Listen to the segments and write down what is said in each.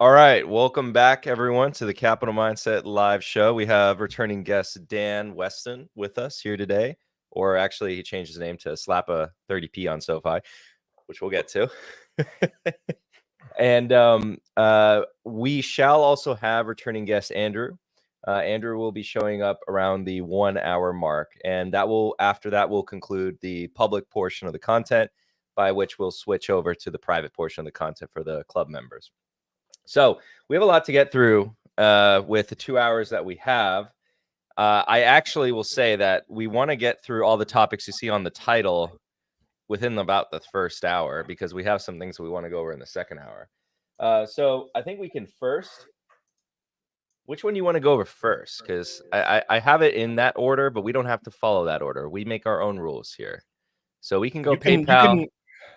All right, welcome back, everyone, to the Capital Mindset live show. We have returning guest Dan Weston with us here today, or actually, he changed his name to Slappa 30p on Sofi, which we'll get to. And we shall also have returning guest Andrew. Andrew will be showing up around the 1 hour mark, and after that we'll conclude the public portion of the content, by which we'll switch over to the private portion of the content for the club members. So we have a lot to get through with the 2 hours that we have. I actually will say that we want to get through all the topics you see on the title within about the first hour, because we have some things we want to go over in the second hour. So I think we can first. Which one do you want to go over first? Because I have it in that order, but we don't have to follow that order. We make our own rules here. So we can go PayPal.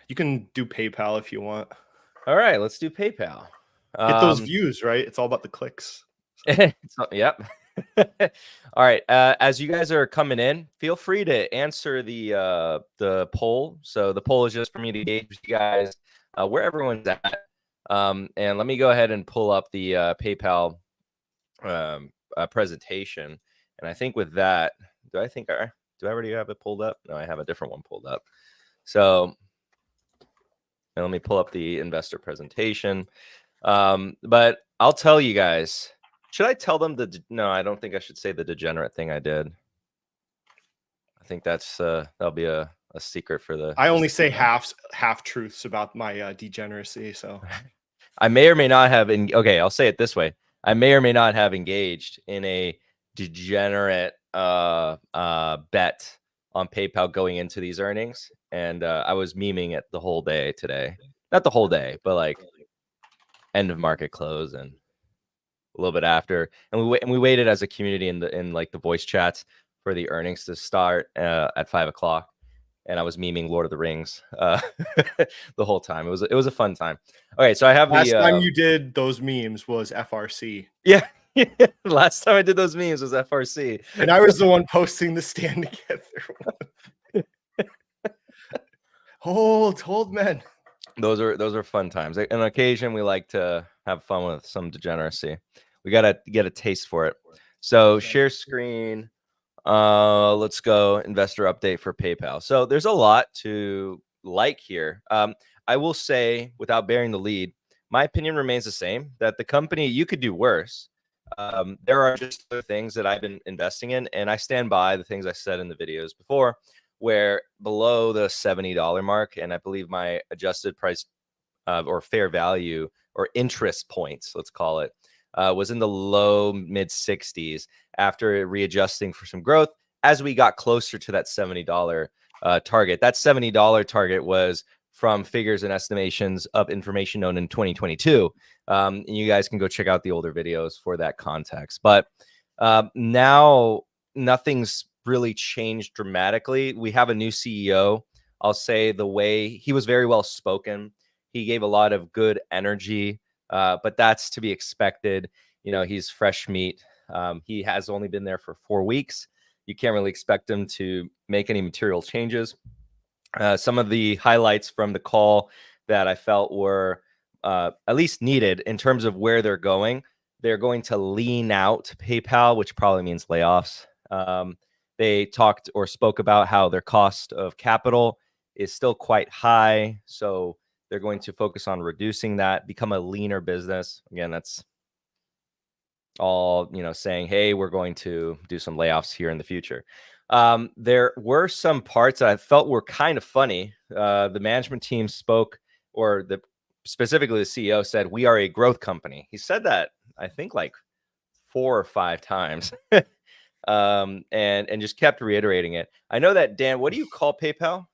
You can do PayPal if you want. All right, let's do PayPal. Get those views, right? It's all about the clicks. Yep. All right. As you guys are coming in, feel free to answer the poll. So the poll is just for me to gauge you guys where everyone's at. And let me go ahead and pull up the PayPal presentation. And I think with that, do I already have it pulled up? No, I have a different one pulled up. So and let me pull up the investor presentation. But I'll tell you guys, should I tell them no, I don't think I should say the degenerate thing I did. I think that'll be a secret for the. I only say half truths about my degeneracy. So I may or may not have. Okay, I'll say it this way. I may or may not have engaged in a degenerate bet on PayPal going into these earnings. And I was memeing it the whole day today. Not the whole day, but like end of market close and a little bit after. And we waited as a community in like the voice chats for the earnings to start at 5 o'clock. And I was memeing Lord of the Rings the whole time. It was a fun time. Okay, so I have last time you did those memes was FRC. Yeah. Last time I did those memes was FRC. And I was the one posting the stand together. Hold men. Those are fun times. On occasion, we like to have fun with some degeneracy. We gotta get a taste for it. So share screen. Let's go investor update for PayPal. So there's a lot to like here. I will say, without bearing the lead, my opinion remains the same, that the company, you could do worse. There are just other things that I've been investing in, and I stand by the things I said in the videos before, where below the $70 mark, and I believe my adjusted price or fair value or interest points, let's call it, was in the low mid 60s after readjusting for some growth as we got closer to that $70 target. That $70 target was from figures and estimations of information known in 2022. And you guys can go check out the older videos for that context. But now nothing's really changed dramatically. We have a new CEO. I'll say the way he was very well spoken. He gave a lot of good energy, but that's to be expected. You know, he's fresh meat. He has only been there for 4 weeks. You can't really expect him to make any material changes. Some of the highlights from the call that I felt were at least needed in terms of where they're going. They're going to lean out PayPal, which probably means layoffs. They talked or spoke about how their cost of capital is still quite high. So they're going to focus on reducing that, become a leaner business. Again, that's all, saying, hey, we're going to do some layoffs here in the future. There were some parts that I felt were kind of funny. The management team spoke, or specifically the CEO said, we are a growth company. He said that, I think, like 4 or 5 times. And just kept reiterating it. I know that, Dan, what do you call PayPal?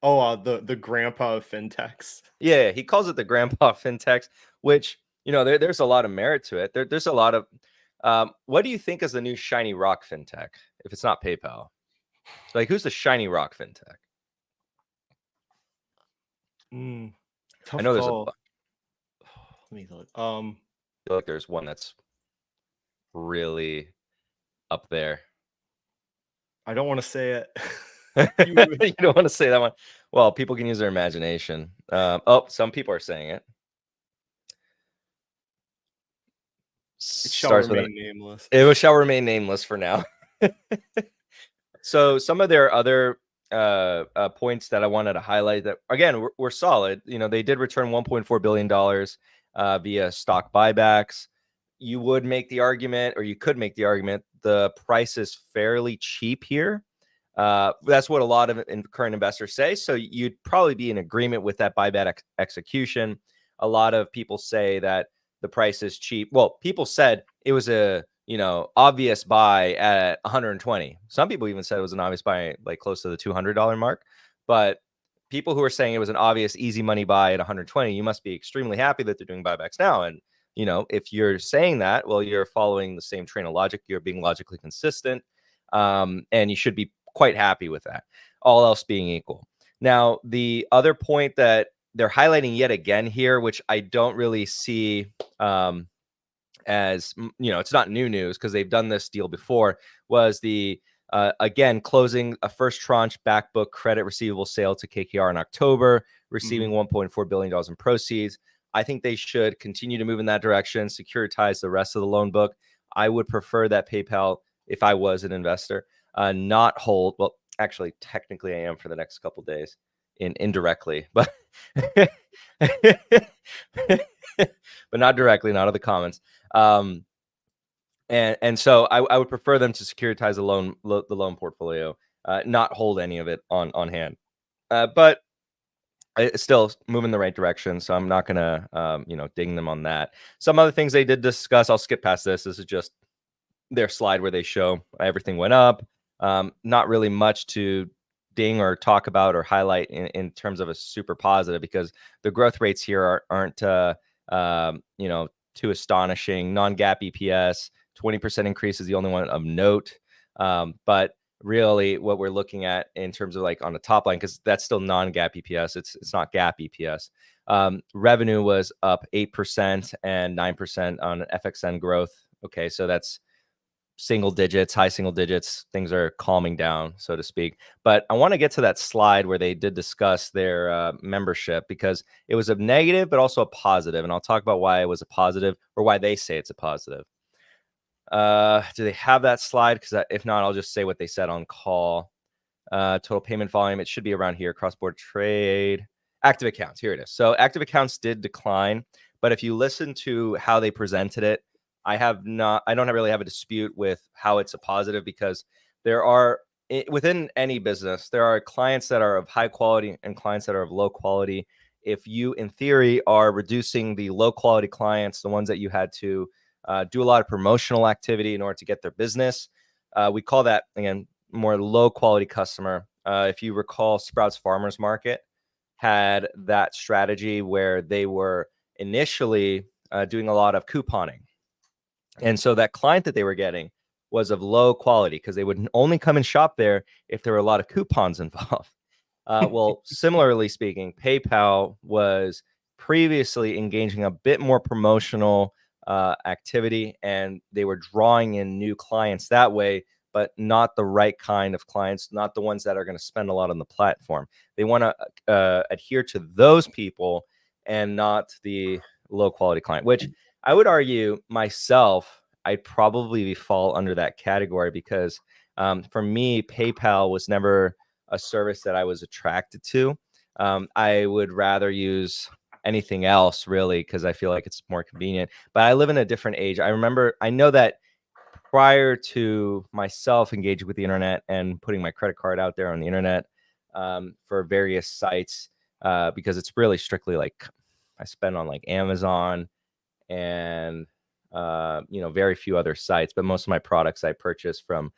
The grandpa of fintechs. Yeah, he calls it the grandpa of fintechs, which, there's a lot of merit to it. There's a lot of, what do you think is the new shiny rock fintech, if it's not PayPal? Like, who's the shiny rock fintech? Tough I know call. Let me look. I feel like there's one that's really up there. I don't want to say it. You don't want to say that one. Well, people can use their imagination. Oh, some people are saying it. It shall Starts with an. remain nameless. It shall remain nameless for now. So some of their other points that I wanted to highlight that again were solid. You know, they did return $1.4 billion via stock buybacks. You would make the argument, or you could make the argument, the price is fairly cheap here. That's what a lot of current investors say. So you'd probably be in agreement with that buyback execution. A lot of people say that the price is cheap. Well, people said it was a obvious buy at 120. Some people even said it was an obvious buy like close to the $200 mark. But people who are saying it was an obvious easy money buy at 120, you must be extremely happy that they're doing buybacks now. And if you're saying that, well, you're following the same train of logic. You're being logically consistent, and you should be quite happy with that, all else being equal. Now, the other point that they're highlighting yet again here, which I don't really see as, it's not new news because they've done this deal before, was the, again, closing a first tranche back book credit receivable sale to KKR in October, receiving $1.4 billion in proceeds. I think they should continue to move in that direction, securitize the rest of the loan book. I would prefer that PayPal, if I was an investor, not hold. Well, actually, technically, I am for the next couple days, indirectly, but but not directly, not of the comments. And so I would prefer them to securitize the loan portfolio, not hold any of it on hand. But it's still moving in the right direction, so I'm not gonna ding them on that. Some other things they did discuss, I'll skip past this. This is just their slide where they show everything went up. Not really much to ding or talk about or highlight in terms of a super positive, because the growth rates here aren't too astonishing. Non-GAAP EPS 20% increase is the only one of note, but really what we're looking at in terms of like on the top line, because that's still non-GAAP EPS, it's not GAAP EPS. Revenue was up 8% and 9% on FXN growth. Okay, so that's single digits, high single digits. Things are calming down, so to speak. But I want to get to that slide where they did discuss their membership, because it was a negative, but also a positive. And I'll talk about why it was a positive, or why they say it's a positive. Do they have that slide? Because if not, I'll just say what they said on call. Total payment volume, it should be around here. Cross-border trade, active accounts. Here it is. So active accounts did decline, but if you listen to how they presented it, I don't really have a dispute with how it's a positive, because there are, within any business, there are clients that are of high quality and clients that are of low quality. If you, in theory, are reducing the low quality clients, the ones that you had to do a lot of promotional activity in order to get their business, we call that, again, more low quality customer. If you recall, Sprouts Farmers Market had that strategy where they were initially doing a lot of couponing. And so that client that they were getting was of low quality, because they would only come and shop there if there were a lot of coupons involved. Well, similarly speaking, PayPal was previously engaging a bit more promotional activity, and they were drawing in new clients that way, but not the right kind of clients, not the ones that are going to spend a lot on the platform. They want to adhere to those people and not the low quality client, which I would argue myself, I'd probably fall under that category, because for me, PayPal was never a service that I was attracted to. I would rather use anything else, really, because I feel like it's more convenient. But I live in a different age. I know that prior to myself engaging with the internet and putting my credit card out there on the internet for various sites, because it's really strictly like I spend on like Amazon and very few other sites, but most of my products I purchase from,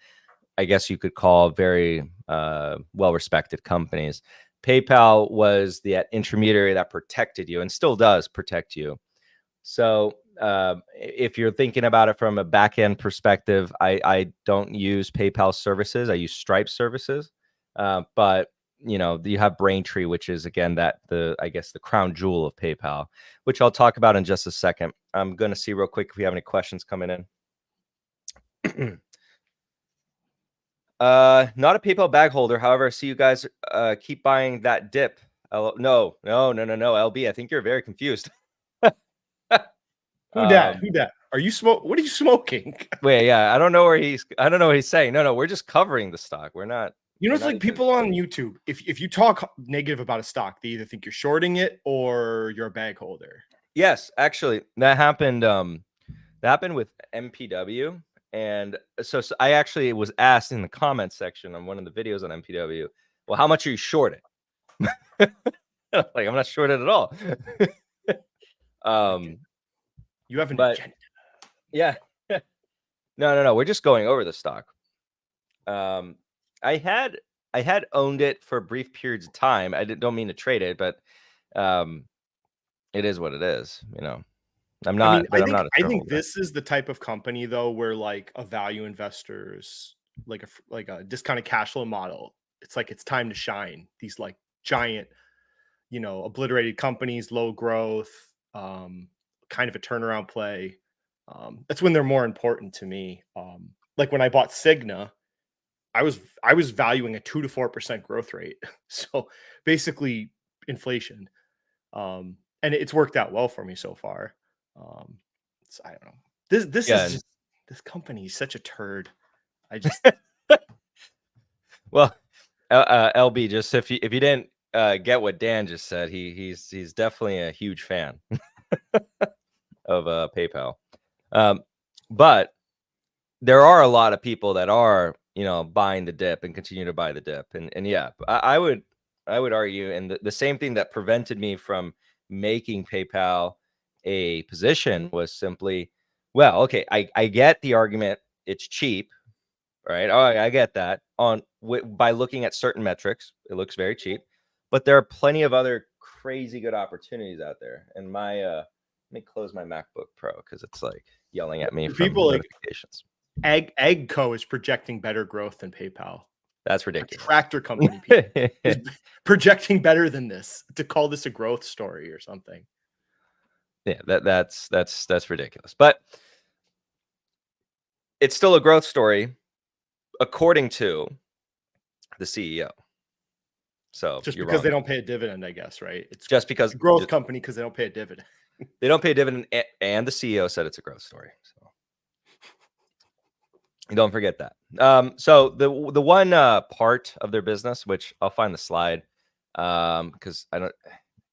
I guess you could call, very well-respected companies. PayPal was the intermediary that protected you, and still does protect you. So if you're thinking about it from a back-end perspective, I don't use PayPal services. I use Stripe services, but you have Braintree, which is, again, I guess the crown jewel of PayPal, which I'll talk about in just a second. I'm going to see real quick if we have any questions coming in. Not a PayPal bag holder. However, I see you guys keep buying that dip. No, LB. I think you're very confused. Who dat? Who dat? Are you smoke? What are you smoking? Wait, yeah, I don't know what he's saying. No, we're just covering the stock. We're not. You know, we're it's not like even... people on YouTube. If you talk negative about a stock, they either think you're shorting it or you're a bag holder. Yes, actually, that happened. That happened with MPW, and so I actually was asked in the comments section on one of the videos on MPW. Well, how much are you shorted? Like, I'm not shorted at all. You have an agenda. Yeah. No. We're just going over the stock. I had owned it for brief periods of time. I don't mean to trade it, but it is what it is. You know, I'm not. I think this is the type of company though where like a value investors like a discounted cash flow model. It's like it's time to shine. These like giant, obliterated companies, low growth, kind of a turnaround play. That's when they're more important to me. Like when I bought Cigna, I was valuing a 2 to 4% growth rate. So basically inflation. And it's worked out well for me so far. So I don't know. This company is such a turd. I just well, LB, just if you didn't get what Dan just said, he's definitely a huge fan of PayPal. But there are a lot of people that are, buying the dip and continue to buy the dip. And yeah, I would argue, and the same thing that prevented me from making PayPal a position was simply, well, okay, I get the argument. It's cheap, right? Oh, I get that. By looking at certain metrics, it looks very cheap, but there are plenty of other crazy good opportunities out there. And let me close my MacBook Pro because it's like yelling at me from people notifications. Egg Co is projecting better growth than PayPal. That's ridiculous. A tractor company is projecting better than this to call this a growth story or something. Yeah, that's ridiculous. But it's still a growth story, according to the CEO. So just because they don't pay a dividend, I guess, right? It's just because a growth company because they don't pay a dividend. They don't pay a dividend, and the CEO said it's a growth story. So don't forget that. So the one part of their business, which I'll find the slide, because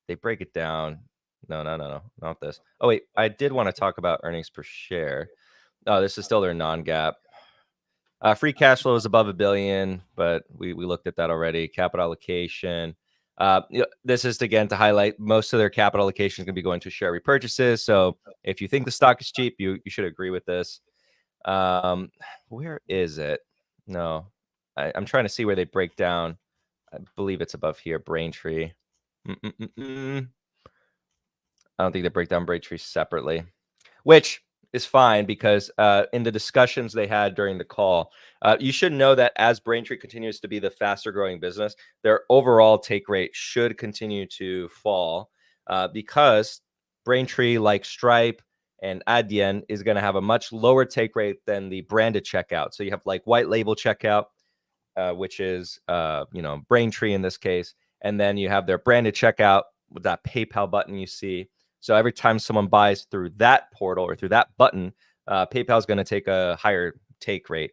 they break it down. No, not this. Oh wait, I did want to talk about earnings per share. Oh, this is still their non-GAAP. Free cash flow is above $1 billion, but we looked at that already. Capital allocation. This is again to highlight most of their capital allocation is going to be going to share repurchases. So if you think the stock is cheap, you should agree with this. Where is it? No, I'm trying to see where they break down. I believe it's above here. Braintree. I don't think they break down Braintree separately, which is fine because in the discussions they had during the call, you should know that as Braintree continues to be the faster growing business, their overall take rate should continue to fall because Braintree, like Stripe and Adyen, is going to have a much lower take rate than the branded checkout. So you have like white label checkout, which is Braintree in this case, and then you have their branded checkout with that PayPal button you see. So every time someone buys through that portal or through that button, PayPal is going to take a higher take rate.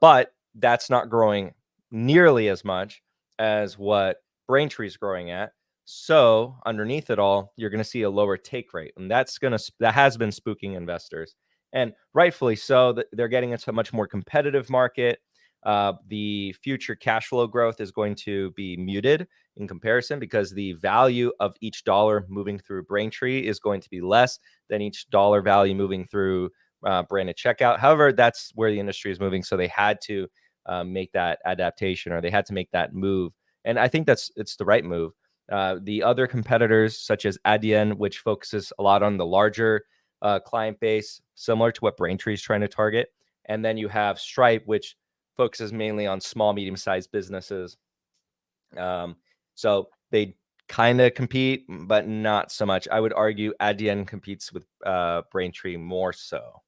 But that's not growing nearly as much as what Braintree is growing at. So underneath it all, you're going to see a lower take rate. And that has been spooking investors. And rightfully so. They're getting into a much more competitive market. The future cash flow growth is going to be muted in comparison because the value of each dollar moving through Braintree is going to be less than each dollar value moving through branded checkout. However, that's where the industry is moving. So they had to make that adaptation, or they had to make that move. And I think it's the right move. The other competitors, such as Adyen, which focuses a lot on the larger client base, similar to what Braintree is trying to target. And then you have Stripe, which focuses mainly on small, medium-sized businesses. So they kind of compete, but not so much. I would argue Adyen competes with Braintree more so.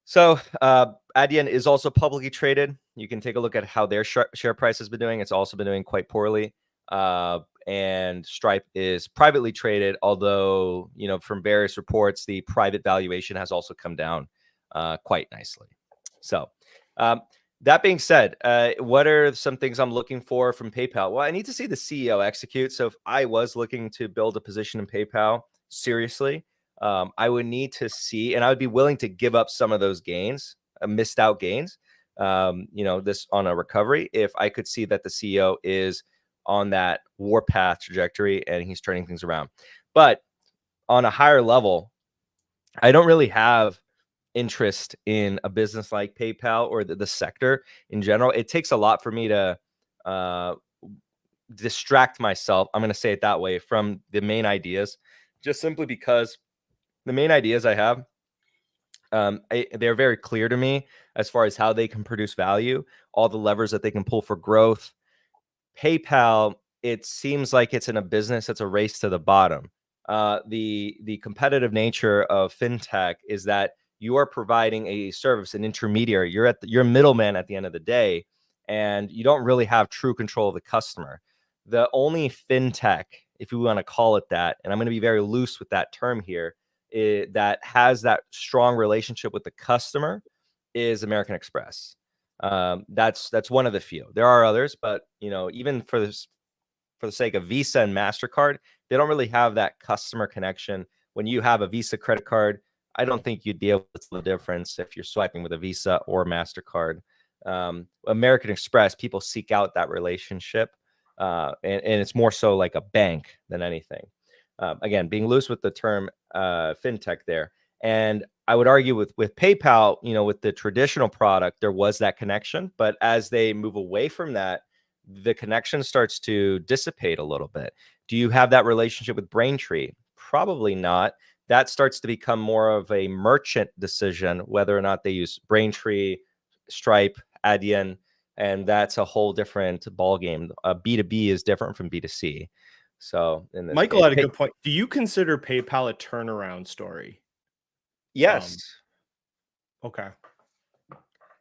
So Adyen is also publicly traded. You can take a look at how their share price has been doing. It's also been doing quite poorly. And Stripe is privately traded, although, you know, from various reports, the private valuation has also come down quite nicely. So that being said, what are some things I'm looking for from PayPal? Well, I need to see the CEO execute. So if I was looking to build a position in PayPal, seriously, I would need to see, and I would be willing to give up some of those gains, missed out gains, you know, this on a recovery, if I could see that the CEO is on that warpath trajectory and he's turning things around. But on a higher level, I don't really have interest in a business like PayPal or the sector in general. It takes a lot for me to uh, distract myself, I'm going to say it that way, from the main ideas, just simply because the main ideas I have, they're very clear to me as far as how they can produce value, all the levers that they can pull for growth. PayPal, it seems like it's in a business that's a race to the bottom. The competitive nature of fintech is that you are providing a service, an intermediary. You're a middleman at the end of the day, and you don't really have true control of the customer. The only fintech, if you want to call it that, and I'm going to be very loose with that term here, that has that strong relationship with the customer is American Express. That's one of the few. There are others, but you know, even for this, for the sake of Visa and MasterCard, they don't really have that customer connection. When you have a Visa credit card, I don't think you'd be able to tell the difference if you're swiping with a Visa or MasterCard. American Express, people seek out that relationship, and it's more so like a bank than anything. Again, being loose with the term fintech there. And I would argue with PayPal, you know, with the traditional product, there was that connection. But as they move away from that, the connection starts to dissipate a little bit. Do you have that relationship with Braintree? Probably not. That starts to become more of a merchant decision, whether or not they use Braintree, Stripe, Adyen, and that's a whole different ballgame. B2B is different from B2C. So in this Michael case, had a good point. Do you consider PayPal a turnaround story? yes. Okay.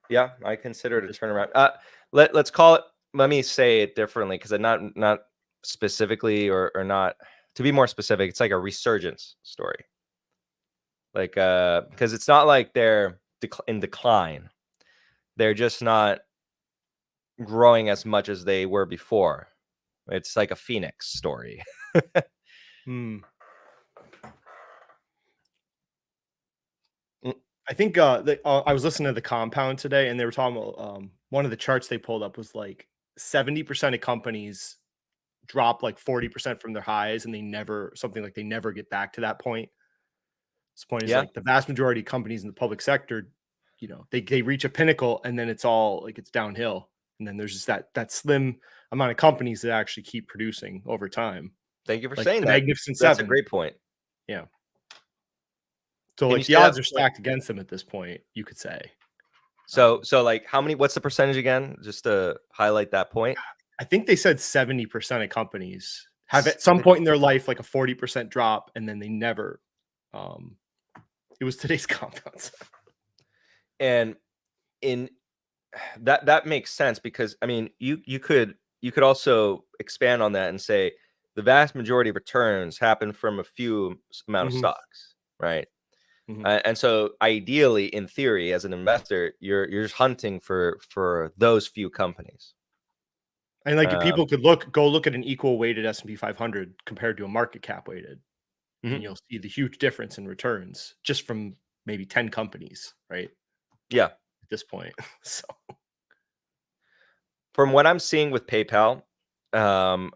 Yeah, I consider it a turnaround. Let's call it. Let me say it differently, because I'm not specifically or not. To be more specific, it's like a resurgence story. Like because it's not like they're in decline. They're just not growing as much as they were before. It's like a phoenix story. Hmm. Mm, I think I was listening to the Compound today, and they were talking about one of the charts they pulled up was like 70% of companies drop like 40% from their highs, and they never get back to that point. This point is yeah, like the vast majority of companies in the public sector, you know, they reach a pinnacle and then it's all like it's downhill. And then there's just that slim amount of companies that actually keep producing over time, thank you for like saying the that. Magnificent That's a Seven. great point. Yeah. So Can you like the say that odds are point? stacked against them at this point, you could say. So like how many? What's the percentage again? Just to highlight that point. I think they said 70% of companies have at some point in their 70%. life like a 40% drop, and then they never. Um, it was today's Compound. And in that makes sense, because I mean you could also expand on that and say the vast majority of returns happen from a few amount of Mhm, stocks, right? mhm. And so ideally, in theory, as an investor, you're just hunting for those few companies. And like Um, people could go look at an equal weighted S&P 500 compared to a market cap weighted, and mhm. you'll see the huge difference in returns just from maybe 10 companies, right? Yeah, At this point. So, from what I'm seeing with PayPal, um,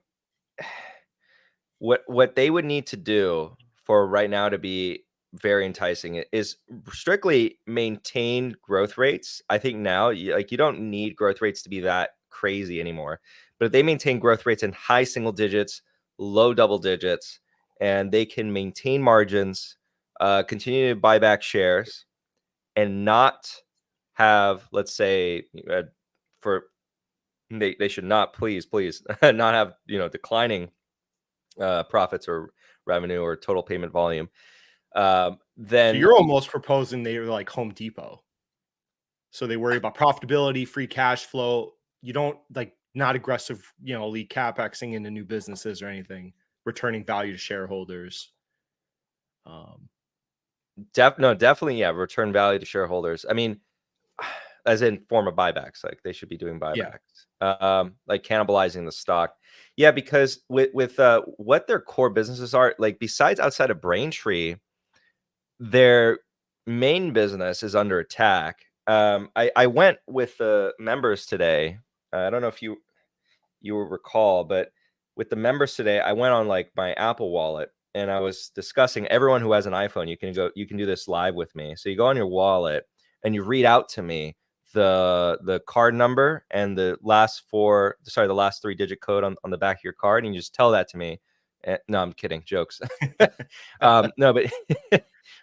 what they would need to do for right now to be very enticing is strictly maintain growth rates. I think now you don't need growth rates to be that crazy anymore. But if they maintain growth rates in high single digits, low double digits, and they can maintain margins, continue to buy back shares, and not have, let's say, for they should not, please not have, you know, declining profits or revenue or total payment volume, so then you're almost proposing they are like Home Depot. So they worry about profitability, free cash flow. You don't like not aggressive, lead capexing into new businesses or anything, returning value to shareholders. No, definitely, yeah. Return value to shareholders. I mean, as in form of buybacks, like they should be doing buybacks, like cannibalizing the stock. Yeah, because with what their core businesses are, like besides outside of Braintree, their main business is under attack. I went with the members today. I don't know if you will recall, but with the members today, I went on like my Apple Wallet and I was discussing everyone who has an iPhone. You can do this live with me. So you go on your wallet and you read out to me the card number and the last 3-digit code on the back of your card, and you just tell that to me. No, I'm kidding. Jokes. No, but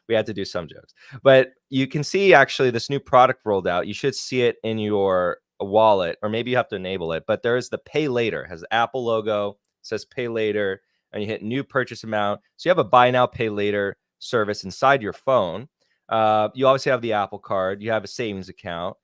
we had to do some jokes. But you can see actually this new product rolled out. You should see it in your wallet, or maybe you have to enable it. But there's the pay later, has the Apple logo, says pay later, and you hit new purchase amount. So you have a buy now, pay later service inside your phone. You obviously have the Apple card. You have a savings account.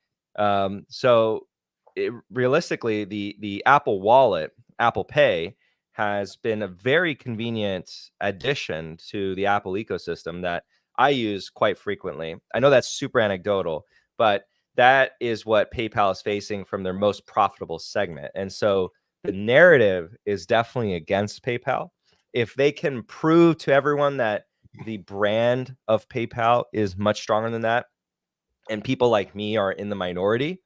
Realistically, the Apple Wallet, Apple Pay, has been a very convenient addition to the Apple ecosystem that I use quite frequently. I know that's super anecdotal, but that is what PayPal is facing from their most profitable segment. And so the narrative is definitely against PayPal. If they can prove to everyone that the brand of PayPal is much stronger than that, and people like me are in the minority,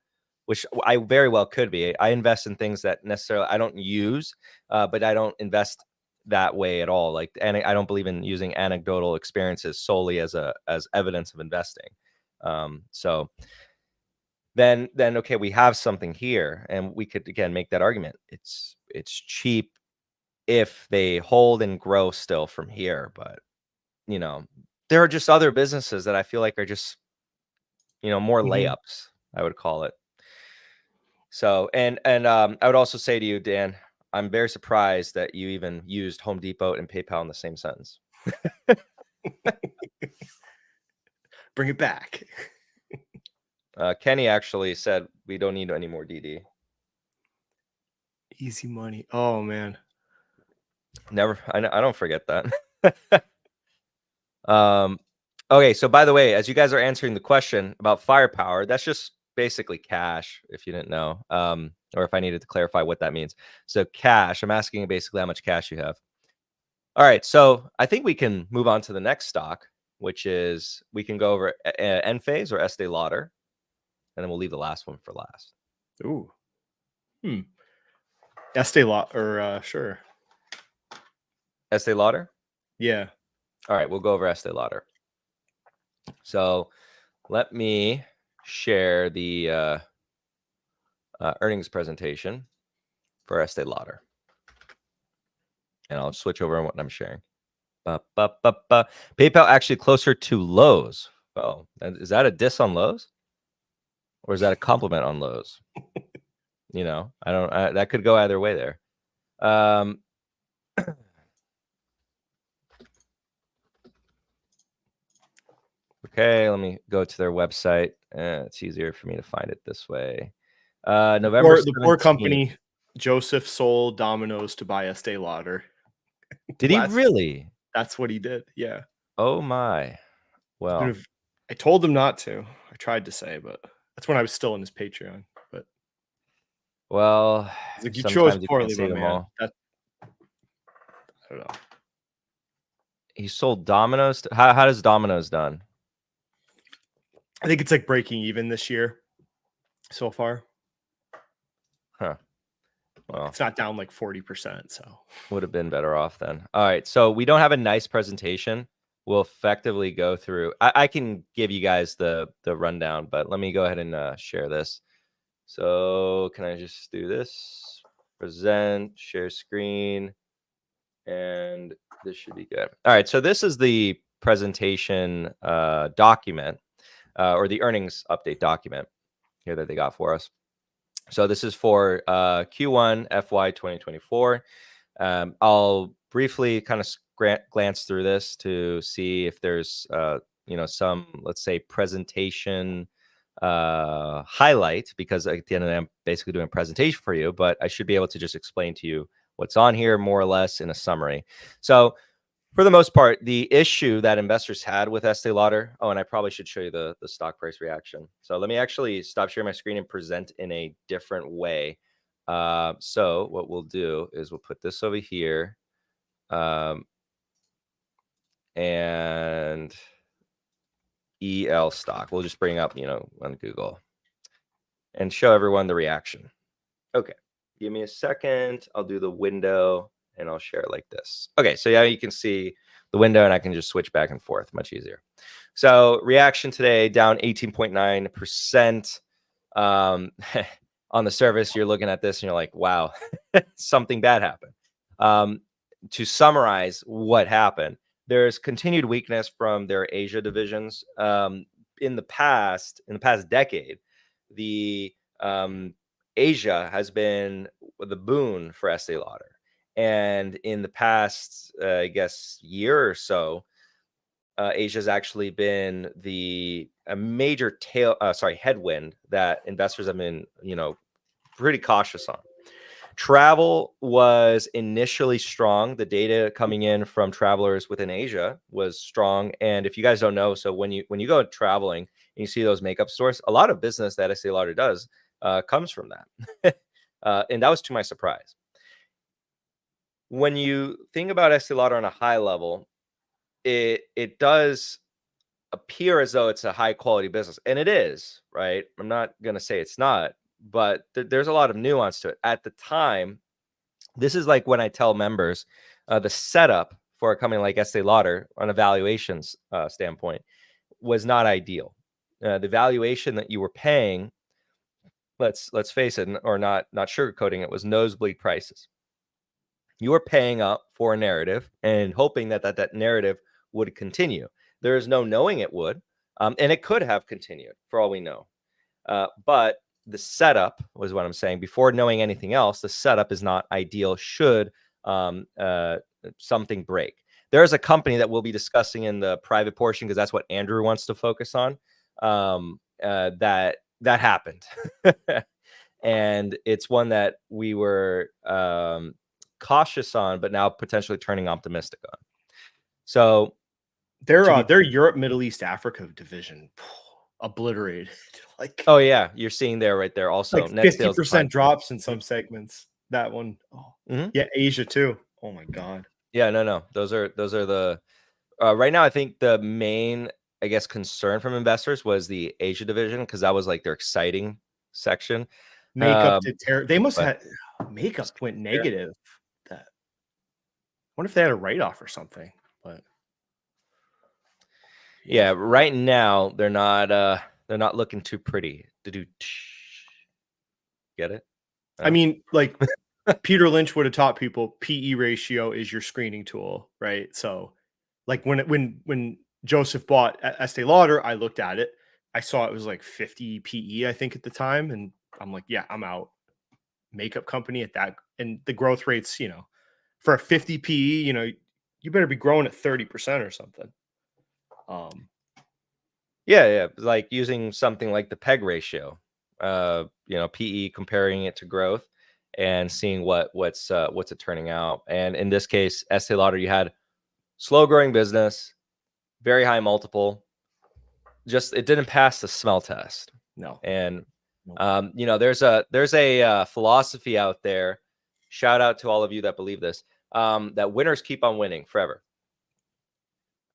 which I very well could be. I invest in things that necessarily I don't use, but I don't invest that way at all. Like, and I don't believe in using anecdotal experiences solely as evidence of investing. So then okay, we have something here, and we could again make that argument. It's cheap if they hold and grow still from here, but there are just other businesses that I feel like are just more layups, I would call it. So, and I would also say to you, Dan, I'm very surprised that you even used Home Depot and PayPal in the same sentence. Bring it back. Kenny actually said we don't need any more DD. Easy money. Oh man. Never. I don't forget that. Okay. So by the way, as you guys are answering the question about firepower, that's just basically cash, if you didn't know, or if I needed to clarify what that means. So cash, I'm asking basically how much cash you have. All right. So I think we can move on to the next stock, which is we can go over Enphase or Estee Lauder, and then we'll leave the last one for last. Ooh. Estee Lauder, sure. Estee Lauder? Yeah. All right, we'll go over Estee Lauder. So let me share the earnings presentation for Estee Lauder. And I'll switch over on what I'm sharing. PayPal actually closer to Lowe's. Oh, is that a diss on Lowe's? Or is that a compliment on Lowe's? I don't. That could go either way there. Okay, let me go to their website. It's easier for me to find it this way. November. The poor company, Joseph sold Domino's to buy Estee Lauder. Did he really? That's what he did. Yeah. Oh my. Well, I told him not to. I tried to say, but that's when I was still in his Patreon. But well, like, you chose poorly, my man. I don't know. He sold Domino's. How does Domino's done? I think it's like breaking even this year so far. Huh. Well, it's not down like 40%. So would have been better off then. All right. So we don't have a nice presentation. We'll effectively go through. I can give you guys the rundown, but let me go ahead and share this. So can I just do this? Present, share screen, and this should be good. All right. So this is the presentation document or the earnings update document here that they got for us. So this is for Q1 FY 2024. I'll briefly kind of glance through this to see if there's some, let's say, presentation highlight, because at the end of the day, I'm basically doing a presentation for you, but I should be able to just explain to you what's on here more or less in a summary. So for the most part, the issue that investors had with Estee Lauder, oh, and I probably should show you the stock price reaction. So let me actually stop sharing my screen and present in a different way. So what we'll do is we'll put this over here. And EL stock. We'll just bring up, on Google and show everyone the reaction. Okay, give me a second. I'll do the window and I'll share it like this. Okay, so yeah, you can see the window and I can just switch back and forth, much easier. So reaction today down 18.9%. On the surface, you're looking at this and you're like, wow, something bad happened. To summarize what happened, there's continued weakness from their Asia divisions. In the past decade, the Asia has been the boon for Estee Lauder. And in the past, I guess, year or so, Asia's actually been a major headwind that investors have been, pretty cautious on. Travel was initially strong. The data coming in from travelers within Asia was strong. And if you guys don't know, so when you go traveling and you see those makeup stores, a lot of business that Estee Lauder does comes from that. And that was to my surprise. When you think about Estee Lauder on a high level, it does appear as though it's a high quality business, and it is, right? I'm not going to say it's not, but there's a lot of nuance to it. At the time, this is like when I tell members the setup for a company like Estee Lauder on a valuations standpoint was not ideal. The valuation that you were paying, let's face it, or not sugarcoating it, was nosebleed prices. You were paying up for a narrative and hoping that narrative would continue. There is no knowing it would, and it could have continued for all we know. But the setup was what I'm saying. Before knowing anything else, the setup is not ideal should something break. There is a company that we'll be discussing in the private portion, because that's what Andrew wants to focus on, that happened. And it's one that we were cautious on, but now potentially turning optimistic on. So their Europe, Middle East, Africa division obliterated. Like, oh yeah, you're seeing there right there also like net sales 50% drops in some segments. That one, yeah, Asia too. Oh my god. Yeah, no, those are the right now. I think the main, I guess, concern from investors was the Asia division, because that was like their exciting section. Makeup did terrible. They must have makeup went negative. That, I wonder if they had a write-off or something. But yeah, right now they're not looking too pretty to do. Get it? I mean, like Peter Lynch would have taught people PE ratio is your screening tool, right? So, like when Joseph bought Estee Lauder, I looked at it. I saw it was like 50 PE, I think, at the time, and I'm like, yeah, I'm out. Makeup company at that, and the growth rates, for a 50 PE, you better be growing at 30% or something. Yeah, like using something like the PEG ratio, PE, comparing it to growth and seeing what's it turning out. And in this case, Estee Lauder, you had slow growing business, very high multiple. Just it didn't pass the smell test. No. And there's a philosophy out there. Shout out to all of you that believe this. That winners keep on winning forever.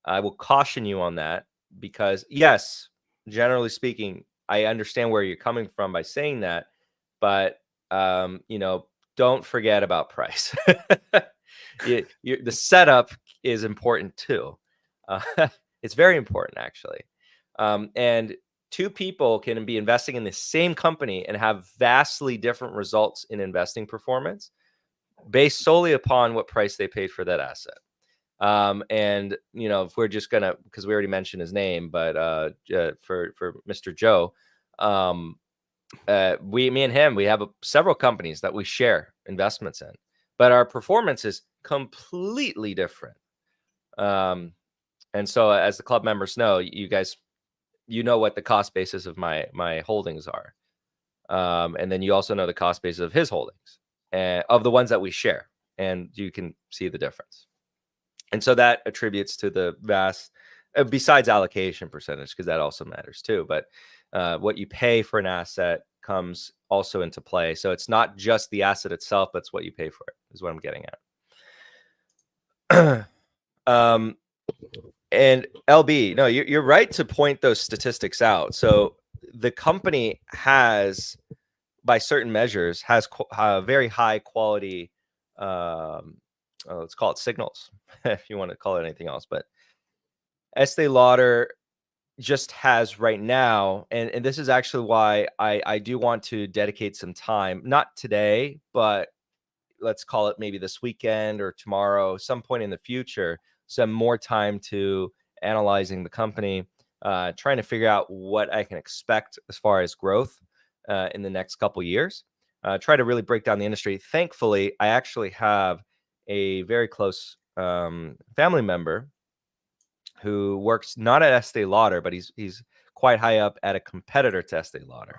I will caution you on that, because yes, generally speaking, I understand where you're coming from by saying that, but don't forget about price. The setup is important too. It's very important, actually. And two people can be investing in the same company and have vastly different results in investing performance based solely upon what price they paid for that asset. And if we're just gonna, because we already mentioned his name, but for Mr. Joe, me and him, we have several companies that we share investments in, but our performance is completely different. And so, as the club members know, you guys you know what the cost basis of my holdings are. And then you also know the cost basis of his holdings and of the ones that we share. And you can see the difference. And so that attributes to the vast, besides allocation percentage, because that also matters too. But what you pay for an asset comes also into play. So it's not just the asset itself, but it's what you pay for it, is what I'm getting at. And LB, no, you're right to point those statistics out. So the company has, by certain measures, has very high quality, let's call it signals, if you want to call it anything else. But Estee Lauder just has right now, and this is actually why I do want to dedicate some time, not today, but let's call it maybe this weekend or tomorrow, some point in the future, some more time to analyzing the company, trying to figure out what I can expect as far as growth in the next couple years. Try to really break down the industry. Thankfully, I actually have a very close family member who works not at Estee Lauder, but he's quite high up at a competitor to Estee Lauder.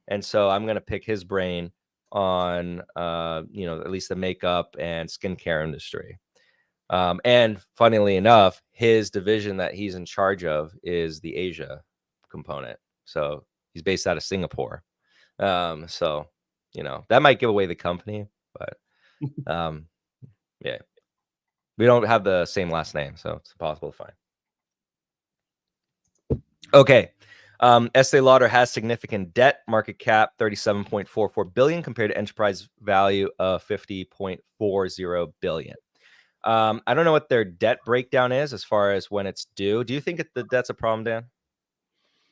And so I'm going to pick his brain on, at least the makeup and skincare industry. And funnily enough, his division that he's in charge of is the Asia component. So he's based out of Singapore. So, that might give away the company, but yeah, we don't have the same last name, so it's impossible to find. Okay. Estee Lauder has significant debt, market cap 37.44 billion compared to enterprise value of 50.40 billion. I don't know what their debt breakdown is as far as when it's due. Do you think the debt's a problem, Dan,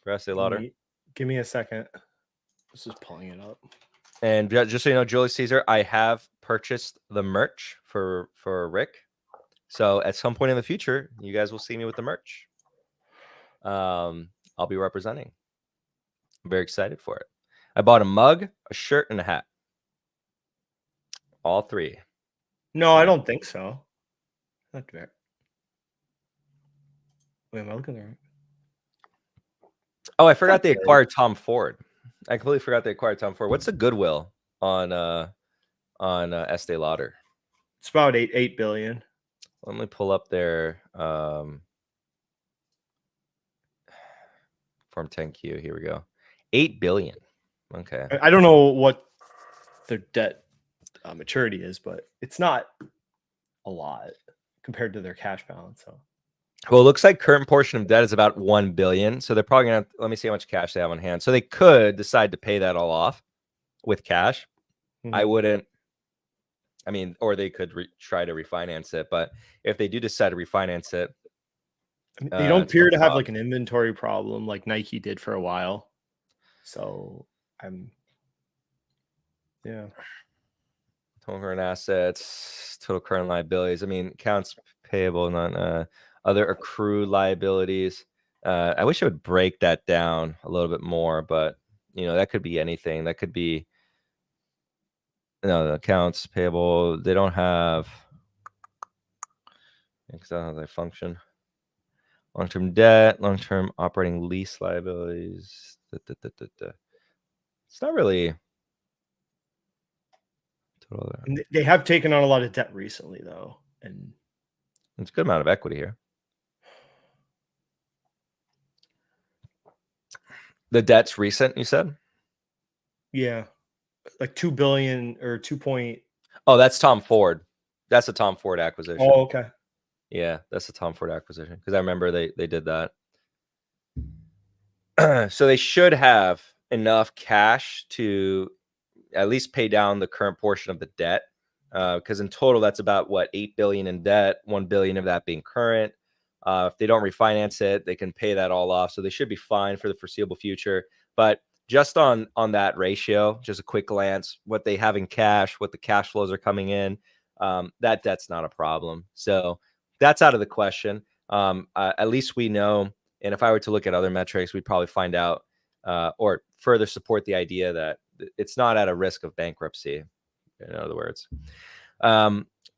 for Estee Lauder? Give me a second. This is pulling it up. And just so you know, Julius Caesar, I have purchased the merch for Rick. So at some point in the future, you guys will see me with the merch. I'll be representing. I'm very excited for it. I bought a mug, a shirt, and a hat. All three. No, I don't think so. Not fair. Wait, am I looking there? Oh, I forgot they acquired Tom Ford. I completely forgot they acquired Tom Ford. What's the goodwill on Estee Lauder? It's about 8 billion. Let me pull up their Form 10Q. Here we go. 8 billion. Okay. I don't know what their debt maturity is, but it's not a lot compared to their cash balance. So, well, it looks like current portion of debt is about 1 billion. So they're probably gonna let me see how much cash they have on hand. So they could decide to pay that all off with cash. I wouldn't. I mean, or they could try to refinance it. But if they do decide to refinance it, they don't appear to have like an inventory problem like Nike did for a while. So yeah. Total current assets, total current liabilities. I mean, accounts payable, not other accrued liabilities. I wish I would break that down a little bit more, but that could be anything. That could be the accounts payable. They don't have, because I don't know how they function. Long-term debt, long-term operating lease liabilities. It's not really. They have taken on a lot of debt recently, though, and it's a good amount of equity here. The debt's recent, you said? Yeah, like 2 billion or 2 point. Oh, that's Tom Ford. That's a Tom Ford acquisition. Oh, okay. Yeah, that's a Tom Ford acquisition because I remember they did that. So they should have enough cash to at least pay down the current portion of the debt, because in total that's about 8 billion in debt, 1 billion of that being current. If they don't refinance it, they can pay that all off, so they should be fine for the foreseeable future. But just on that ratio, just a quick glance, what they have in cash, what the cash flows are coming in, that debt's not a problem. So that's out of the question. At least we know. And if I were to look at other metrics, we'd probably find out or further support the idea that it's not at a risk of bankruptcy, in other words.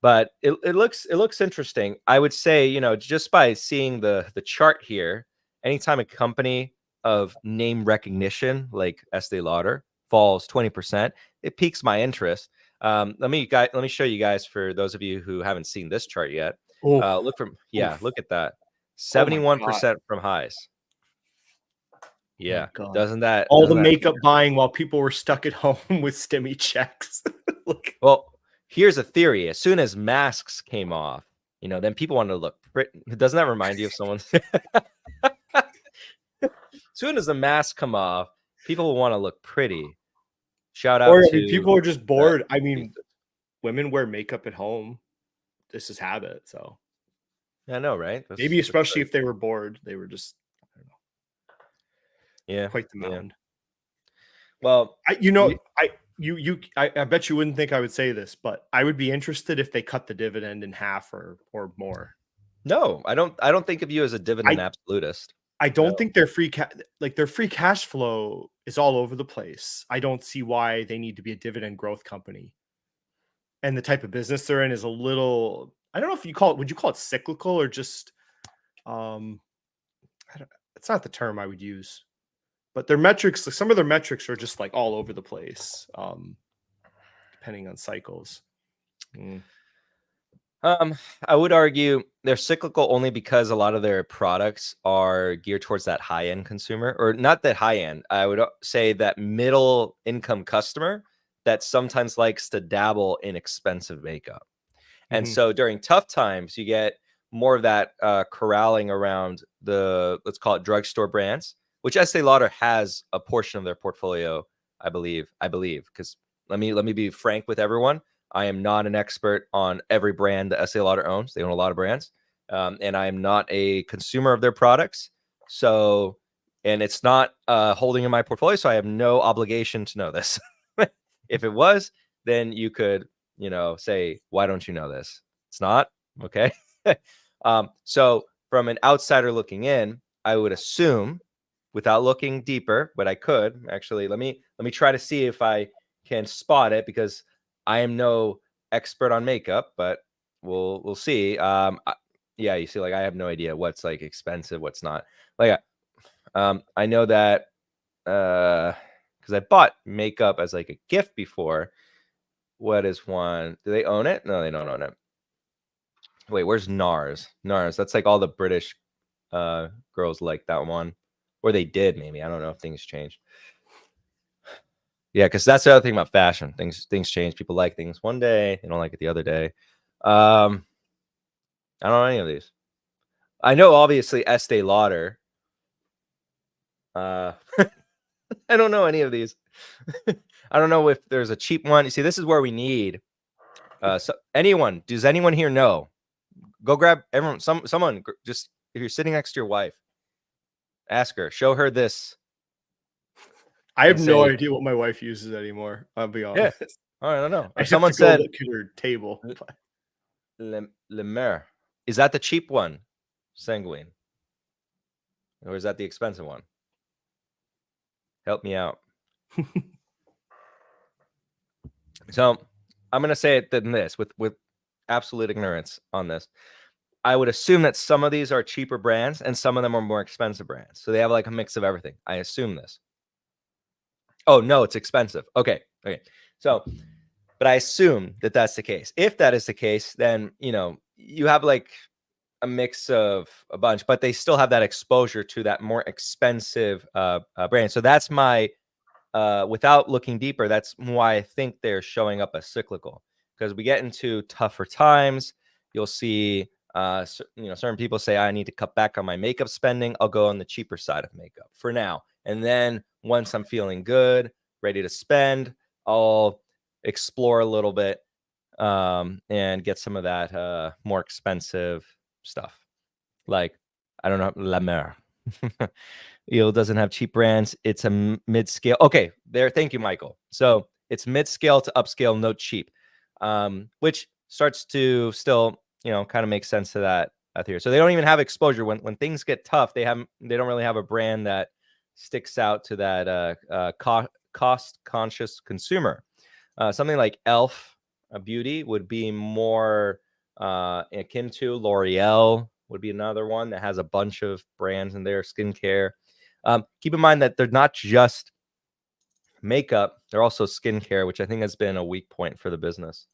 But it looks interesting. I would say, just by seeing the chart here, anytime a company of name recognition, like Estee Lauder, falls 20%, it piques my interest. Let me show you guys, for those of you who haven't seen this chart yet. Oh, Look at that. oh my God. 71% from highs. Yeah. My God. Doesn't that All the pique makeup buying while people were stuck at home with stimmy checks. Look. Well, here's a theory. As soon as masks came off, then people wanted to look pretty. Doesn't that remind you of someone? As soon as the masks come off, people will want to look pretty. Shout out Or I to mean, people are just bored. I mean, women wear makeup at home. This is habit. So I know, right? maybe especially if they were bored, they were just, I don't know. Yeah. Quite the mound. Well, I bet you wouldn't think I would say this, but I would be interested if they cut the dividend in half or more. No, I don't think of you as a dividend absolutist. I don't think their free cash flow is all over the place. I don't see why they need to be a dividend growth company. And the type of business they're in is a little, I don't know if would you call it cyclical or just it's not the term I would use. But their metrics, some of their metrics are just like all over the place, depending on cycles. I would argue they're cyclical only because a lot of their products are geared towards that high-end consumer, or not that high-end. I would say that middle income customer that sometimes likes to dabble in expensive makeup. And so during tough times, you get more of that corralling around the, let's call it, drugstore brands, which Estee Lauder has a portion of their portfolio, I believe, because let me be frank with everyone. I am not an expert on every brand that Estee Lauder owns. They own a lot of brands. And I am not a consumer of their products. So, and it's not holding in my portfolio, so I have no obligation to know this. If it was, then you could, say, why don't you know this? It's not. Okay. So from an outsider looking in, I would assume, without looking deeper, but I could actually, let me try to see if I can spot it, because I am no expert on makeup, but we'll see. Yeah, you see, like, I have no idea what's like expensive, what's not. Like, I know that because I bought makeup as like a gift before. What is one? Do they own it? No, they don't own it. Wait, where's NARS? NARS. That's like all the British girls like that one, or they did, maybe. I don't know if things changed. Yeah, because that's the other thing about fashion. Things change. People like things one day, they don't like it the other day. I don't know any of these. I know, obviously, Estee Lauder. I don't know any of these. I don't know if there's a cheap one. You see, this is where we need. So anyone, does anyone here know? Go grab everyone. Someone, just if you're sitting next to your wife, ask her, show her this. I have no idea what my wife uses anymore. I'll be honest. Yeah. I don't know. I Someone have to go said, look at her table. Le Mer. Is that the cheap one? Sanguine. Or is that the expensive one? Help me out. So I'm going to say it than this with absolute ignorance on this. I would assume that some of these are cheaper brands and some of them are more expensive brands. So they have like a mix of everything. I assume this. Oh, no, it's expensive. Okay. So, but I assume that that's the case. If that is the case, then, you have like a mix of a bunch, but they still have that exposure to that more expensive brand. So that's my, without looking deeper, that's why I think they're showing up as cyclical, because we get into tougher times. You'll see, certain people say, I need to cut back on my makeup spending. I'll go on the cheaper side of makeup for now. And then once I'm feeling good, ready to spend, I'll explore a little bit and get some of that more expensive stuff. Like, I don't know, La Mer. Il doesn't have cheap brands. It's a mid-scale. Okay, there. Thank you, Michael. So it's mid-scale to upscale, no cheap, which starts to still, kind of make sense to that theory. So they don't even have exposure when things get tough. They don't really have a brand that sticks out to that cost-conscious consumer. Something like Elf Beauty would be more akin to L'Oreal. Would be another one that has a bunch of brands in their skincare. Keep in mind that they're not just makeup; they're also skincare, which I think has been a weak point for the business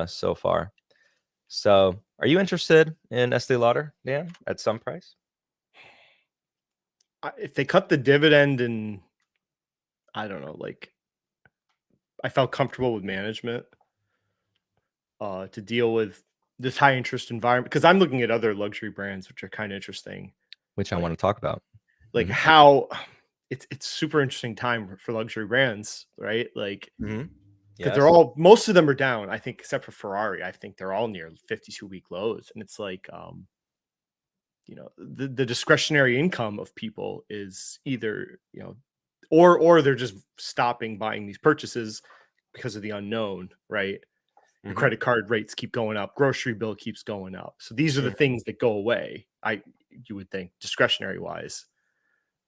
so far. So, are you interested in Estee Lauder, Dan, at some price? If they cut the dividend and I don't know, like I felt comfortable with management to deal with this high interest environment because I'm looking at other luxury brands which are kind of interesting, Which I want to like talk about. Mhm. how it's super interesting time for luxury brands, right? Like Mhm. because they're Yes. all most of them are down, I think, except for Ferrari. I think they're all near 52-week lows, and it's like the discretionary income of people is either or they're just stopping buying these purchases because of the unknown, right? Your Mhm. credit card rates keep going up, grocery bill keeps going up. So these are the Mhm. things that go away. You would think discretionary wise.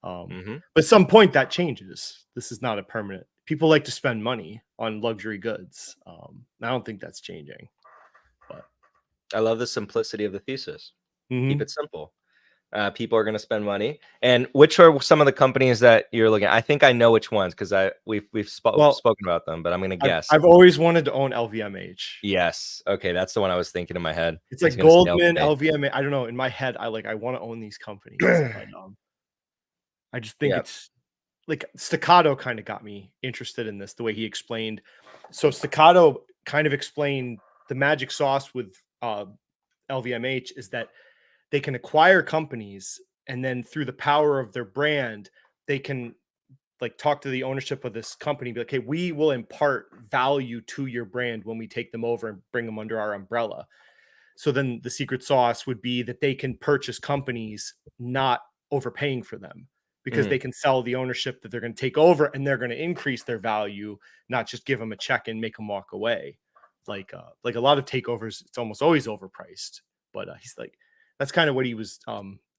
Mhm. But at some point that changes. This is not a permanent. People like to spend money on luxury goods. I don't think that's changing. But I love the simplicity of the thesis. Keep mhm. it simple. People are going to spend money. And which are some of the companies that you're looking at? I think I know which ones because we've Well, spoken about them, but I'm going to I've guess. I've always wanted to own LVMH. Yes. Okay, that's the one I was thinking in my head. It's I was like going to say Goldman, LVMH. LVMH. I don't know. In my head, I want to own these companies, but I just think Yeah. it's like Staccato kind of got me interested in this, the way he explained. So Staccato kind of explained the magic sauce with LVMH is that they can acquire companies and then through the power of their brand, they can like talk to the ownership of this company, be like, hey, we will impart value to your brand when we take them over and bring them under our umbrella. So then the secret sauce would be that they can purchase companies not overpaying for them because Mhm. they can sell the ownership that they're going to take over and they're going to increase their value, not just give them a check and make them walk away. Like a lot of takeovers, it's almost always overpriced. But he's like, that's kind of what he was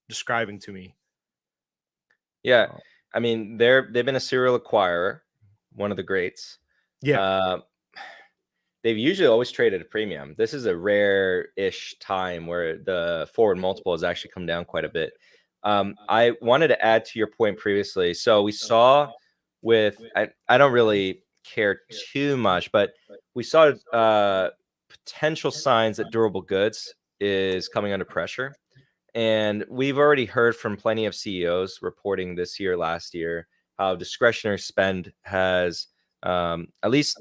describing to me. Yeah. Uh, I mean, they've been a serial acquirer, one of the greats. yeah. Uh, they've usually always traded a premium. This is a rare-ish time where the forward multiple has actually come down quite a bit. I wanted to add to your point previously. So we saw with I don't really care too much, but we saw potential signs that durable goods is coming under pressure. And we've already heard from plenty of CEOs reporting this year, last year, how discretionary spend has at least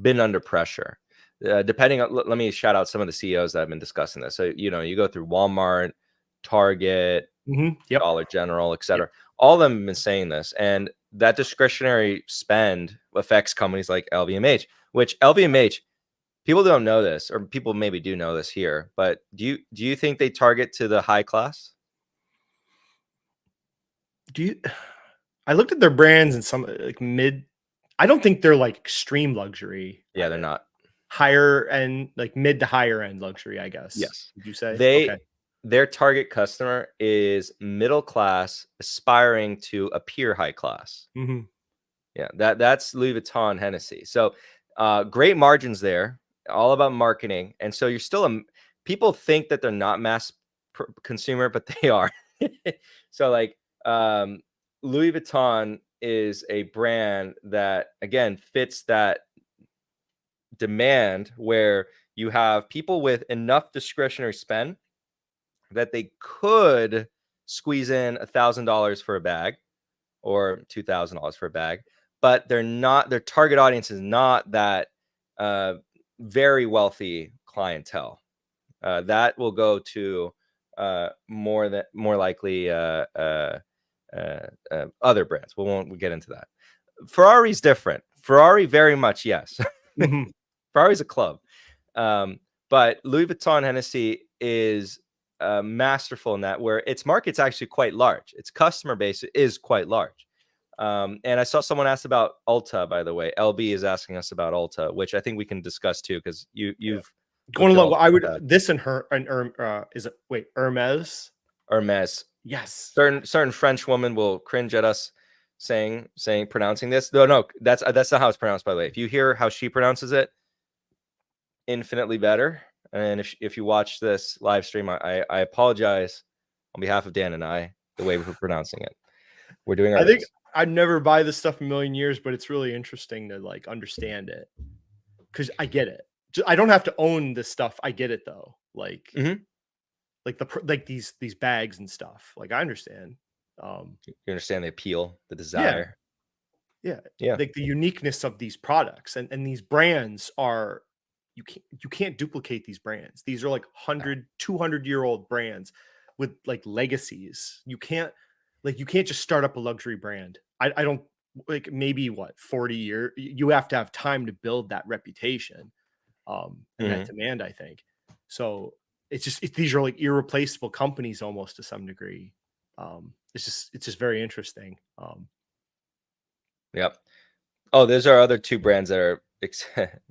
been under pressure. Depending on, let me shout out some of the CEOs that have been discussing this. So, you go through Walmart, Target, Yep. Dollar General, et Yep. cetera. All of them have been saying this. And that discretionary spend affects companies like LVMH, which LVMH, people don't know this, or people maybe do know this here, but do you think they target to the high class? Do you? I looked at their brands and some like mid. I don't think they're like extreme luxury. Yeah, they're not. Higher end, like mid to higher end luxury, I guess. Yes. Would you say? They Okay. their target customer is middle class aspiring to appear high class. Mhm. Yeah, that's Louis Vuitton Hennessy. So great margins there, all about marketing. And so you're still people think that they're not mass consumer, but they are. So like Louis Vuitton is a brand that again fits that demand where you have people with enough discretionary spend that they could squeeze in $1,000 for a bag or $2,000 for a bag, but they're not. Their target audience is not that uh, very wealthy clientele. That will go to more likely other brands. We won't get into that. Ferrari's different. Ferrari very much yes. Mhm. Ferrari's a club. Um, but Louis Vuitton Hennessy is masterful in that where its market's actually quite large. Its customer base is quite large. And I saw someone ask about Ulta, by the way. LB is asking us about Ulta, which I think we can discuss too, because Yeah. you've Going looked at along, well, Ulta I in would the past. this and her and is it wait, Hermes? Hermes. Yes. Certain French woman will cringe at us saying pronouncing this. No, that's not how it's pronounced, by the way. If you hear how she pronounces it, infinitely better. And if you watch this live stream, I apologize on behalf of Dan and I the way we're pronouncing it. We're doing our I think best. I'd never buy this stuff in a million years, but it's really interesting to like understand it because I get it. I don't have to own this stuff. I get it though. Mhm. Like like these bags and stuff. Like I understand. You understand the appeal, the Yeah, desire. yeah. Yeah. Like the uniqueness of these products and these brands are you can't duplicate these brands. These are like No. 100, 200-year-old brands with like legacies. You can't just start up a luxury brand. I don't like maybe what 40 year you have to have time to build that reputation and that Mhm. demand, I think. So these are like irreplaceable companies almost to some degree. It's just very interesting. Yep. Oh, those are other 2 brands that are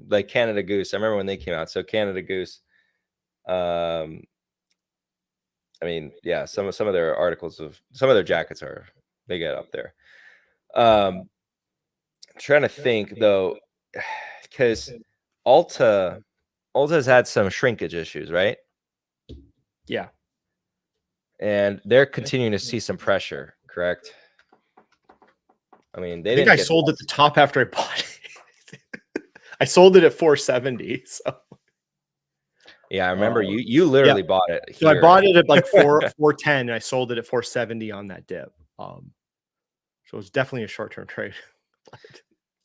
like Canada Goose. I remember when they came out. So Canada Goose, um, I mean, yeah, some of their articles of some of their jackets are they get up there. Um, trying to think though, because Ulta Ulta's had some shrinkage issues, right? Yeah. And they're continuing to see some pressure, correct? I mean, I they think didn't I get the sold at the best. top after I bought it. I sold it at 470. So Yeah, I remember uh, you yeah. literally bought it So I here. bought it at like 410 and I sold it at 470 on that dip. So it's definitely a short-term trade.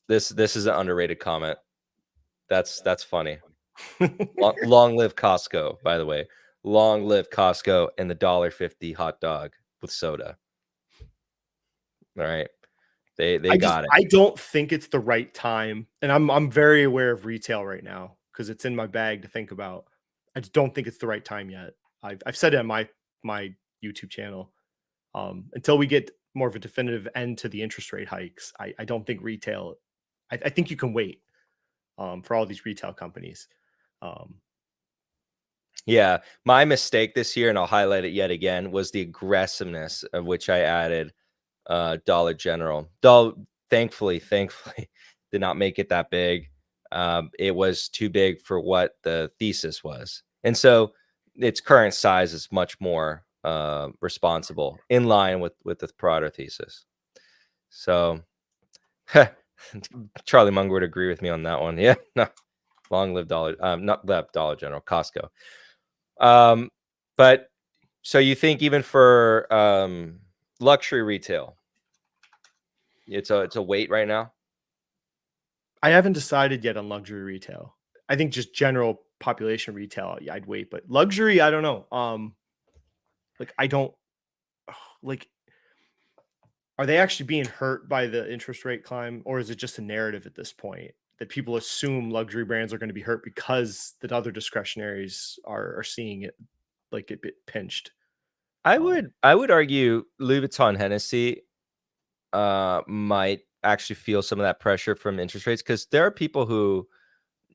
This is an underrated comment. That's funny. Long live Costco, by the way. Long live Costco and the $1.50 hot dog with soda. All right. They got it. I don't think it's the right time, and I'm very aware of retail right now because it's in my bag to think about. I just don't think it's the right time yet. I've said it on my YouTube channel. Until we get more of a definitive end to the interest rate hikes, I don't think retail. I think you can wait for all these retail companies. Um, Yeah, my mistake this year, and I'll highlight it yet again, was the aggressiveness of which I added Dollar General. Thankfully, did not make it that big. It was too big for what the thesis was, and so its current size is much more responsible, in line with the broader thesis. So, Charlie Munger would agree with me on that one. Yeah, no, long live Dollar, not that Dollar General, Costco. Um, but so you think even for luxury retail, it's a wait right now? I haven't decided yet on luxury retail. I think just general population retail, yeah, I'd wait, but luxury, I don't know. Like I don't like. Are they actually being hurt by the interest rate climb, or is it just a narrative at this point that people assume luxury brands are going to be hurt because that other discretionaries are seeing it like it bit pinched? Um, I would argue Louis Vuitton Hennessy might actually feel some of that pressure from interest rates because there are people who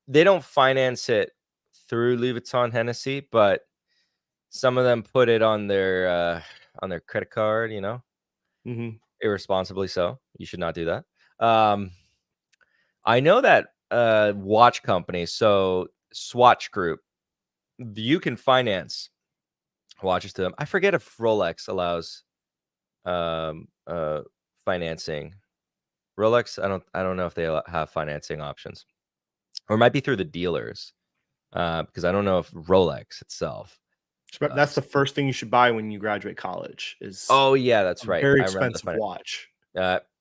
they don't finance it through Louis Vuitton Hennessy, but some of them put it on their credit card, mhm. irresponsibly so. You should not do that. Um, I know that watch companies, so Swatch Group, you can finance watches to them. I forget if Rolex allows um, uh, financing. Rolex, I don't know if they have financing options, or it might be through the dealers, because I don't know if Rolex itself. That's the first thing you should buy when you graduate college is Oh yeah, a that's right. very I remember the expensive finance. watch.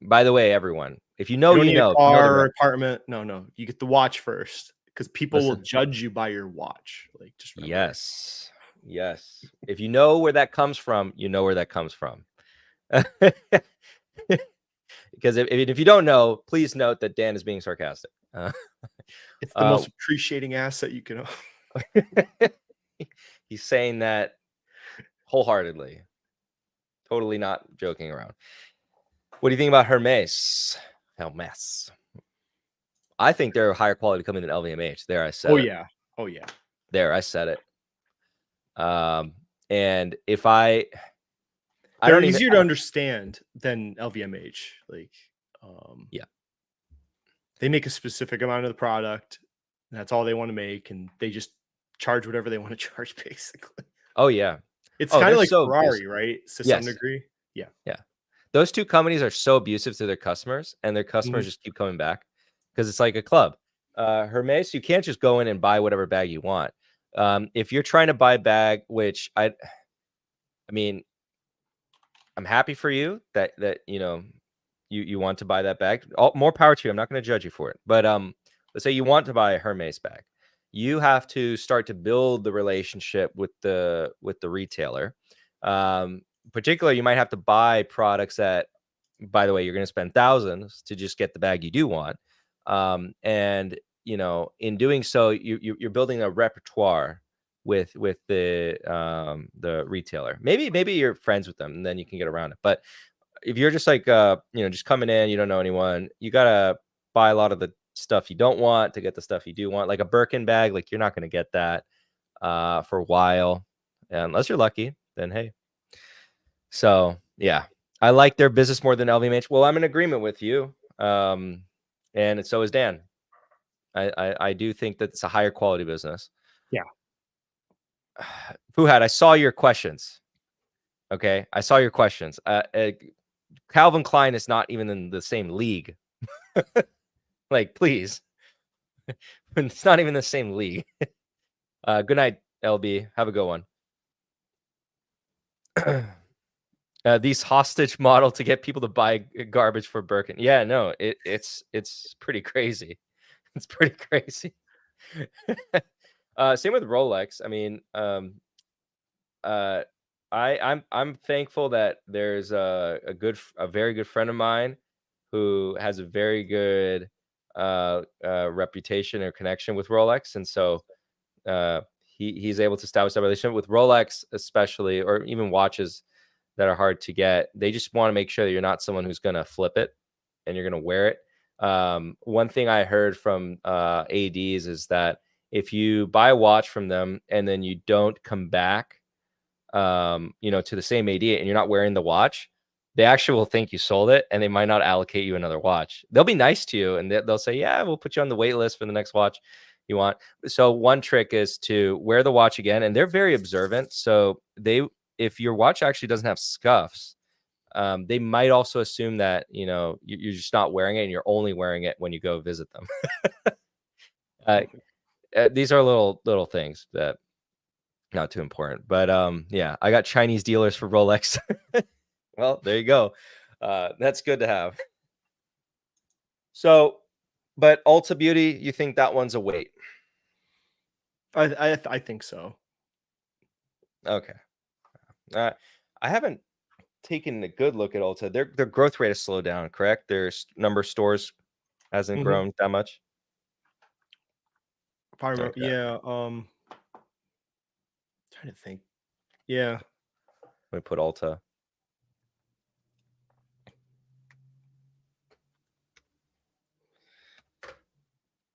By the way, everyone, if you know, You don't you need a know. If you know the car or rest. apartment. No, no. You get the watch first because people will Listen, judge you by your watch. Like, just remember. yes, yes. If you know where that comes from, you know where that comes from. Because if you don't know, please note that Dan is being sarcastic. It's the Uh, most appreciating asset you can own. he's saying that wholeheartedly, totally not joking around. What do you think about Hermes? Hermes. I think they're a higher quality company than LVMH. There, I Oh, said it. yeah. Oh, yeah. There, I said it. And if I They're don't even, easier to understand than LVMH. Like, um, yeah. they make a specific amount of the product. And that's all they want to make, and they just charge whatever they want to charge, basically. Oh yeah. It's Oh, kind they're of like so Ferrari, abused. right? To some Yes. degree. Yeah. Yeah. those two companies are so abusive to their customers, and their customers just keep coming back because it's like a club. Hermes, you can't just go in and buy whatever bag you want. If you're trying to buy a bag, which I mean, I'm happy for you that you want to buy that bag. More power to you. I'm not going to judge you for it. But let's say you want to buy a Hermes bag. You have to start to build the relationship with the retailer. Particularly, you might have to buy products that, by the way, you're going to spend thousands to just get the bag you do want. And in doing so, you're building a repertoire with the retailer. Maybe you're friends with them, and then you can get around it. But if you're just like just coming in, you don't know anyone, you gotta buy a lot of the stuff you don't want to get the stuff you do want. Like a Birkin bag, like you're not gonna get that for a while, unless you're lucky. Then hey. So yeah, I like their business more than LVMH. Well, I'm in agreement with you, and so is Dan. I do think that it's a higher quality business. Yeah. Fuhad, I saw your questions. Okay, I saw your questions. Calvin Klein is not even in the same league. Like, please. It's not even the same league. Good night, LB. Have a good one. These hostage model to get people to buy garbage for Birkin. Yeah, no, it's pretty crazy. It's pretty crazy. Same with Rolex. I mean, I'm thankful that there's a very good friend of mine who has a very good reputation or connection with Rolex, and so he's able to establish that relationship with Rolex, especially, or even watches that are hard to get. They just want to make sure that you're not someone who's going to flip it and you're going to wear it. One thing I heard from ADs is that if you buy a watch from them and then you don't come back to the same AD and you're not wearing the watch, they actually will think you sold it and they might not allocate you another watch. They'll be nice to you and they'll say, yeah, we'll put you on the wait list for the next watch you want. So one trick is to wear the watch again, and they're very observant. So if your watch actually doesn't have scuffs, they might also assume that you're just not wearing it and you're only wearing it when you go visit them. These are little things that not too important, but yeah, I got Chinese dealers for Rolex. Well, there you go. That's good to have. So, but Ulta Beauty, you think that one's a wait? I think so. Okay. I haven't taken a good look at Ulta. Their growth rate has slowed down, correct? Their number of stores hasn't grown that much. If I remember, Okay. yeah. Trying to think. Yeah. Let me put Ulta.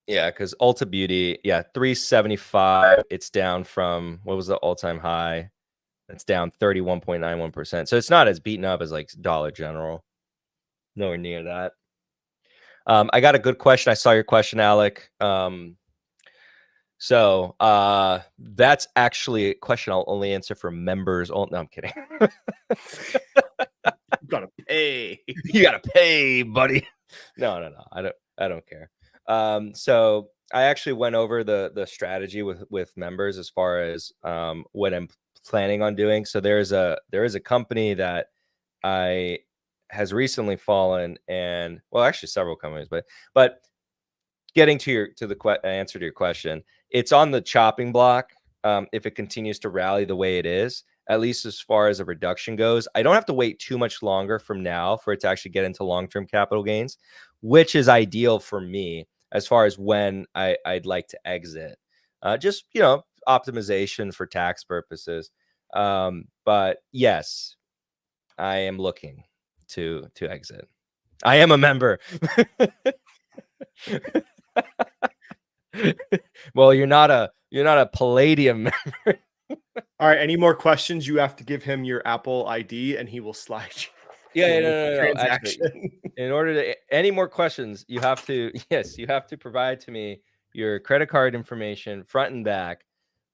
Yeah, because Ulta Beauty, 375. It's down from, what was the all-time high? It's down 31.91%. So it's not as beaten up as like Dollar General. Nowhere near that. I got a good question. I saw your question, Alec. So that's actually a question I'll only answer for members. Oh, no, I'm kidding. You gotta pay. You gotta pay, buddy. No. I don't care. So I actually went over the strategy with members as far as what I'm planning on doing. So there is a company that has recently fallen, and well, actually several companies, but getting to the answer to your question, it's on the chopping block. If it continues to rally the way it is, at least as far as a reduction goes, I don't have to wait too much longer from now for it to actually get into long-term capital gains, which is ideal for me as far as when I'd like to exit. Just optimization for tax purposes. But yes, I am looking to exit. I am a member. Well, you're not a Palladium member. All right. Any more questions? You have to give him your Apple ID, and he will slide you. Yeah, no. Actually, in order to any more questions, you have to provide to me your credit card information, front and back,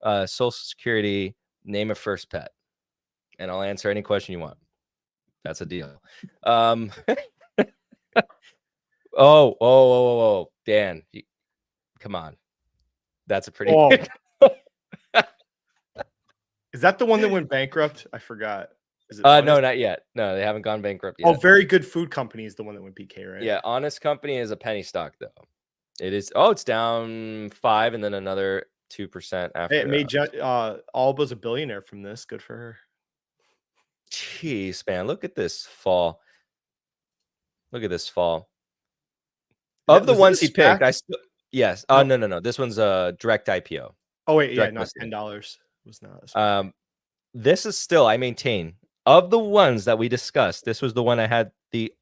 social security, name of first pet, and I'll answer any question you want. That's a deal. Oh, Dan, come on. That's a pretty. Good... Is that the one that went bankrupt? I forgot. Is it no, not yet. No, they haven't gone bankrupt yet. Oh, Very Good Food Company is the one that went PK, right? Yeah, Honest Company is a penny stock though. It is. Oh, it's down 5 and then another 2% after. Hey, it made Alba's a billionaire from this. Good for her. Jeez, man, look at this fall. Look at this fall. Of the ones he picked, yes. Oh, no. This one's a direct IPO. Oh wait, yeah, not $10 was not. This is still, I maintain, of the ones that we discussed, this was the one I had the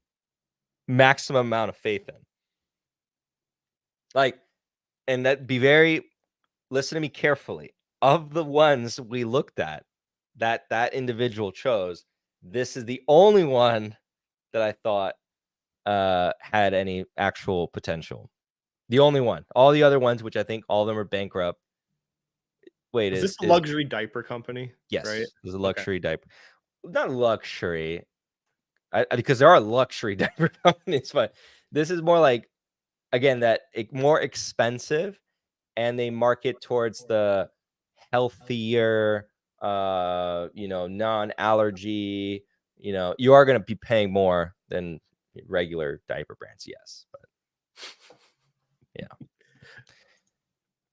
maximum amount of faith in. Like, and that listen to me carefully. Of the ones we looked at, that individual chose, this is the only one that I thought had any actual potential. The only one. All the other ones, which I think all of them are bankrupt. Wait, is this a luxury diaper company? Yes, right? This is a luxury diaper. Not luxury, because there are luxury diaper companies, but this is more like, again, that more expensive, and they market towards the healthier, non-allergy. You are going to be paying more than regular diaper brands, yes, but yeah.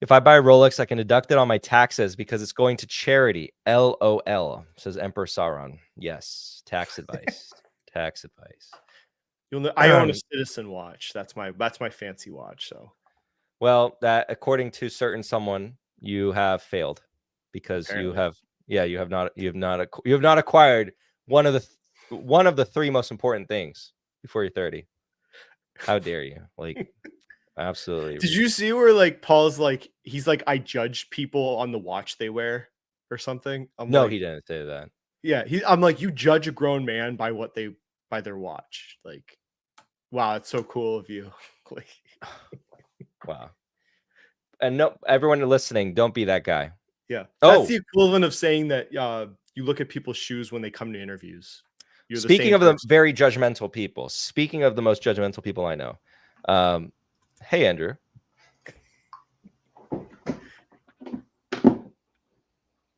If I buy a Rolex, I can deduct it on my taxes because it's going to charity. LOL, says Emperor Sauron. Yes, tax advice. Tax advice. I own a Citizen watch. That's my fancy watch. So, well, that according to someone, you have failed because apparently. you have not acquired one of the 3 most important things before you're 30. How dare you? Like, absolutely. Did you see where like Paul's like, he's like, I judge people on the watch they wear or something? No, he didn't say that. Yeah, I'm like, you judge a grown man by their watch. Like, wow, it's so cool of you. Like, wow. And no, everyone listening, don't be that guy. Yeah, that's the equivalent of saying that you look at people's shoes when they come to interviews. Speaking of the very judgmental people, speaking of the most judgmental people I know, hey, Andrew.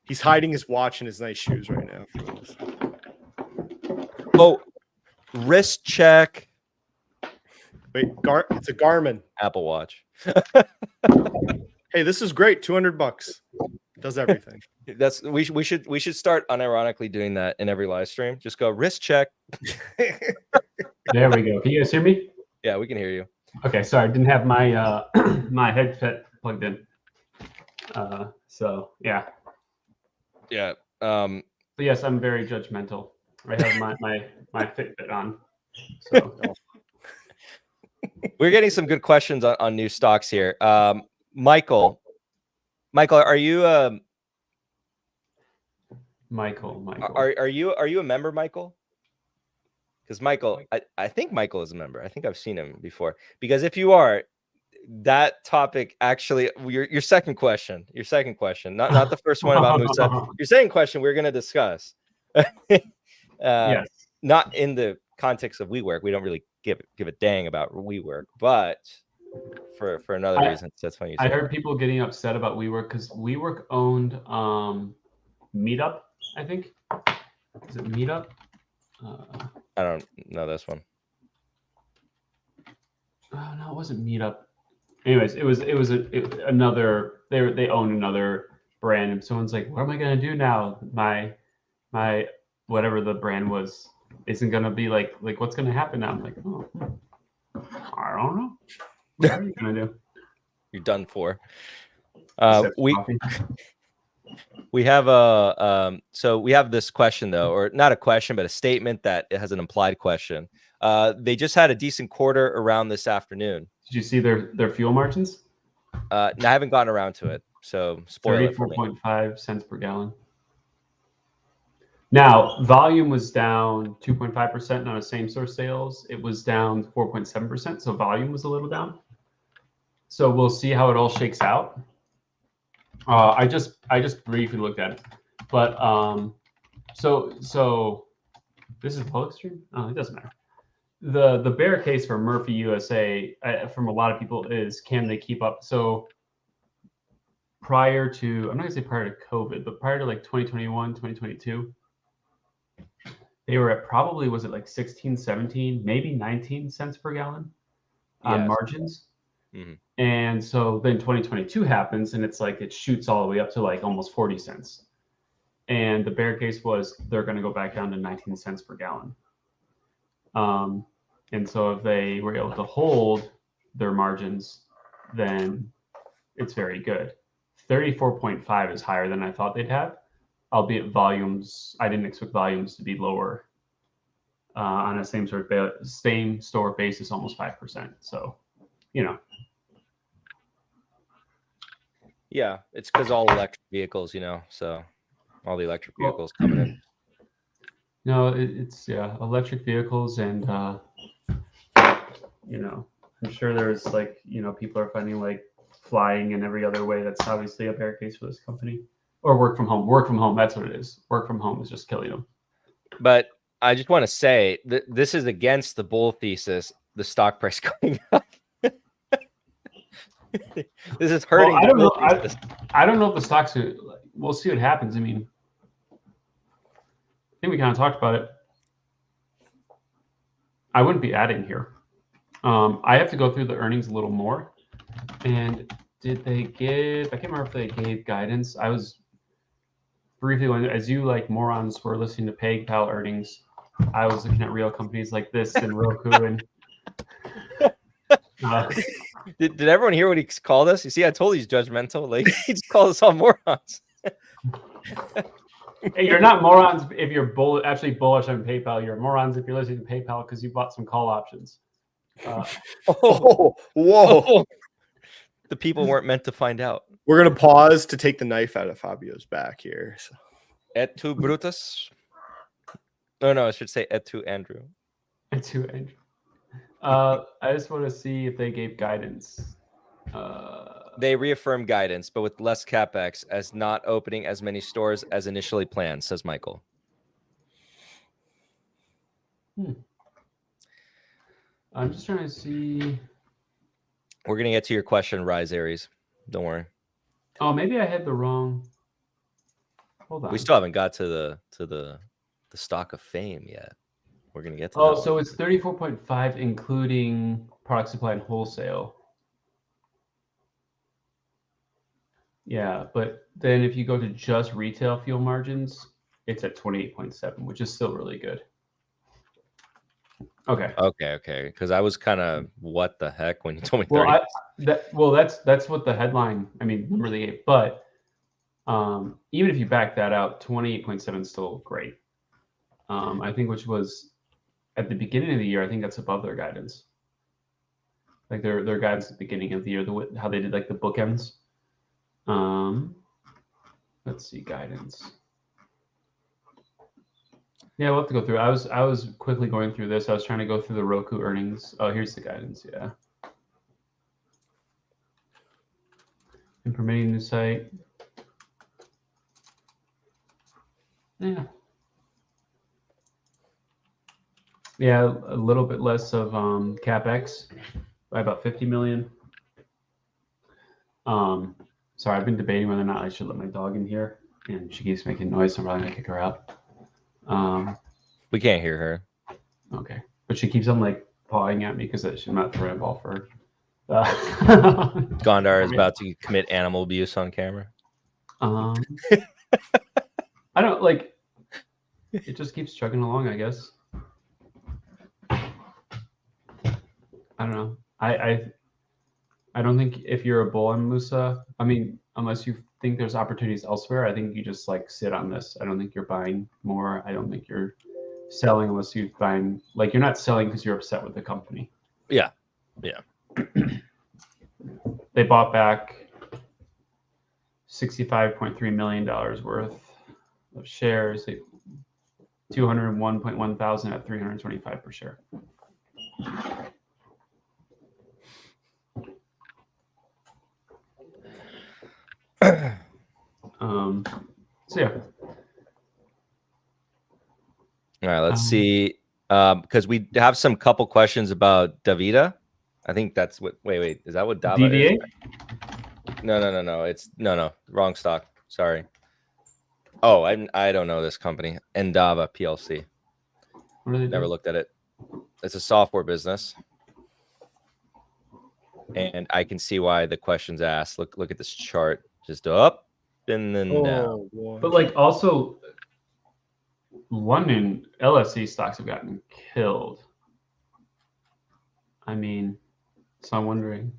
He's hiding his watch in his nice shoes right now. Oh, wrist check. Wait, it's a Garmin Apple Watch. Hey, this is great. $200. Does everything. We should start unironically doing that in every live stream. Just go wrist check. There we go. Can you guys hear me? Yeah, we can hear you. Okay, sorry, I didn't have my my headset plugged in. So yeah. Yeah. But yes, I'm very judgmental. I have my Fitbit on. So we're getting some good questions on new stocks here. Michael, are you Michael. Are you a member, Michael? Because Michael, I think Michael is a member. I think I've seen him before. Because if you are, that topic actually, your second question, not the first one about Musa. Your second question we're going to discuss. Yes. Not in the context of WeWork. We don't really give a dang about WeWork, but for another reason. That's funny. I heard people getting upset about WeWork because WeWork owned Meetup, I think. Is it Meetup? I don't know this one. Oh no, it wasn't Meetup. Anyways, it was another. They own another brand, and someone's like, "What am I gonna do now? My whatever the brand was isn't gonna be like what's gonna happen now?" I'm like, "Oh, I don't know. What are you gonna do?" You're done for. We have so we have this question though, or not a question, but a statement that it has an implied question. They just had a decent quarter around this afternoon. Did you see their fuel margins? I haven't gotten around to it, so spoiler. 34.5 cents per gallon. Now, volume was down 2.5% on a same-store sales. It was down 4.7%, so volume was a little down. So we'll see how it all shakes out. I just briefly looked at it, but so This is the public stream? Oh, it doesn't matter. The bear case for Murphy USA from a lot of people is, can they keep up? So prior to, I'm not gonna say prior to COVID, but prior to like 2021, 2022, they were at probably, was it like 16, 17, maybe 19 cents per gallon on Yes. margins. Mhm. And so then 2022 happens and it's like it shoots all the way up to like almost 40 cents. And the bear case was they're going to go back down to 19 cents per gallon. And so if they were able to hold their margins, then it's very good. 34.5 is higher than I thought they'd have, albeit volumes, I didn't expect volumes to be lower on a same store basis, almost 5%. So, you know. Yeah, it's because all electric vehicles, so all the electric vehicles coming in. No, it's electric vehicles, and I'm sure there's like people are finding like flying and every other way. That's obviously a bear case for this company. Or work from home. Work from home. That's what it is. Work from home is just killing them. But I just want to say that this is against the bull thesis. The stock price going up. This is hurting. Well, I don't know. I don't know if the stocks are. We'll see what happens. I mean, I think we kind of talked about it. I wouldn't be adding here. I have to go through the earnings a little more. And did they give? I can't remember if they gave guidance. I was briefly going, as you like morons were listening to PayPal earnings. I was looking at real companies like this and Roku and. Did everyone hear what he called us? You see, I told you he's judgmental. Like he just called us all morons. Hey, you're not morons if you're actually bullish on PayPal. You're morons if you're listening to PayPal because you bought some call options. Whoa. The people weren't meant to find out. We're going to pause to take the knife out of Fabio's back here. So. Et tu, Brutus? Oh, no, I should say et tu, Andrew. Et tu, Andrew. I just want to see if they gave guidance. They reaffirmed guidance, but with less capex, as not opening as many stores as initially planned, says Michael. I'm just trying to see. We're gonna get to your question, Rise Aries. Don't worry. Oh, maybe I had the wrong. Hold on. We still haven't got to the stock of fame yet. We're gonna get to. Oh, so it's 34.5, including product supply and wholesale. Yeah, but then if you go to just retail fuel margins, it's at 28.7, which is still really good. Okay. Because I was kind of what the heck when you told me 30. That's what the headline. I mean, number they gave, but even if you back that out, 28.7 is still great. I think which was at the beginning of the year. I think that's above their guidance. Like their guidance at the beginning of the year, how they did like the bookends. Let's see, guidance. Yeah, we'll have to go through. I was quickly going through this. I was trying to go through the Roku earnings. Oh, here's the guidance. Yeah. Implementing new site. Yeah. Yeah, a little bit less of capex by about 50 million. Sorry, I've been debating whether or not I should let my dog in here, and she keeps making noise, so I'm probably gonna kick her out. We can't hear her. Okay, but she keeps on like pawing at me because she's not throwing a ball for her. Gondar is about to commit animal abuse on camera. I don't like. It just keeps chugging along, I guess. I don't know. I don't think if you're a bull on Musa, I mean, unless you think there's opportunities elsewhere, I think you just like sit on this. I don't think you're buying more. I don't think you're selling unless you find like you're not selling because you're upset with the company. Yeah. They bought back $65.3 million worth of shares. 201.1 thousand at $325 per share. So yeah. All right, let's see. Because we have some couple questions about Davida. I think that's what. Wait. Is that what Dava is? DVA? No. It's no. Wrong stock. Sorry. Oh, I don't know this company. Endava PLC. What do they Never do? looked at it. It's a software business, and I can see why the question's asked. Look at this chart. Just up and then down. Boy. But like also, London LSE stocks have gotten killed. I mean, so I'm wondering.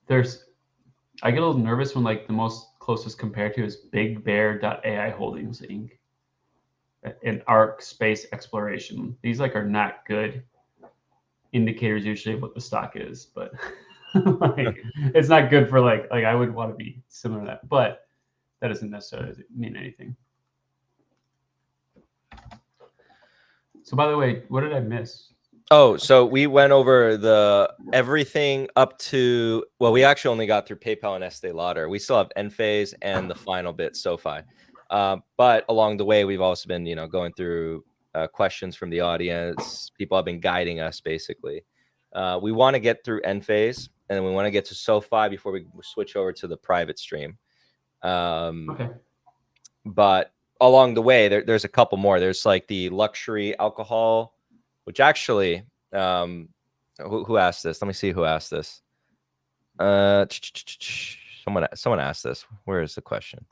I get a little nervous when like the most closest compared to is Big Bear.ai Holdings Inc. and ARC Space Exploration. These like are not good indicators usually of what the stock is, but like it's not good for like I would want to be similar to that, but that doesn't necessarily mean anything. So by the way, what did I miss? Oh, so we went over the everything up to, well, we actually only got through PayPal and Estee Lauder. We still have Enphase and the final bit, Sofi. But along the way, we've also been, going through questions from the audience. People have been guiding us, basically. We want to get through Enphase, and then we want to get to Sofi before we switch over to the private stream. Okay. But along the way, there's a couple more. There's like the luxury alcohol, which actually, who asked this? Let me see who asked this. Someone asked this. Where is the question?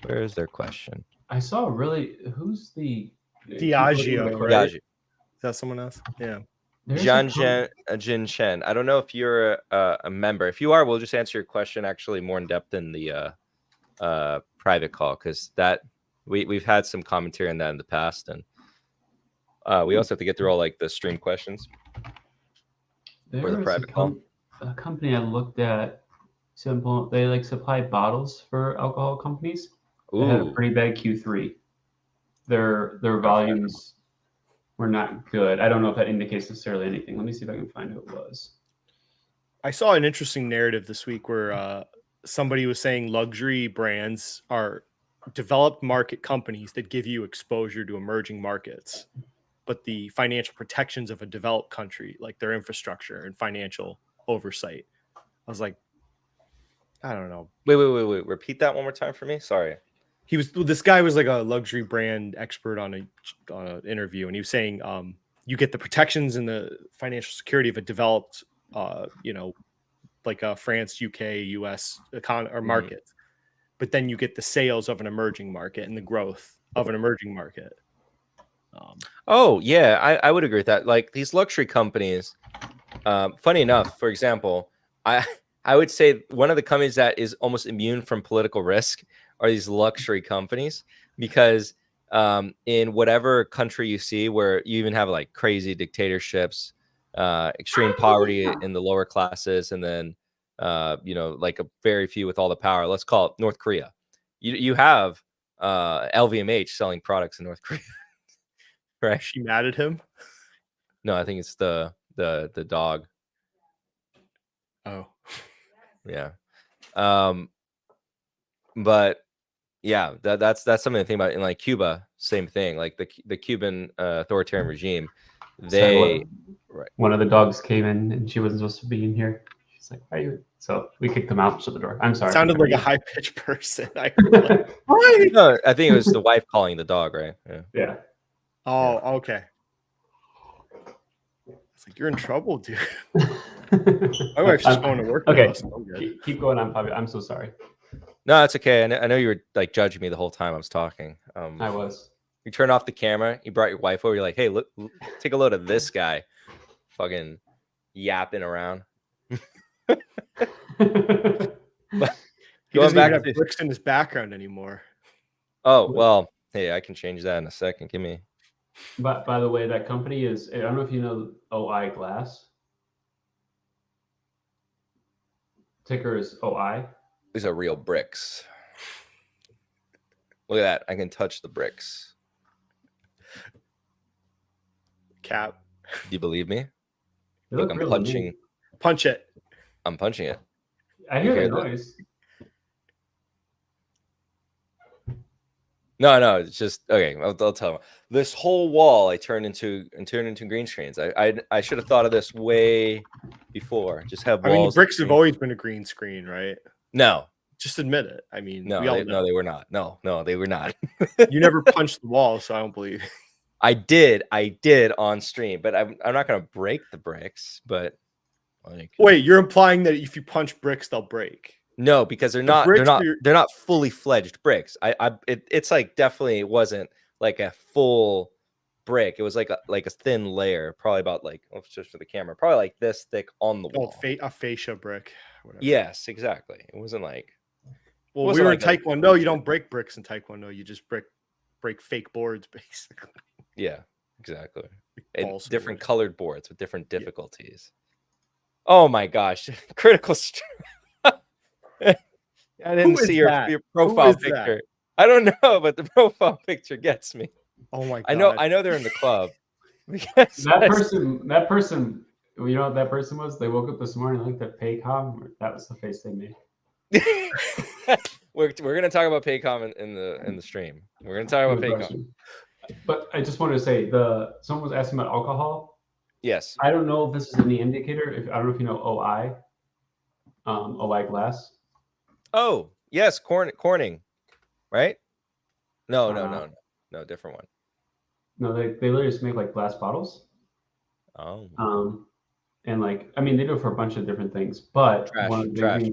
Where is their question? I saw who's the Diageo, right? Diageo. Is that someone else? Yeah. Jin Chen. I don't know if you're a member. If you are, we'll just answer your question actually more in depth in the private call, because that we've had some commentary on that in the past, and we also have to get through all like the stream questions for the private call. A company I looked at, simple. They like supply bottles for alcohol companies. They had a pretty bad Q3. Their volumes were not good. I don't know if that indicates necessarily anything. Let me see if I can find who it was. I saw an interesting narrative this week where somebody was saying luxury brands are developed market companies that give you exposure to emerging markets, but the financial protections of a developed country, like their infrastructure and financial oversight. I was like, I don't know. Wait. Repeat that one more time for me. Sorry. This guy was like a luxury brand expert on an interview, and he was saying you get the protections and the financial security of a developed like a France, UK, US or market, but then you get the sales of an emerging market and the growth of an emerging market. Oh yeah, I would agree with that. Like these luxury companies, funny enough, for example, I would say one of the companies that is almost immune from political risk are these luxury companies, because in whatever country you see where you even have like crazy dictatorships, extreme poverty in the lower classes, and then like a very few with all the power, let's call it North Korea, you have LVMH selling products in North Korea. Right? She mad at him? No, I think it's the dog. Oh, yeah. But yeah, that's something to think about. In like Cuba, same thing. Like the Cuban authoritarian regime, one of the dogs came in and she wasn't supposed to be in here. She's like, "Are you?" So we kicked them out, shut the door. I'm sorry. Sounded like a high pitched person. I heard like, no, I think it was the wife calling the dog, right? Yeah. Oh, okay. It's like, you're in trouble, dude. My wife's just going to work. Okay, keep going on, Fabio. I'm so sorry. No, it's okay. I know you were like judging me the whole time I was talking. I was. You turned off the camera. You brought your wife over. You're like, "Hey, look, take a load of this guy, fucking yapping around." He doesn't even have bricks in his background anymore. Oh well, hey, I can change that in a second. Give me. But by the way, that company is, I don't know if you know OI Glass. Ticker is OI. These are real bricks. Look at that. I can touch the bricks. Cap. Do you believe me? Look, I'm punching. Punch it. I'm punching it. I hear the noise. No, it's just okay. I'll tell you. This whole wall I turned into green screens. I should have thought of this way before. Just have I mean, walls. bricks have always been a green screen, right? No, Just admit it. I mean, we no, all know. they were not. No, they were not. You never punched the wall, so I don't believe. I did on stream, but I'm not gonna break the bricks. But like, Wait, you're implying that if you punch bricks, they'll break? no, because they're not fully fledged bricks. It's like definitely wasn't like a full brick. It was like a thin layer, probably about like, oh, just for the camera, probably like this thick on the wall. A fascia brick. Whatever. Yes, exactly. It wasn't like. Well, we were in Taekwondo. You don't break bricks in Taekwondo. You just break fake boards, basically. Yeah, exactly. And different colored boards with different difficulties. Yeah. Oh my gosh, critical. I didn't see your profile picture. I don't know, but the profile picture gets me. Oh my god! I know they're in the club. that person, you know what that person was? They woke up this morning, looked at Paycom. That was the face they made. We're gonna talk about Paycom in the stream. We're gonna talk about Paycom. But I just wanted to say, someone was asking about alcohol. Yes. I don't know if this is any indicator. I don't know if you know OI. OI glass. Oh yes, Corning, right? No, different one. No, they literally just make like glass bottles. Oh. And like, I mean, they do it for a bunch of different things, but trash.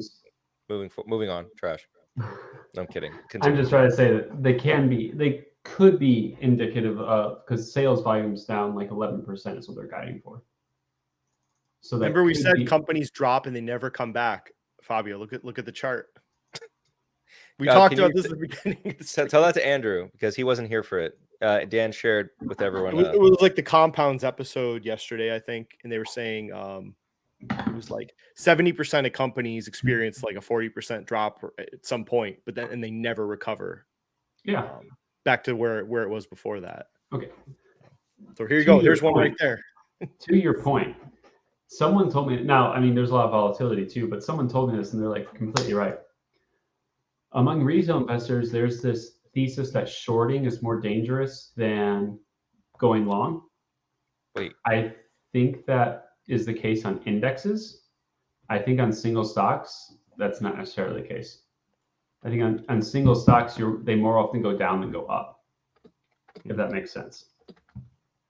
Moving on, trash. No, I'm kidding. Continue. I'm just trying to say that they could be indicative of, because sales volume's down like 11% is what they're guiding for. So remember we said companies drop and they never come back. Fabio, look at the chart. We talked about this at the beginning. Tell that to Andrew because he wasn't here for it. Dan shared with everyone. It was like the compounds episode yesterday, I think, and they were saying it was like 70% of companies experience like a 40% drop at some point, but then they never recover. Yeah, back to where it was before that. Okay, so here you go. Here's one right there. To your point, someone told me. Now, I mean, there's a lot of volatility too, but someone told me this, and they're like completely right. Among retail investors, there's this thesis that shorting is more dangerous than going long. Wait, I think that is the case on indexes. I think on single stocks, that's not necessarily the case. I think on single stocks, they more often go down than go up, if that makes sense.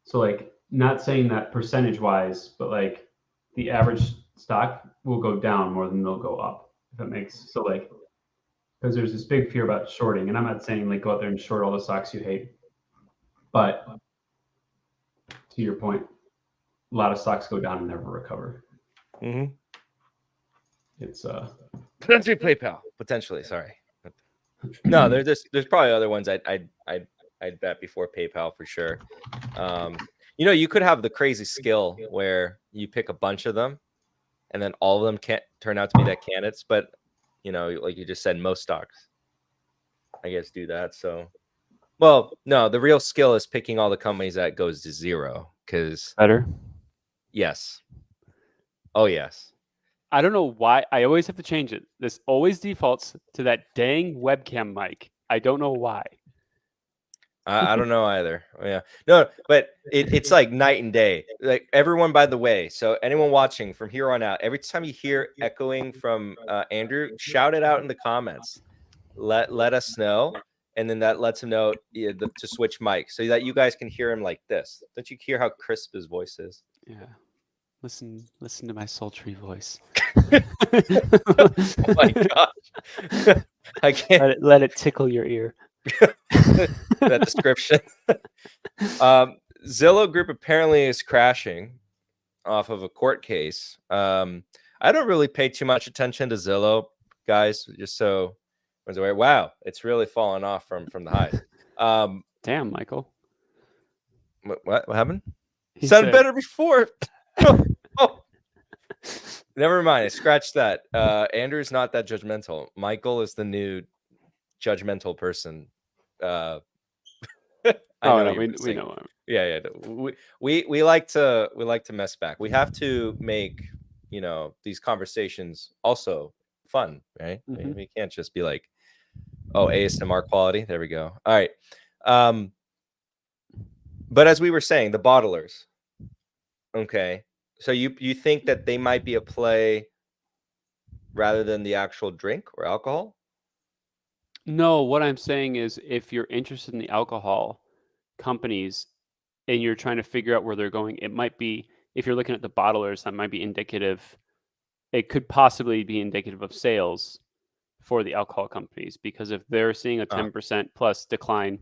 So like, not saying that percentage wise, but like the average stock will go down more than they'll go up, if that makes so like. Because there's this big fear about shorting, and I'm not saying like go out there and short all the stocks you hate, but to your point, a lot of stocks go down and never recover. Mm-hmm. It's potentially PayPal. Potentially, sorry. No, there's probably other ones I'd bet before PayPal for sure. You could have the crazy skill where you pick a bunch of them, and then all of them can't turn out to be that candidates, but like you just said, most stocks, I guess, do that. So, well, no, the real skill is picking all the companies that goes to zero. Because better. Yes. Oh, yes. I don't know why. I always have to change it. This always defaults to that dang webcam mic. I don't know why. I don't know either. Yeah, no, but it's like night and day. Like everyone, by the way, so anyone watching from here on out, every time you hear echoing from Andrew, shout it out in the comments. Let us know, and then that lets him know to switch mics so that you guys can hear him like this. Don't you hear how crisp his voice is? Yeah. Listen to my sultry voice. Oh my gosh. I can't let it tickle your ear. That description. Zillow Group apparently is crashing off of a court case. I don't really pay too much attention to Zillow, guys, just so everyone's aware. Wow, it's really fallen off from the highs. Damn, Michael. What happened? Sounded better before. Oh. Never mind. I scratched that. Andrew's not that judgmental. Michael is the new judgmental person. We know him. Yeah. We like to mess back. We have to make these conversations also fun, right? Mm-hmm. We can't just be like, Oh, ASMR quality. There we go. All right. But as we were saying, the bottlers. Okay. So you think that they might be a play rather than the actual drink or alcohol? No, what I'm saying is if you're interested in the alcohol companies and you're trying to figure out where they're going, it might be, if you're looking at the bottlers, that might be indicative. It could possibly be indicative of sales for the alcohol companies, because if they're seeing a 10% plus decline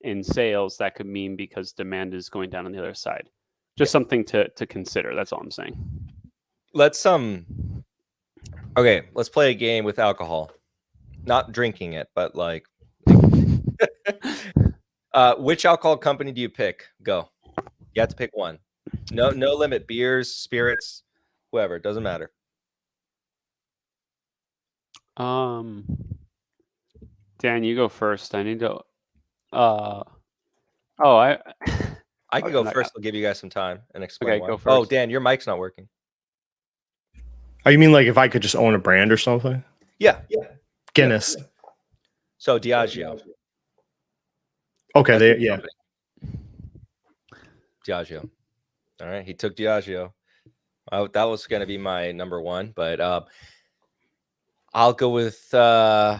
in sales, that could mean because demand is going down on the other side. Just something to consider. That's all I'm saying. Let's okay, let's play a game with alcohol. Not drinking it, but like which alcohol company do you pick? Go. You have to pick one. No limit. Beers, spirits, whoever, doesn't matter. Dan, you go first. I need to I I can go first. I'll give you guys some time and explain Okay, why. go Oh, first. Dan, your mic's not working. Oh, you mean like if I could just own a brand or something? Yeah. Guinness. So Diageo. Okay, That's they, the yeah. company. Diageo. All right, he took Diageo. That was going to be my number one, but I'll go with. No,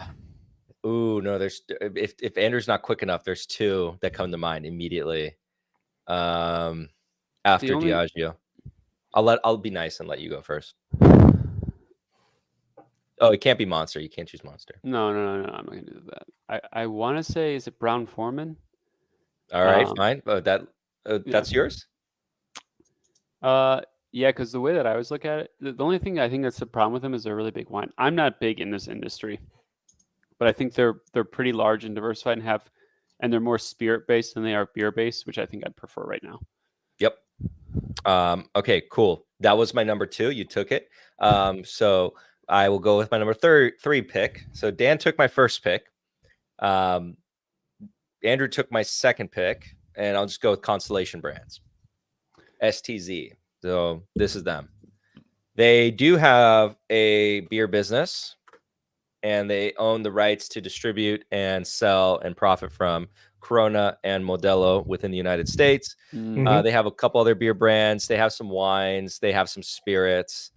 there's if Andrew's not quick enough, there's two that come to mind immediately. After Diageo, I'll be nice and let you go first. Oh, it can't be Monster. You can't choose Monster. No, I'm not gonna do that. I want to say, is it Brown Foreman? All right, fine. That's yours. Yeah, because the way that I always look at it, the only thing I think that's the problem with them is they're really big wine. I'm not big in this industry, but I think they're pretty large and diversified and they're more spirit based than they are beer based, which I think I'd prefer right now. Yep. Okay, cool. That was my number two. You took it. So I will go with my number three pick. So Dan took my first pick. Andrew took my second pick, and I'll just go with Constellation Brands. STZ. So this is them. They do have a beer business, and they own the rights to distribute and sell and profit from Corona and Modelo within the United States. Mhm. They have a couple other beer brands. They have some wines. They have some spirits.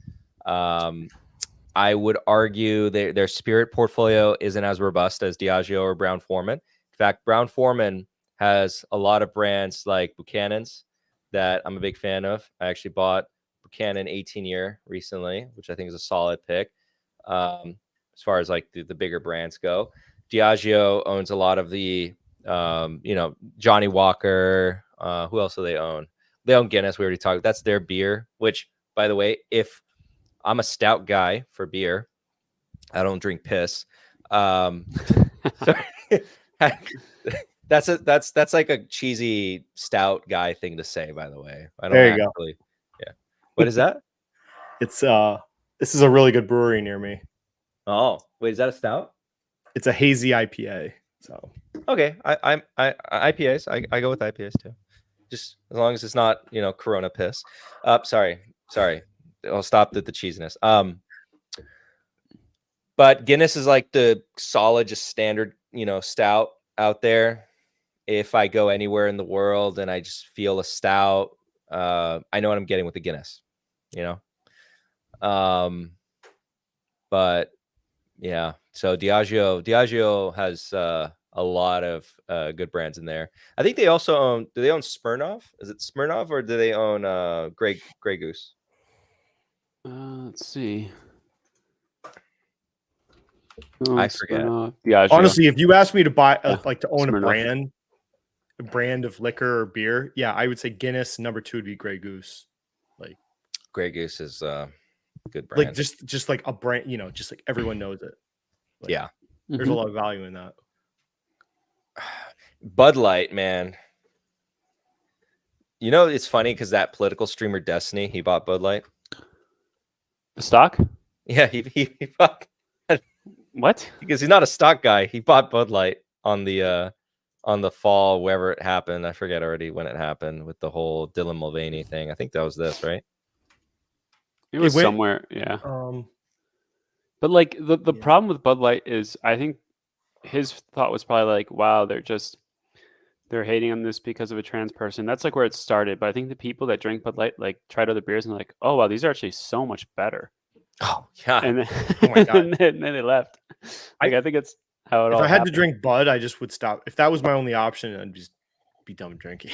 I would argue their spirit portfolio isn't as robust as Diageo or Brown Forman. In fact, Brown Forman has a lot of brands like Buchanan's that I'm a big fan of. I actually bought Buchanan 18-year recently, which I think is a solid pick. As far as like the bigger brands go, Diageo owns a lot of the, Johnny Walker. Who else do they own? They own Guinness. We already talked. That's their beer, which, by the way, if I'm a stout guy for beer, I don't drink piss. Sorry. That's like a cheesy stout guy thing to say, by the way. I don't There you go. Yeah. What is that? It's this is a really good brewery near me. Oh, wait, is that a stout? It's a hazy IPA. So Okay, I IPAs. I go with IPAs too. Just as long as it's not, Corona piss. Sorry. I'll stop the cheesiness. But Guinness is like the solid, just standard, stout out there. If I go anywhere in the world and I just feel a stout, I know what I'm getting with the Guinness, But yeah, so Diageo has a lot of good brands in there. I think they also own. Do they own Smirnoff? Is it Smirnoff, or do they own Grey Goose? Let's see. I forget. Yeah, honestly, if you ask me to buy, Yeah, to own Smirnoff. a brand of liquor or beer, yeah, I would say Guinness. Number two would be Grey Goose. Grey Goose is good brand. Like just like a brand, just like everyone knows it. Like, Yeah, there's a lot of value in that. Bud Light, man. It's funny because that political streamer Destiny, he bought Bud Light. The stock? Yeah, he bought. What? Because he's not a stock guy. He bought Bud Light on the fall, wherever it happened. I forget already when it happened with the whole Dylan Mulvaney thing. I think that was this, right? It was somewhere, yeah. But like the problem with Bud Light is, I think his thought was probably like, wow, they're hating on this because of a trans person. That's like where it started. But I think the people that drink Bud Light like tried other beers and they're like, oh wow, these are actually so much better. Oh yeah. And then, Oh my God. and then they left. Like I think it's how it If all I had to happened. drink Bud, I just would stop. If that was my only option, I'd just be done drinking.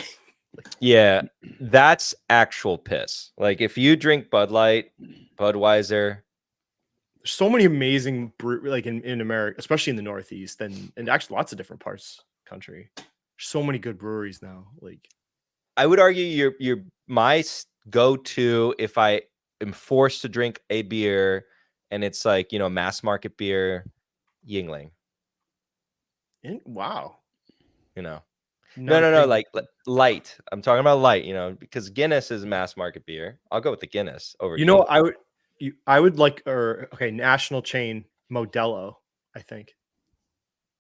Yeah, that's actual piss. Like if you drink Bud Light, Budweiser, There's so many amazing like in America, especially in the Northeast, and actually lots of different parts of the country. There's so many good breweries now. Like I would argue you're my go-to if I am forced to drink a beer and it's like, you know, mass market beer, Yingling, wow. you know. Not a No, big- like light. I'm talking about light, you know, because Guinness is mass market beer. I'll go with the Guinness over you know, Yingling. I would like national chain Modelo, I think.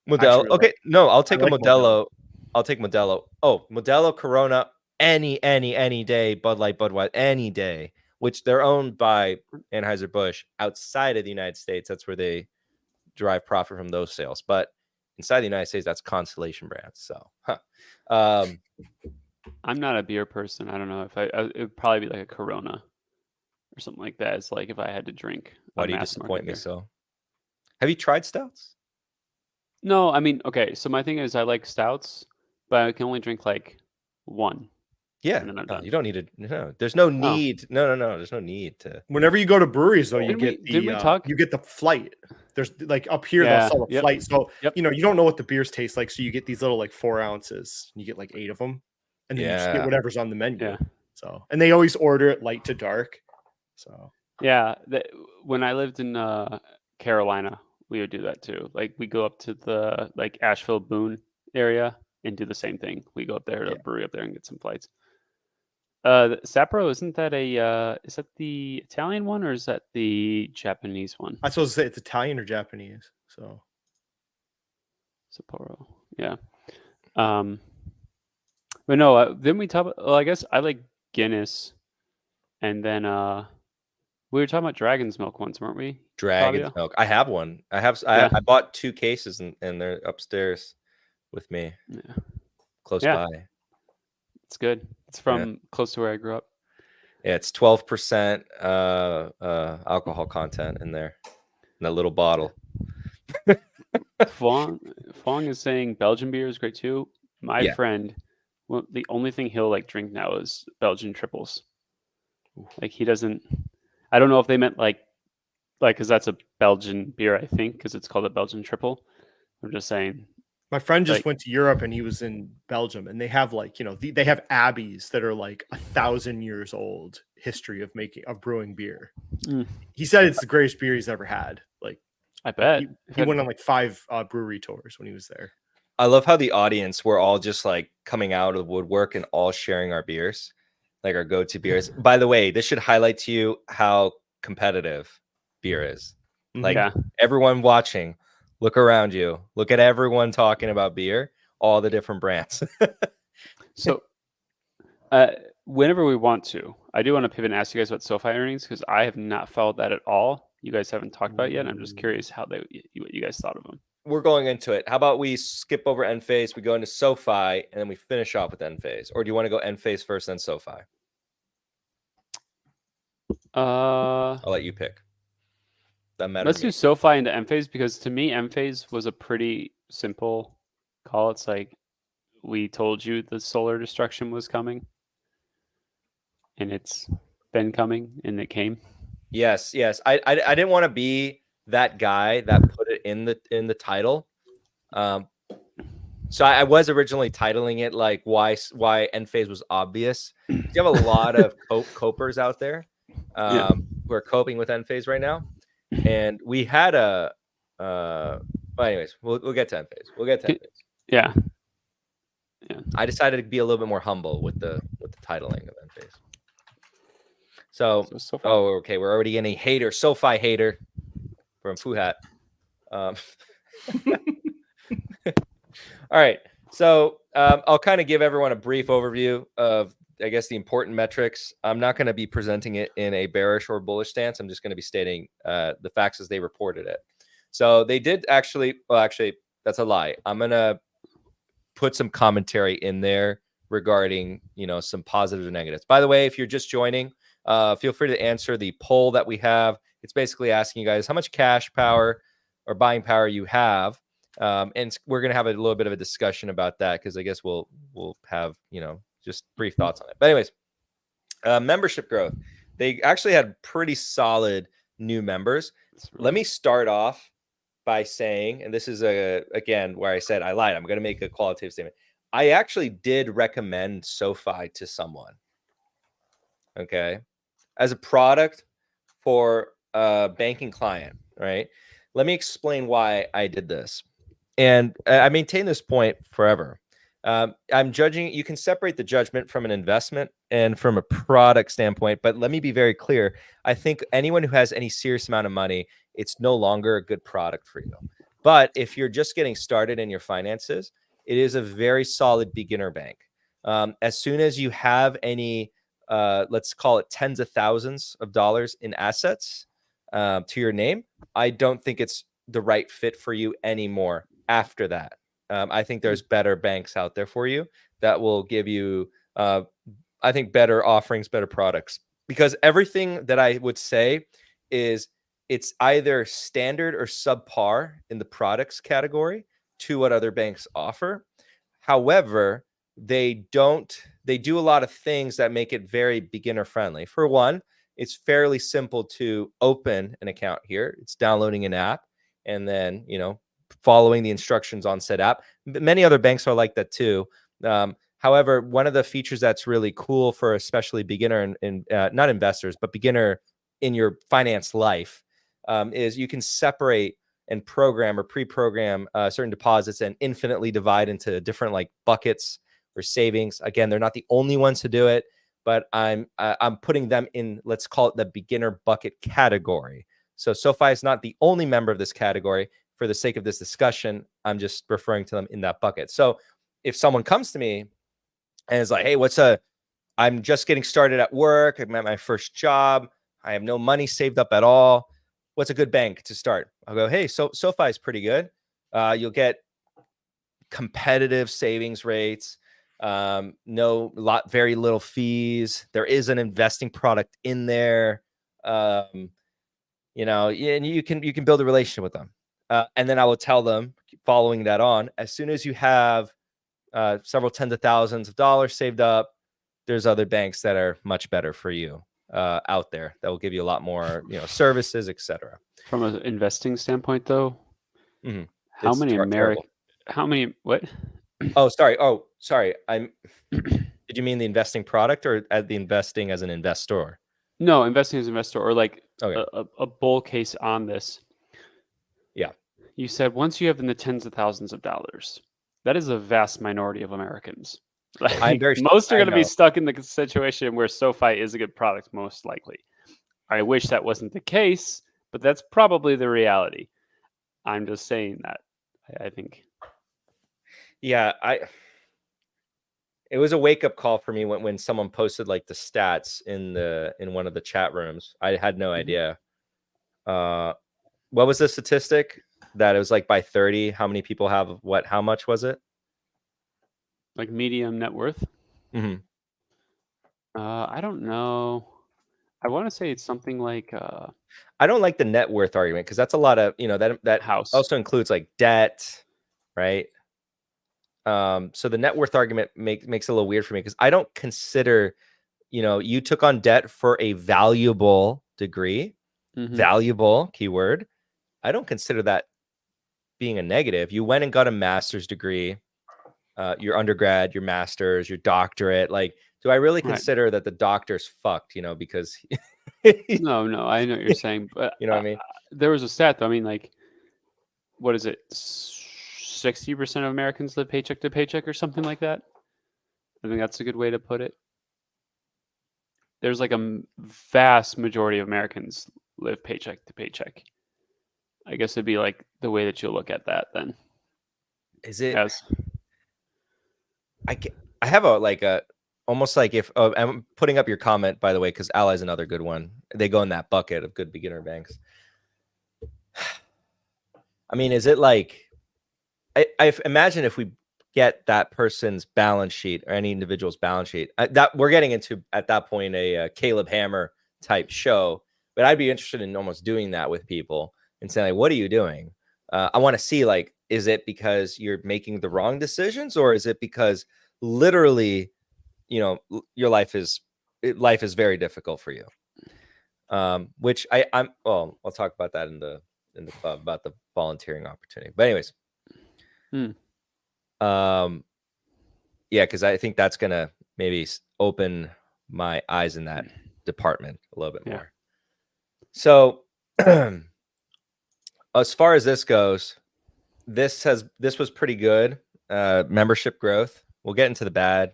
Modelo. Actually, Okay, no, I'll take a like Modelo. I'll take Modelo. Oh, Modelo, Corona, any day. Bud Light, Budweiser, any day. Which they're owned by Anheuser-Busch outside of the United States. That's where they derive profit from those sales. But inside the United States, that's Constellation Brands. So, I'm not a beer person. I don't know if it would probably be like a Corona or something like that. It's like if I had to drink. why a do you mass disappoint market me beer. so? Have you tried stouts? No, I mean, okay. So my thing is, I like stouts, but I can only drink like one. Yeah, And then I'm no, done. you don't need to. No, there's no need. No. There's no need to. Whenever you go to breweries, though, you Didn't get we talk? you get the flight. There's like up here Yeah, they'll sell a yep, flight, so yep. you know you don't know what the beers taste like, so you get these little like 4 ounces. You get like 8 of them, and then you just get Yeah. whatever's on the menu. Yeah. So and they always order it light to dark. So Yeah, when I lived in Carolina, we would do that too. Like we go up to the like Asheville Boone area and do the same thing. We go up there to a brewery up there and get some flights. Sapporo, isn't that is that the Italian one or is that the Japanese one? I suppose to say it's Italian or Japanese. So Sapporo, yeah. But no, then we talk about, well, I guess I like Guinness, and then we were talking about Dragon's Milk once, weren't we? Dragon's Fabio? Milk. I have one. I Yeah. bought 2 cases and they're upstairs with me, Yeah, close Yeah. by. it's good. It's from close to where I grew up. Yeah, it's 12% alcohol content in there, in that little bottle. Fong is saying Belgian beer is great too. My Yeah. friend, well, the only thing he'll like drink now is Belgian triples. Like he doesn't. I don't know if they meant like because that's a Belgian beer, I think, because it's called a Belgian triple. I'm just saying. my friend just Like- went to Europe and he was in Belgium, and they have like they have abbeys that are like 1,000 years old history of brewing beer. Mm. He said it's the greatest beer he's ever had. Like I bet he went on like 5 brewery tours when he was there. I love how the audience, we're all just like coming out of the woodwork and all sharing our beers, like our go-to beers. By the way, this should highlight to you how competitive beer is. Like Yeah. everyone watching, look around you, look at everyone talking about beer, all the different brands. So, whenever we want to, I do want to pivot and ask you guys about Sofi earnings because I have not followed that at all. You guys haven't talked about it yet. And I'm just curious what you guys thought of them. We're going into it. How about we skip over Enphase, we go into Sofi, and then we finish off with Enphase? Or do you want to go Enphase first, then Sofi? I'll let you pick. That matters. Let's do Sofi into Enphase because to me, Enphase was a pretty simple call. It's like we told you the solar destruction was coming, and it's been coming, and it came. Yes. I didn't want to be that guy that put it in the title. So I was originally titling it like why Enphase was obvious. You have a lot of copers out there who are coping with Enphase right now, and we had but anyways, we'll get to Enphase. We'll get to Enphase. Yeah. I decided to be a little bit more humble with the titling of Enphase. So Sofi. oh, okay, we're already getting a hater, Sofi hater from Fuhat. All right, so I'll kind of give everyone a brief overview of, I guess, the important metrics. I'm not going to be presenting it in a bearish or bullish stance. I'm just going to be stating the facts as they reported it. So they did actually That's a lie. I'm gonna put some commentary in there regarding, some positives and negatives. By the way, if you're just joining, feel free to answer the poll that we have. It's basically asking you guys how much cash power or buying power you have. And we're going to have a little bit of a discussion about that because I guess we'll have, just brief thoughts on it. But anyways, membership growth. They actually had pretty solid new members. Let me start off by saying, and this is again where I said I lied. I'm going to make a qualitative statement. I actually did recommend Sofi to someone. Okay, as a product for a banking client, right? Let me explain why I did this. And I maintain this point forever. I'm judging. You can separate the judgment from an investment and from a product standpoint, but let me be very clear. I think anyone who has any serious amount of money, it's no longer a good product for you. But if you're just getting started in your finances, it is a very solid beginner bank. As soon as you have any, let's call it tens of thousands of dollars in assets to your name, I don't think it's the right fit for you anymore after that. I think there's better banks out there for you that will give you, I think, better offerings, better products. Because everything that I would say is it's either standard or subpar in the products category to what other banks offer. However, they do a lot of things that make it very beginner friendly. For one, it's fairly simple to open an account here. It's downloading an app and then, following the instructions on said app. Many other banks are like that too. However, one of the features that's really cool for especially beginner and not investors, but beginner in your finance life is you can separate and program or pre-program certain deposits and infinitely divide into different like buckets or savings. Again, they're not the only ones to do it, but I'm putting them in, let's call it the beginner bucket category. So Sofi is not the only member of this category. For the sake of this discussion, I'm just referring to them in that bucket. So if someone comes to me and is like, hey, I'm just getting started at work. I'm at my first job. I have no money saved up at all. What's a good bank to start? I'll go, hey, Sofi is pretty good. You'll get competitive savings rates, very little fees. There is an investing product in there. And you can build a relationship with them. And then I will tell them, following that on, as soon as you have several tens of thousands of dollars saved up, there's other banks that are much better for you out there that will give you a lot more, services, etc. From an investing standpoint, though, how It's many terrible. How many? What? Oh, sorry. Did you mean the investing product or the investing as an investor? No, investing as an investor, or like Okay. a bull case on this. Yeah. You said once you have in the tens of thousands of dollars, that is a vast minority of Americans. Like, most are going to be stuck in the situation where Sofi is a good product, most likely. I wish that wasn't the case, but that's probably the reality. I'm just saying that. I think. Yeah, it was a wake-up call for me when someone posted like the stats in one of the chat rooms. I had no idea. What was the statistic? That it was like by 30, how many people have what? How much was it? Like medium net worth? Mm-hmm. I don't know. I want to say it's something like I don't like the net worth argument because that's a lot of, that house. Also includes like debt, right? So the net worth argument makes it a little weird for me because I don't consider, you took on debt for a valuable degree, valuable keyword. I don't consider that being a negative. You went and got a master's degree, your undergrad, your master's, your doctorate. Like, do I really consider that the doctor's fucked, because No, I know what you're saying, but you know what I mean? There was a stat though. I mean, like, what is it? 60% of Americans live paycheck to paycheck or something like that. I think that's a good way to put it. There's like a vast majority of Americans live paycheck to paycheck. I guess it'd be like the way that you'll look at that then. Is it? As I have almost like if I'm putting up your comment, by the way, because Ally is another good one. They go in that bucket of good beginner banks. I mean, is it like I imagine if we get that person's balance sheet or any individual's balance sheet, that we're getting into at that point a Caleb Hammer type show, but I'd be interested in almost doing that with people and saying, like, what are you doing? I want to see, like, is it because you're making the wrong decisions, or is it because literally, your life is very difficult for you? Which I'll talk about that in the club about the volunteering opportunity. But anyways, yeah, because I think that's gonna maybe open my eyes in that department a little bit more. So as far as this goes, this was pretty good. Membership growth. We'll get into the bad.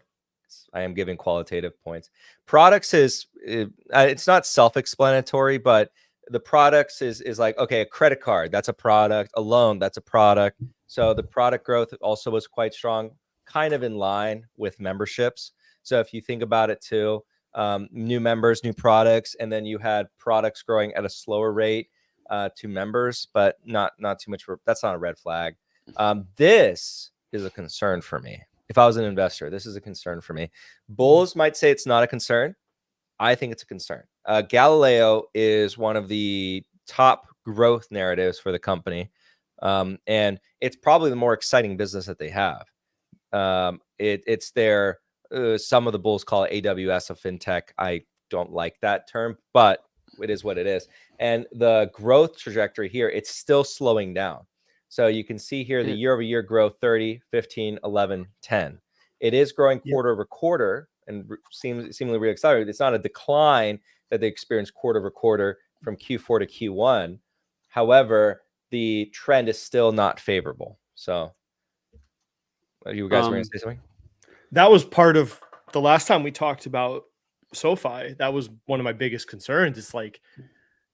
I am giving qualitative points. Products it's not self-explanatory, but the products is like, okay, a credit card, that's a product. A loan, that's a product. So the product growth also was quite strong, kind of in line with memberships. So if you think about it too, new members, new products, and then you had products growing at a slower rate to members, but not too much. That's not a red flag. This is a concern for me. If I was an investor, this is a concern for me. Bulls might say it's not a concern. I think it's a concern. Galileo is one of the top growth narratives for the company. And it's probably the more exciting business that they have. It's their, some of the bulls call it AWS of fintech. I don't like that term, but it is what it is. And the growth trajectory here, it's still slowing down. So you can see here the year-over-year growth, 30, 15, 11, 10. It is growing quarter over quarter and seemingly really accelerated. It's not a decline that they experienced quarter over quarter from Q4 to Q1. However, the trend is still not favorable. So you guys were going to say something? That was part of the last time we talked about SoFi. That was one of my biggest concerns. It's like,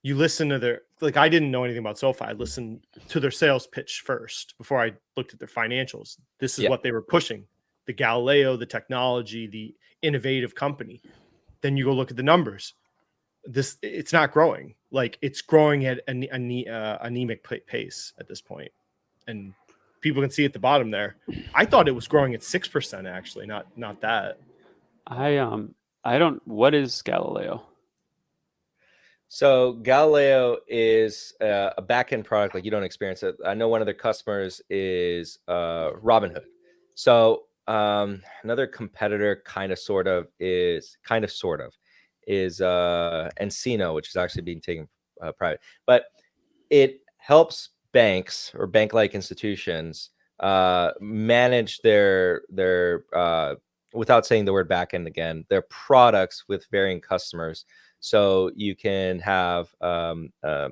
you listen to their, like, I didn't know anything about SoFi. I listened to their sales pitch first before I looked at their financials. This is what they were pushing: the Galileo, the technology, the innovative company. Then you go look at the numbers. It's not growing. Like, it's growing at an anemic pace at this point. And people can see at the bottom there. I thought it was growing at 6%, actually, not that. I don't, what is Galileo? So Galileo is a back-end product. Like, you don't experience it. I know one of their customers is Robinhood. So another competitor kind of sort of is Encino, which is actually being taken private. But it helps banks or bank-like institutions manage their without saying the word back-end again, their products with varying customers. So you can have a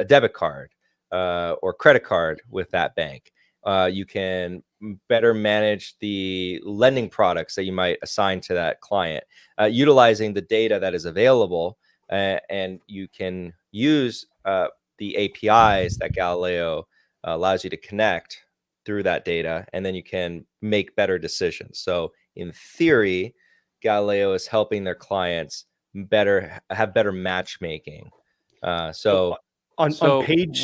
debit card or credit card with that bank. You can better manage the lending products that you might assign to that client, utilizing the data that is available. And you can use the APIs that Galileo allows you to connect through that data, and then you can make better decisions. So in theory, Galileo is helping their clients have better matchmaking. So on page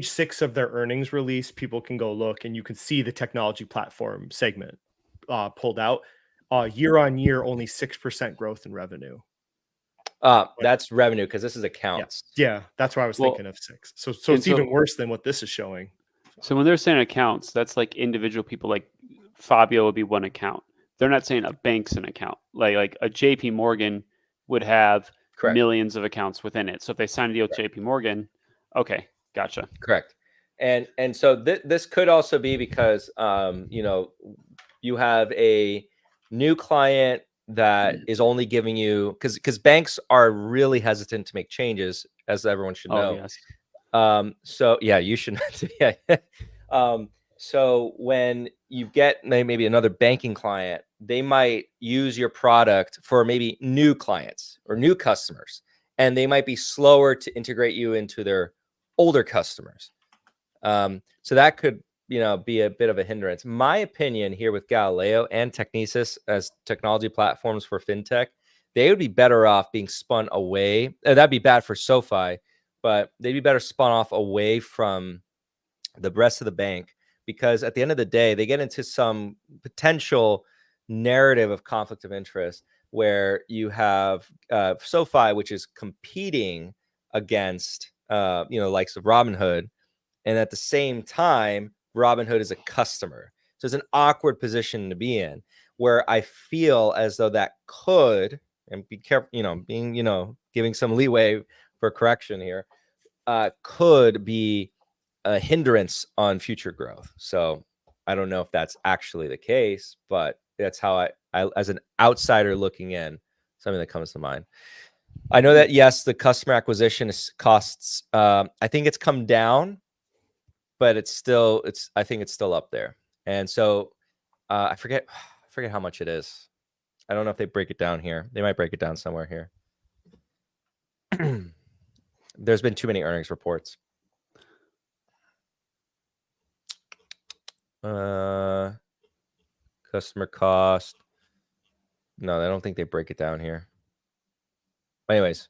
6 of their earnings release, people can go look and you can see the technology platform segment pulled out. Year on year, only 6% growth in revenue. That's revenue, because this is accounts. Yeah, that's why I was thinking of 6. So it's even worse than what this is showing. So when they're saying accounts, that's like individual people. Like Fabio would be one account. They're not saying a bank's an account. Like a JP Morgan would have millions of accounts within it. So if they sign a deal with JP Morgan, okay, gotcha. Correct. And so this could also be because you have a new client that is only giving you, because banks are really hesitant to make changes, as everyone should know. Yes. So yeah, you should. Yeah. So when you get maybe another banking client, they might use your product for maybe new clients or new customers, and they might be slower to integrate you into their older customers. So that could, be a bit of a hindrance. My opinion here with Galileo and Technesis as technology platforms for fintech, they would be better off being spun away. That'd be bad for SoFi, but they'd be better spun off away from the rest of the bank, because at the end of the day, they get into some potential narrative of conflict of interest where you have SoFi, which is competing against, likes of Robinhood. And at the same time, Robinhood is a customer. So it's an awkward position to be in where I feel as though that could, and be careful, giving some leeway for correction here, could be a hindrance on future growth. So I don't know if that's actually the case, but that's how I as an outsider looking in, something that comes to mind. I know that, yes, the customer acquisition costs, I think it's come down, but I think it's still up there. And so I forget how much it is. I don't know if they break it down here. They might break it down somewhere here. There's been too many earnings reports. Customer cost. No, I don't think they break it down here. Anyways,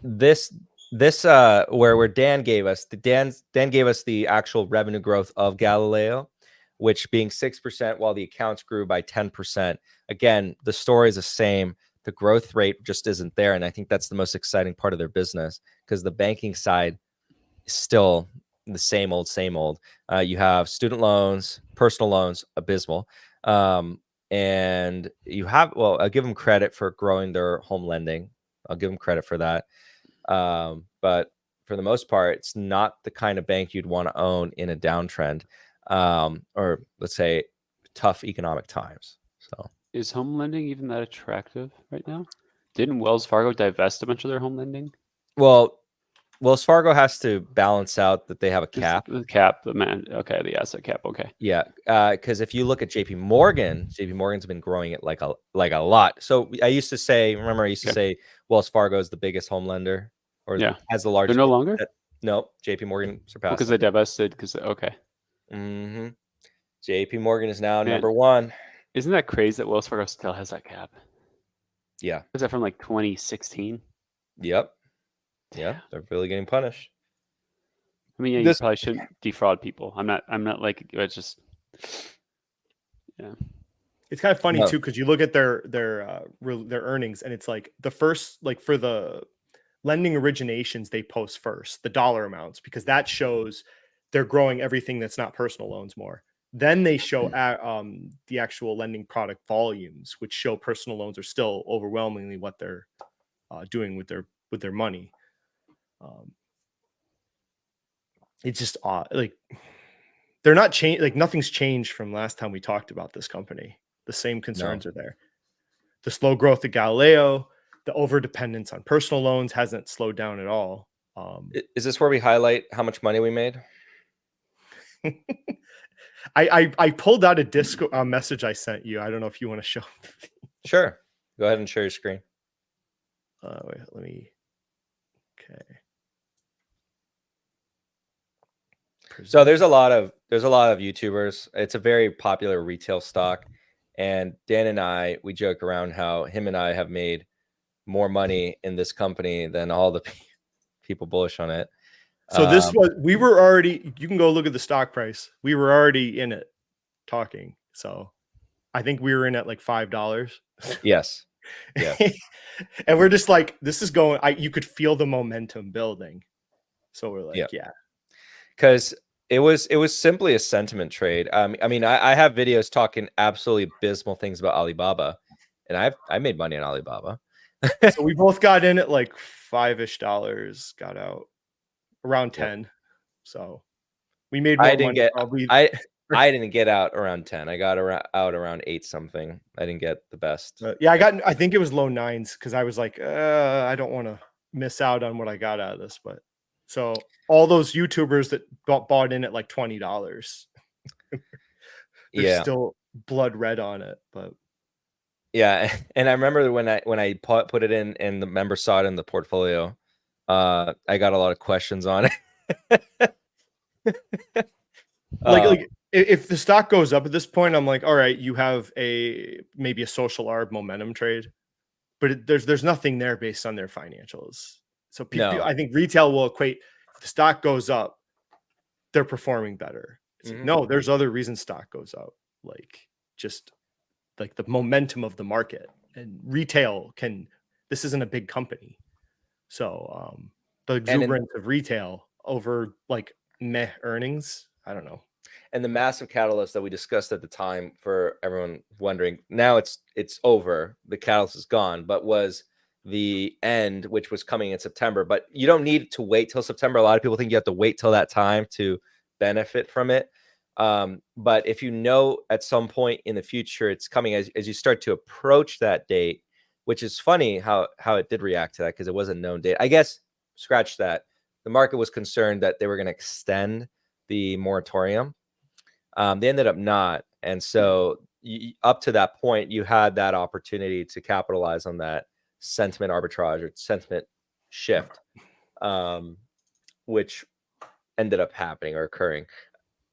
this where Dan gave us the actual revenue growth of Galileo, which being 6%, while the accounts grew by 10%. Again, the story is the same. The growth rate just isn't there, and I think that's the most exciting part of their business, because the banking side is still the same old. You have student loans, personal loans, abysmal, and you have, I'll give them credit for growing their home lending. I'll give them credit for that. But for the most part, it's not the kind of bank you'd want to own in a downtrend, or let's say tough economic times. So Is home lending even that attractive right now? Didn't Wells Fargo divest a bunch of their home lending? Well, Wells Fargo has to balance out that they have a cap. The cap, the asset cap. Okay. Yeah, because if you look at JP Morgan's been growing it like a lot. So I used to say Wells Fargo is the biggest home lender, or has the largest. They're no longer? No, JP Morgan surpassed. Because they divested. Okay. Mm-hmm. JP Morgan is now number one. Isn't that crazy that Wells Fargo still has that cap? Yeah. Was that from like 2016? Yep. Yeah, they're really getting punished. I mean, you probably shouldn't defraud people. I'm not like, it's just, yeah. It's kind of funny too, because you look at their earnings, and it's like the first, like for the lending originations, they post first the dollar amounts, because that shows they're growing everything that's not personal loans more. Then they show the actual lending product volumes, which show personal loans are still overwhelmingly what they're doing with their money. It's just odd. Like they're not changed. Like nothing's changed from last time we talked about this company. The same concerns are there. The slow growth of Galileo, the over dependence on personal loans hasn't slowed down at all. Is this where we highlight how much money we made? I pulled out a Discord message I sent you. I don't know if you want to show. Sure. Go ahead and share your screen. Wait, let me. Okay. So there's a lot of YouTubers. It's a very popular retail stock, and Dan and I, we joke around how him and I have made more money in this company than all the people bullish on it. So we were already, you can go look at the stock price. We were already in it talking. So I think we were in at like $5. Yes. Yeah. And we're just like, this is going, you could feel the momentum building. So we're like, yeah. Because it was simply a sentiment trade. I mean, I have videos talking absolutely abysmal things about Alibaba, and I made money on Alibaba. So we both got in at like $5-ish, got out around 10. So we made more money. I didn't get out around 10. I got out around 8 something. I didn't get the best. I think it was low 9s, because I was like, I don't want to miss out on what I got out of this. But so all those YouTubers that bought in at like $20, they're still blood red on it. But yeah, and I remember when I put it in and the members saw it in the portfolio, I got a lot of questions on it. like if the stock goes up at this point, I'm like, all right, you have maybe a social arb momentum trade, but there's nothing there based on their financials. So people, I think retail will equate, if the stock goes up, they're performing better. It's like, no, there's other reasons stock goes up, like just like the momentum of the market, and retail this isn't a big company. So the exuberance of retail over like meh earnings, I don't know. And the massive catalyst that we discussed at the time, for everyone wondering, now it's over. The catalyst is gone, but was the end, which was coming in September. But you don't need to wait till September. A lot of people think you have to wait till that time to benefit from it. But if you know at some point in the future it's coming, as you start to approach that date, which is funny how it did react to that, because it was a known date. I guess scratch that. The market was concerned that they were going to extend the moratorium. They ended up not. And so up to that point, you had that opportunity to capitalize on that sentiment arbitrage or sentiment shift, which ended up happening or occurring.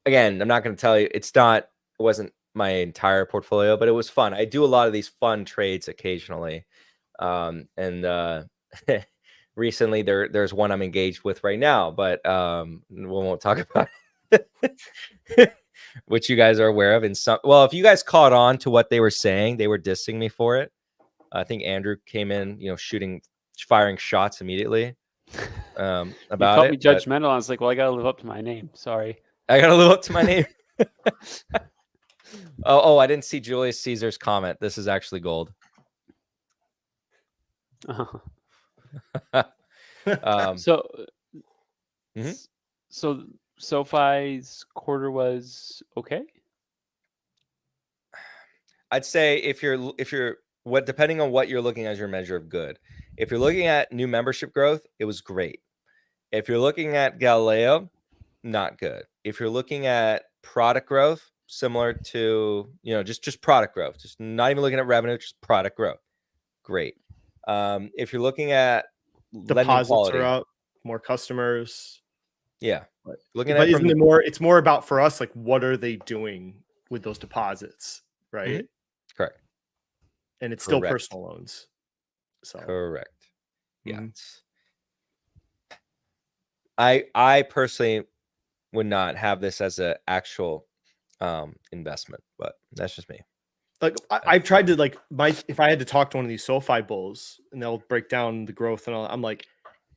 Again, I'm not going to tell you, it wasn't my entire portfolio, but it was fun. I do a lot of these fun trades occasionally. Recently there's one I'm engaged with right now, but we won't talk about it. Which you guys are aware of. Well, if you guys caught on to what they were saying, they were dissing me for it. I think Andrew came in, firing shots immediately about you called it. Me judgmental. I was like, well, I gotta live up to my name. Sorry. I gotta live up to my name. I didn't see Julius Caesar's comment. This is actually gold. So SoFi's quarter was okay. I'd say if you're depending on what you're looking at as your measure of good. If you're looking at new membership growth, it was great. If you're looking at Galileo, not good. If you're looking at product growth, similar to just product growth, just not even looking at revenue, just product growth, great. If you're looking at deposits are up, more customers. Yeah. Looking at isn't it more, it's more about for us, like, what are they doing with those deposits, right? Mm-hmm. Correct. And it's still personal loans. So correct. Yeah. I personally would not have this as an actual investment, but that's just me. Like I've tried to if I had to talk to one of these SoFi bulls and they'll break down the growth and all, I'm like,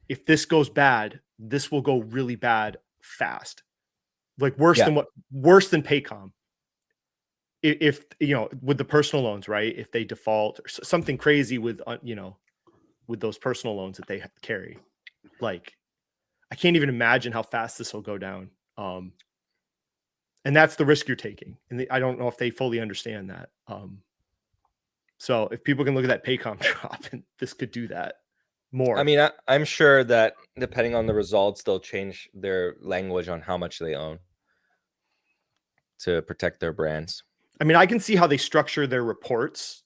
if this goes bad, this will go really bad fast, like worse than Paycom. If with the personal loans, right? If they default or something crazy with with those personal loans that they carry, like I can't even imagine how fast this will go down. And that's the risk you're taking. And I don't know if they fully understand that. So if people can look at that Paycom drop, and this could do that more. I mean, I'm sure that depending on the results, they'll change their language on how much they own to protect their brands. I mean, I can see how they structure their reports.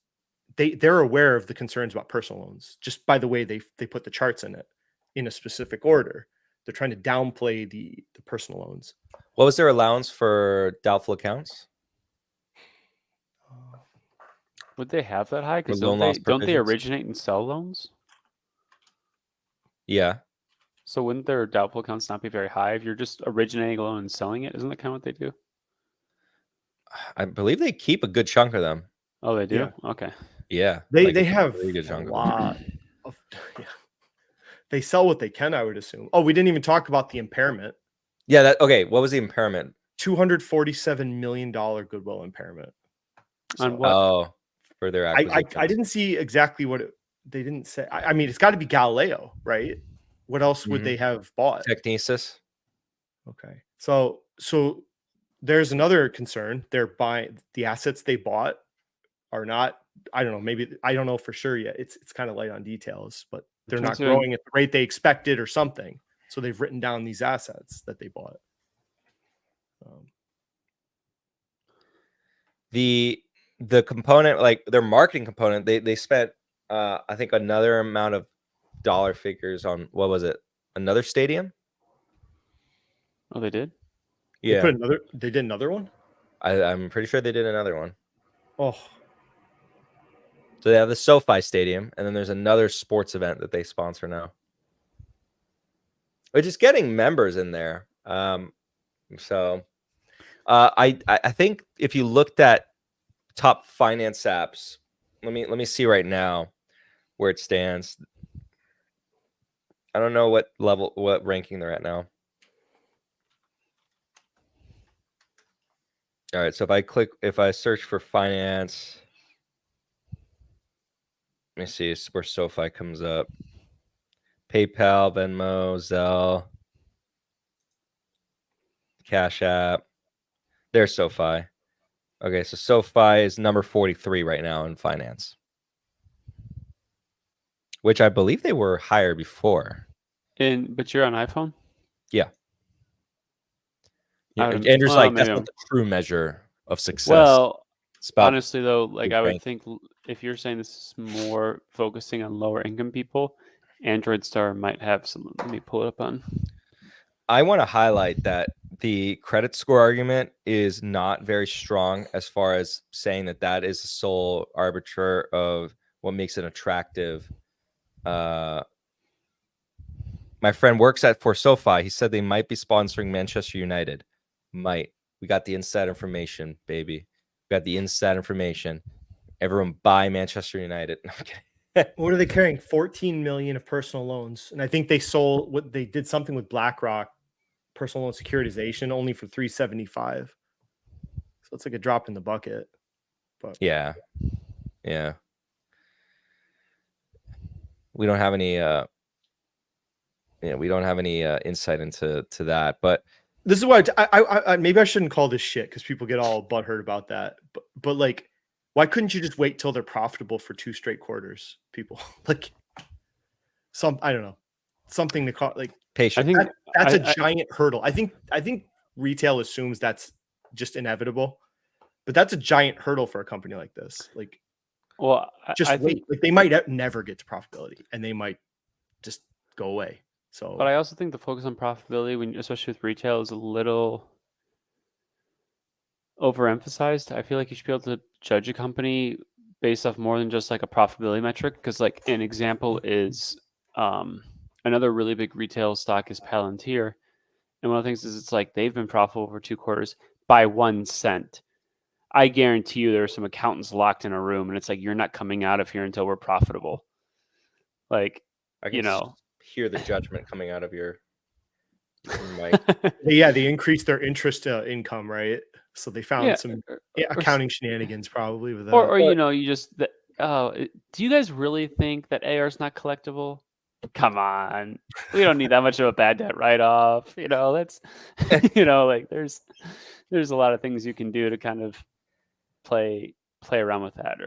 They're aware of the concerns about personal loans just by the way they put the charts in it in a specific order. They're trying to downplay the personal loans. What was their allowance for doubtful accounts? Would they have that high? Because don't they originate and sell loans? Yeah. So wouldn't their doubtful accounts not be very high if you're just originating a loan and selling it? Isn't that kind of what they do? I believe they keep a good chunk of them. Oh, they do? Yeah. Okay. Yeah. They have really good chunk a lot of they sell what they can, I would assume. Oh, we didn't even talk about the impairment. Yeah, okay. What was the impairment? $247 million goodwill impairment. On what? Oh, for their acquisition. I didn't see exactly what they didn't say. I mean, it's got to be Galileo, right? What else would they have bought? Technesis. Okay. So there's another concern. They're buying the assets they bought are not, I don't know, maybe I don't know for sure yet. It's kind of light on details, but they're not growing at the rate they expected or something. So they've written down these assets that they bought. The component, like their marketing component, they spent I think another amount of dollar figures on, what was it? Another stadium? Oh, they did? Yeah. They did another one? I'm pretty sure they did another one. Oh. So they have the SoFi Stadium, and then there's another sports event that they sponsor now. Which is getting members in there. So I think if you looked at top finance apps, let me see right now where it stands. I don't know what ranking they're at now. All right, so if I search for finance, let me see where SoFi comes up. PayPal, Venmo, Zelle, Cash App. There's SoFi. Okay, so SoFi is number 43 right now in finance, which I believe they were higher before. But you're on iPhone? Yeah. I would- Andrew's well, like, maybe that's not I'm- the true measure of success. Well, It's about honestly though, like the I would rank. think if you're saying this is more focusing on lower income people, Android Star might have some. Let me pull it up on. I want to highlight that the credit score argument is not very strong as far as saying that is the sole arbiter of what makes it attractive. My friend works for SoFi. He said they might be sponsoring Manchester United. Might. We got the inside information, baby. We got the inside information. Everyone buy Manchester United. No, I'm kidding. What are they carrying? 14 million of personal loans, and I think they did something with BlackRock, personal loan securitization, only for 375. So it's like a drop in the bucket. But Yeah. We don't have any. We don't have any insight into that. But this is why I maybe I shouldn't call this shit because people get all butthurt about that. But like, why couldn't you just wait till they're profitable for 2 straight quarters? People like I don't know, something to call like patient. I think that's a giant hurdle. I think retail assumes that's just inevitable, but that's a giant hurdle for a company like this. Like, well, just I wait. think, Like they might never get to profitability, and they might just go away. So, but I also think the focus on profitability, especially with retail, is a little overemphasized. I feel like you should be able to judge a company based off more than just like a profitability metric. Because like an example is another really big retail stock is Palantir, and one of the things is it's like they've been profitable for 2 quarters by 1 cent. I guarantee you there are some accountants locked in a room, and it's like you're not coming out of here until we're profitable. Like, I can hear the judgment coming out of your mic. they increased their interest income, right? So they found some accounting shenanigans probably with that. Or you just do you guys really think that AR is not collectible? Come on, we don't need that much of a bad debt write-off. That's like there's a lot of things you can do to kind of play around with that.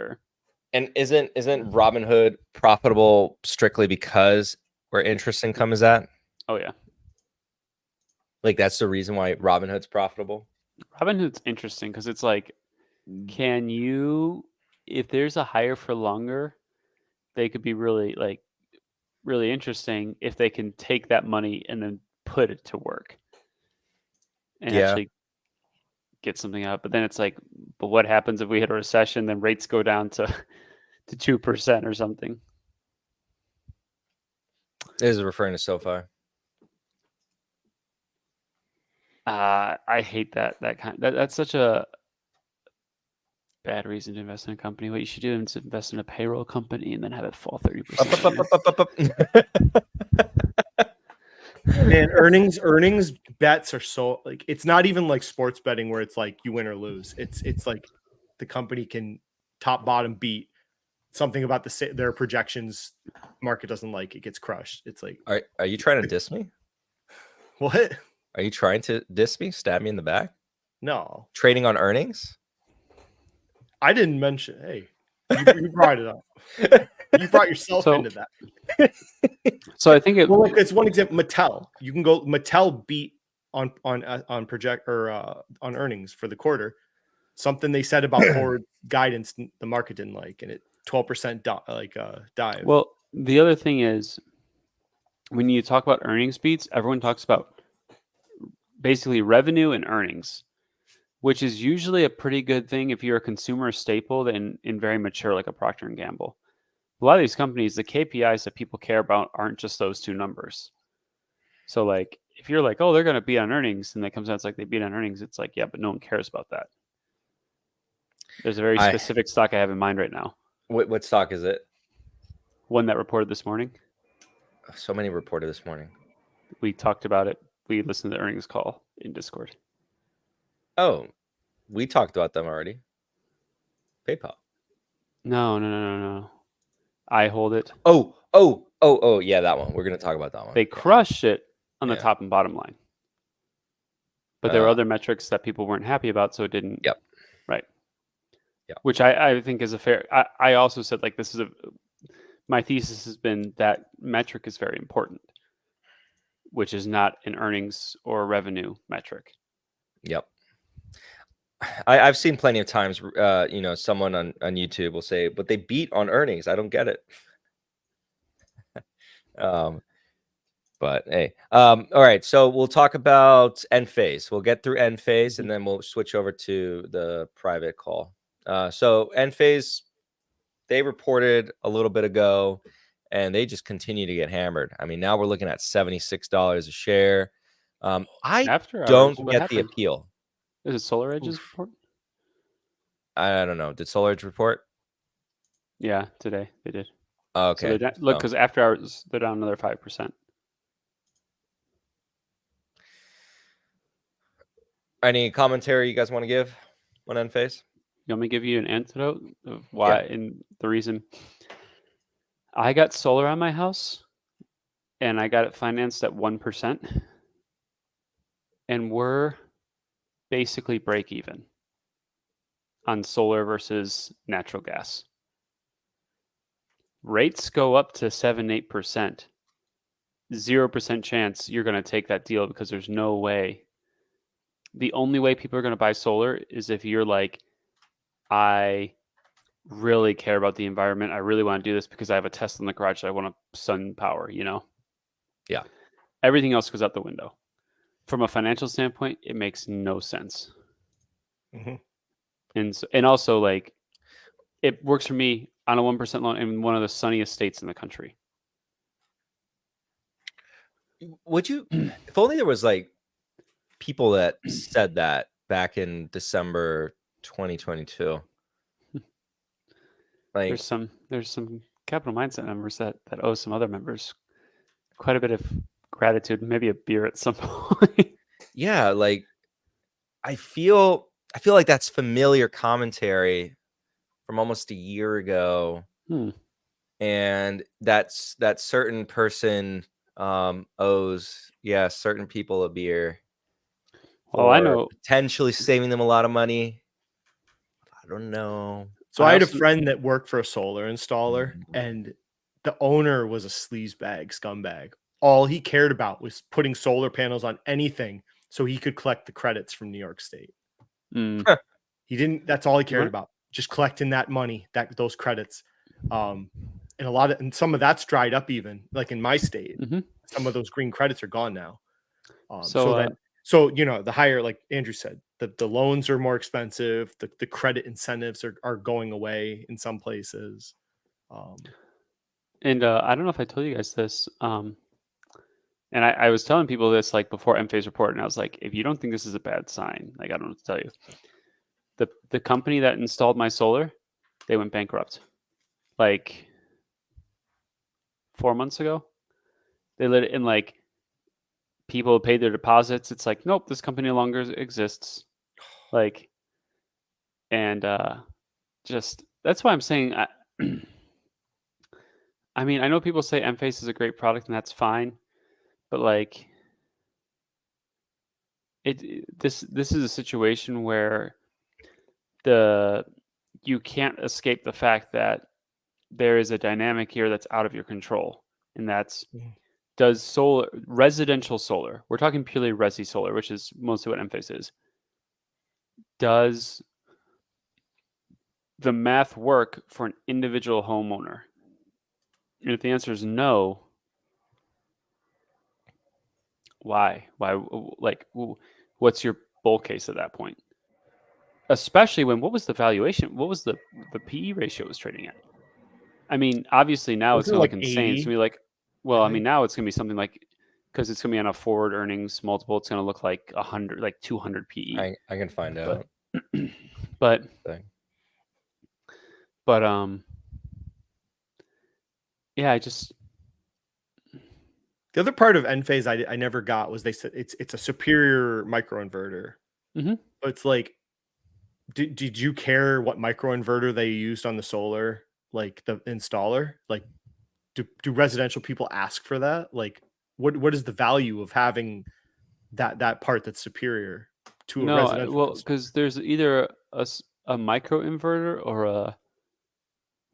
And isn't Robinhood profitable strictly because where interest income is at? Oh yeah, like that's the reason why Robinhood's profitable. Robinhood's interesting because it's like, can you, if there's a higher for longer, they could be really interesting if they can take that money and then put it to work and actually get something out. But then it's like, but what happens if we hit a recession? Then rates go down to 2% or something. This is referring to SoFi. I hate that that's such a bad reason to invest in a company. What you should do is invest in a payroll company and then have it fall 30%. Man, earnings bets are so like it's not even like sports betting where it's like you win or lose. It's like the company can top bottom beat something about their projections. Market doesn't like it gets crushed. It's like, are you trying to diss me? What? Are you trying to diss me? Stab me in the back? No. Trading on earnings? I didn't mention. Hey, you brought it up. You brought yourself into that. So I think it's one example. Mattel. You can go. Mattel beat on project or on earnings for the quarter. Something they said about forward guidance, the market didn't like, and it 12% dive. Well, the other thing is when you talk about earnings beats, everyone talks about basically revenue and earnings, which is usually a pretty good thing if you're a consumer staple and very mature like a Procter & Gamble. A lot of these companies, the KPIs that people care about aren't just those 2 numbers. So like if you're like, oh, they're going to beat on earnings, and that comes out it's like they beat on earnings, it's like, yeah, but no one cares about that. There's a very specific stock I have in mind right now. What stock is it? One that reported this morning. So many reported this morning. We talked about it. We listened to the earnings call in Discord. Oh, we talked about them already. PayPal. No. I hold it. Oh, yeah, that one. We're going to talk about that one. They crushed it on the top and bottom line. But there were other metrics that people weren't happy about, so it didn't. Yep. Right. Yeah. Which I think is a fair. I also said, like, this is my thesis has been that metric is very important, which is not an earnings or revenue metric. Yep. I've seen plenty of times, someone on YouTube will say, but they beat on earnings. I don't get it. But hey, all right. So we'll talk about Enphase. We'll get through Enphase and then we'll switch over to the private call. So Enphase, they reported a little bit ago and they just continue to get hammered. I mean, now we're looking at $76 a share. I don't get the appeal. Is it SolarEdge's report? I don't know. Did SolarEdge report? Yeah, today they did. Okay. So look, because after hours, they're down another 5%. Any commentary you guys want to give on Enphase? You want me to give you an antidote of why and the reason? I got solar on my house, and I got it financed at 1%, and we're basically break even on solar versus natural gas. Rates go up to 7-8%. 0% chance you're going to take that deal because there's no way. The only way people are going to buy solar is if you're like, I really care about the environment. I really want to do this because I have a Tesla in the garage that I want to sun power, Yeah. Everything else goes out the window. From a financial standpoint, it makes no sense. Mm-hmm. And also, like, it works for me on a 1% loan in one of the sunniest states in the country. Would you, if only there was like people that said that back in December 2022. Like, there's some capital mindset members that owe some other members quite a bit of gratitude, maybe a beer at some point. Yeah, like I feel like that's familiar commentary from almost a year ago. And that certain person owes certain people a beer. Well, I know, potentially saving them a lot of money. I don't know. So I had a friend that worked for a solar installer, and the owner was a sleazebag, scumbag. All he cared about was putting solar panels on anything so he could collect the credits from New York State. He didn't. That's all he cared about, just collecting that money, those credits. And some of that's dried up, even like in my state. Some of those green credits are gone now. So the higher, like Andrew said, the loans are more expensive. The credit incentives are going away in some places. And I don't know if I told you guys this. And I was telling people this like before Enphase report, and I was like, if you don't think this is a bad sign, like I don't know what to tell you. The company that installed my solar, they went bankrupt. Like 4 months ago. They let it in, like, people paid their deposits. It's like, nope, this company no longer exists. Like, and just that's why I'm saying. I mean, I know people say Enphase is a great product, and that's fine, but like, this is a situation where you can't escape the fact that there is a dynamic here that's out of your control, and that's does residential solar, we're talking purely resi solar, which is mostly what Enphase is, does the math work for an individual homeowner? And if the answer is no, why? Like, what's your bull case at that point? Especially when, what was the valuation? What was the PE ratio was trading at? I mean, obviously now it's going to look insane. It's going to be like, well, I mean, now it's going to be something like, because it's gonna be on a forward earnings multiple. It's gonna look like 100, like 200 PE. I can find But- out. But Thing. yeah, I just The other part of Enphase I never got was they said it's a superior microinverter. Mhm. But it's like, did you care what microinverter they used on the solar, like the installer? Like, do residential people ask for that? Like, what is the value of having that part that's superior to a no, residential? well, customer? because there's either a micro inverter or a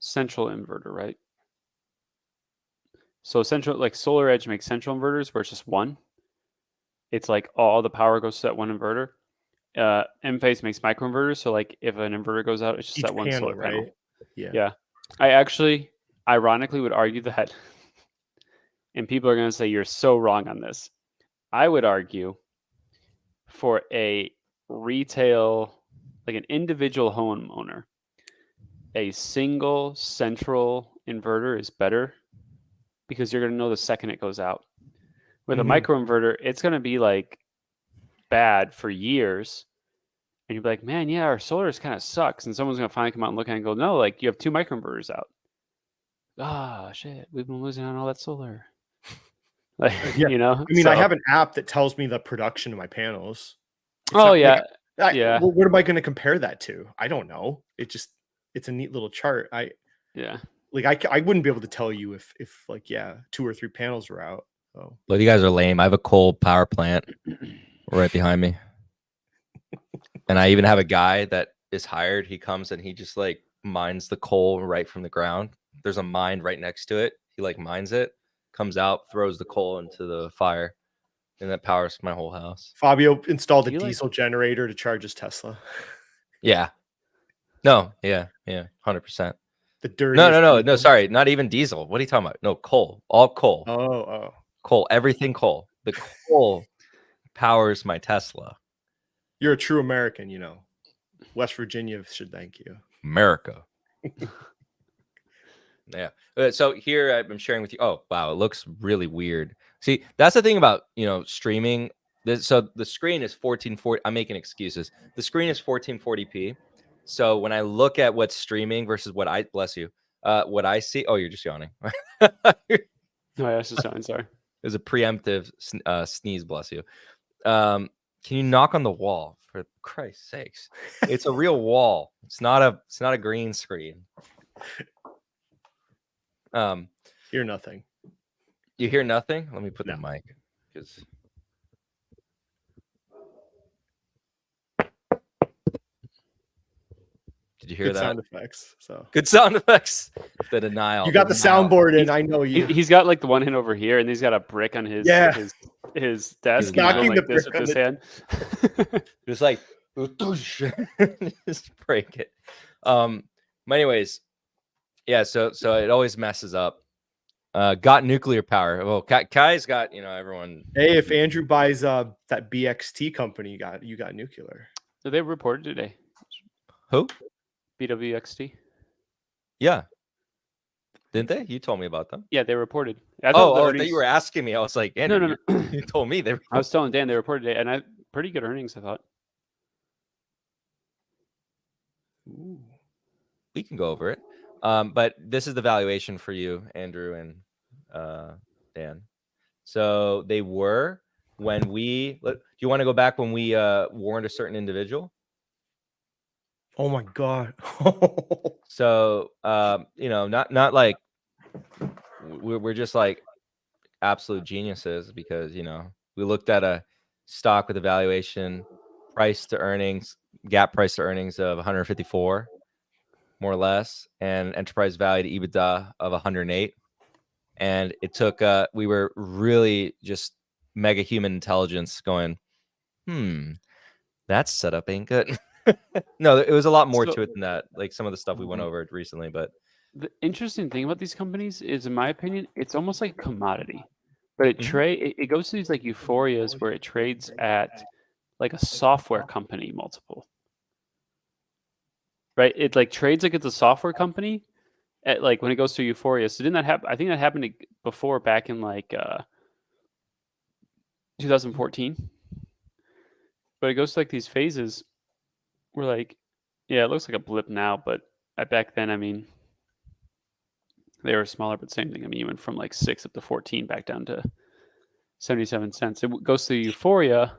central inverter, right? So central, like Solar Edge makes central inverters where it's just one. It's like all the power goes to that one inverter. Enphase makes microinverters, so like if an inverter goes out, it's just Each that one panel, solar panel. right? Yeah. Yeah. I actually, ironically, would argue that, and people are going to say you're so wrong on this. I would argue for a retail, like an individual homeowner, a single central inverter is better because you're going to know the second it goes out. With a Mhm. microinverter, it's going to be like bad for years. And you'll be like, man, yeah, our solar kind of sucks. And someone's going to finally come out and look at it and go, no, like you have 2 microinverters out. Ah, shit, we've been losing on all that solar. Like, Yeah. you know? I mean, I have an app that tells me the production of my panels. It's Oh, not- yeah. like, yeah. well, what am I going to compare that to? I don't know. It's a neat little chart. Yeah. Like I wouldn't be able to tell you if like, yeah, 2 or 3 panels are out. So Well, you guys are lame. I have a coal power plant right behind me. And I even have a guy that is hired. He comes and he just like mines the coal right from the ground. There's a mine right next to it. He like mines it, comes out, throws the coal into the fire, and that powers my whole house. Fabio installed a Do you like- diesel generator to charge his Tesla. Yeah. No. Yeah. 100%. The dirty. No. Sorry, not even diesel. What are you talking about? No, coal. All coal. Oh. Coal. Everything coal. The coal powers my Tesla. You're a true American, you know. West Virginia should thank you. America. Yeah. So here I'm sharing with you. Oh, wow. It looks really weird. See, that's the thing about, streaming. So the screen is 1440. I'm making excuses. The screen is 1440p. So when I look at what's streaming versus what what I see. Oh, you're just yawning. It No, yeah, it's just fine. Sorry. was a preemptive sneeze. Bless you. Can you knock on the wall for Christ's sakes? It's a real wall. It's not a green screen. Hear nothing. You hear nothing? Let me put No. the mic. Because did you hear Good that? sound effects. So Good sound effects. The denial. you got the denial. soundboard in. I know you. He's got like the one hand over here, and he's got a brick on his Yeah. his desk. He's knocking like the this brick with on his the- hand. Just like just break it. But anyways, yeah. So it always messes up. Got nuclear power. Well, Kai's got everyone. Hey, if Andrew buys that BXT company, you got nuclear. So they reported today. Who? BWXT. Yeah. Didn't they? You told me about them. Yeah, they reported. I I thought the thought earnings- you were asking me. I was like, Andrew, no. you told me they were. I was telling Dan they reported today, and pretty good earnings, I thought. Ooh. We can go over it. But this is the valuation for you, Andrew and Dan. So they were when do you want to go back when we warned a certain individual? Oh my god. So not like we're just like absolute geniuses because we looked at a stock with a valuation price to earnings, gap price to earnings of 154, more or less, and enterprise value to EBITDA of 108. And it took we were really just mega human intelligence going, that setup ain't good. No, it was a lot more So- to it than that. Like some of the stuff we went over recently, but The interesting thing about these companies is, in my opinion, it's almost like a commodity, but it goes to these like euphorias where it trades at like a software company multiple, right? It like trades like it's a software company at like when it goes to euphoria. So didn't that happen? I think that happened before back in like 2014. But it goes to like these phases where like, yeah, it looks like a blip now, but back then, I mean, they were smaller, but same thing. I mean, you went from like 6 up to 14 back down to 77 cents. It goes to euphoria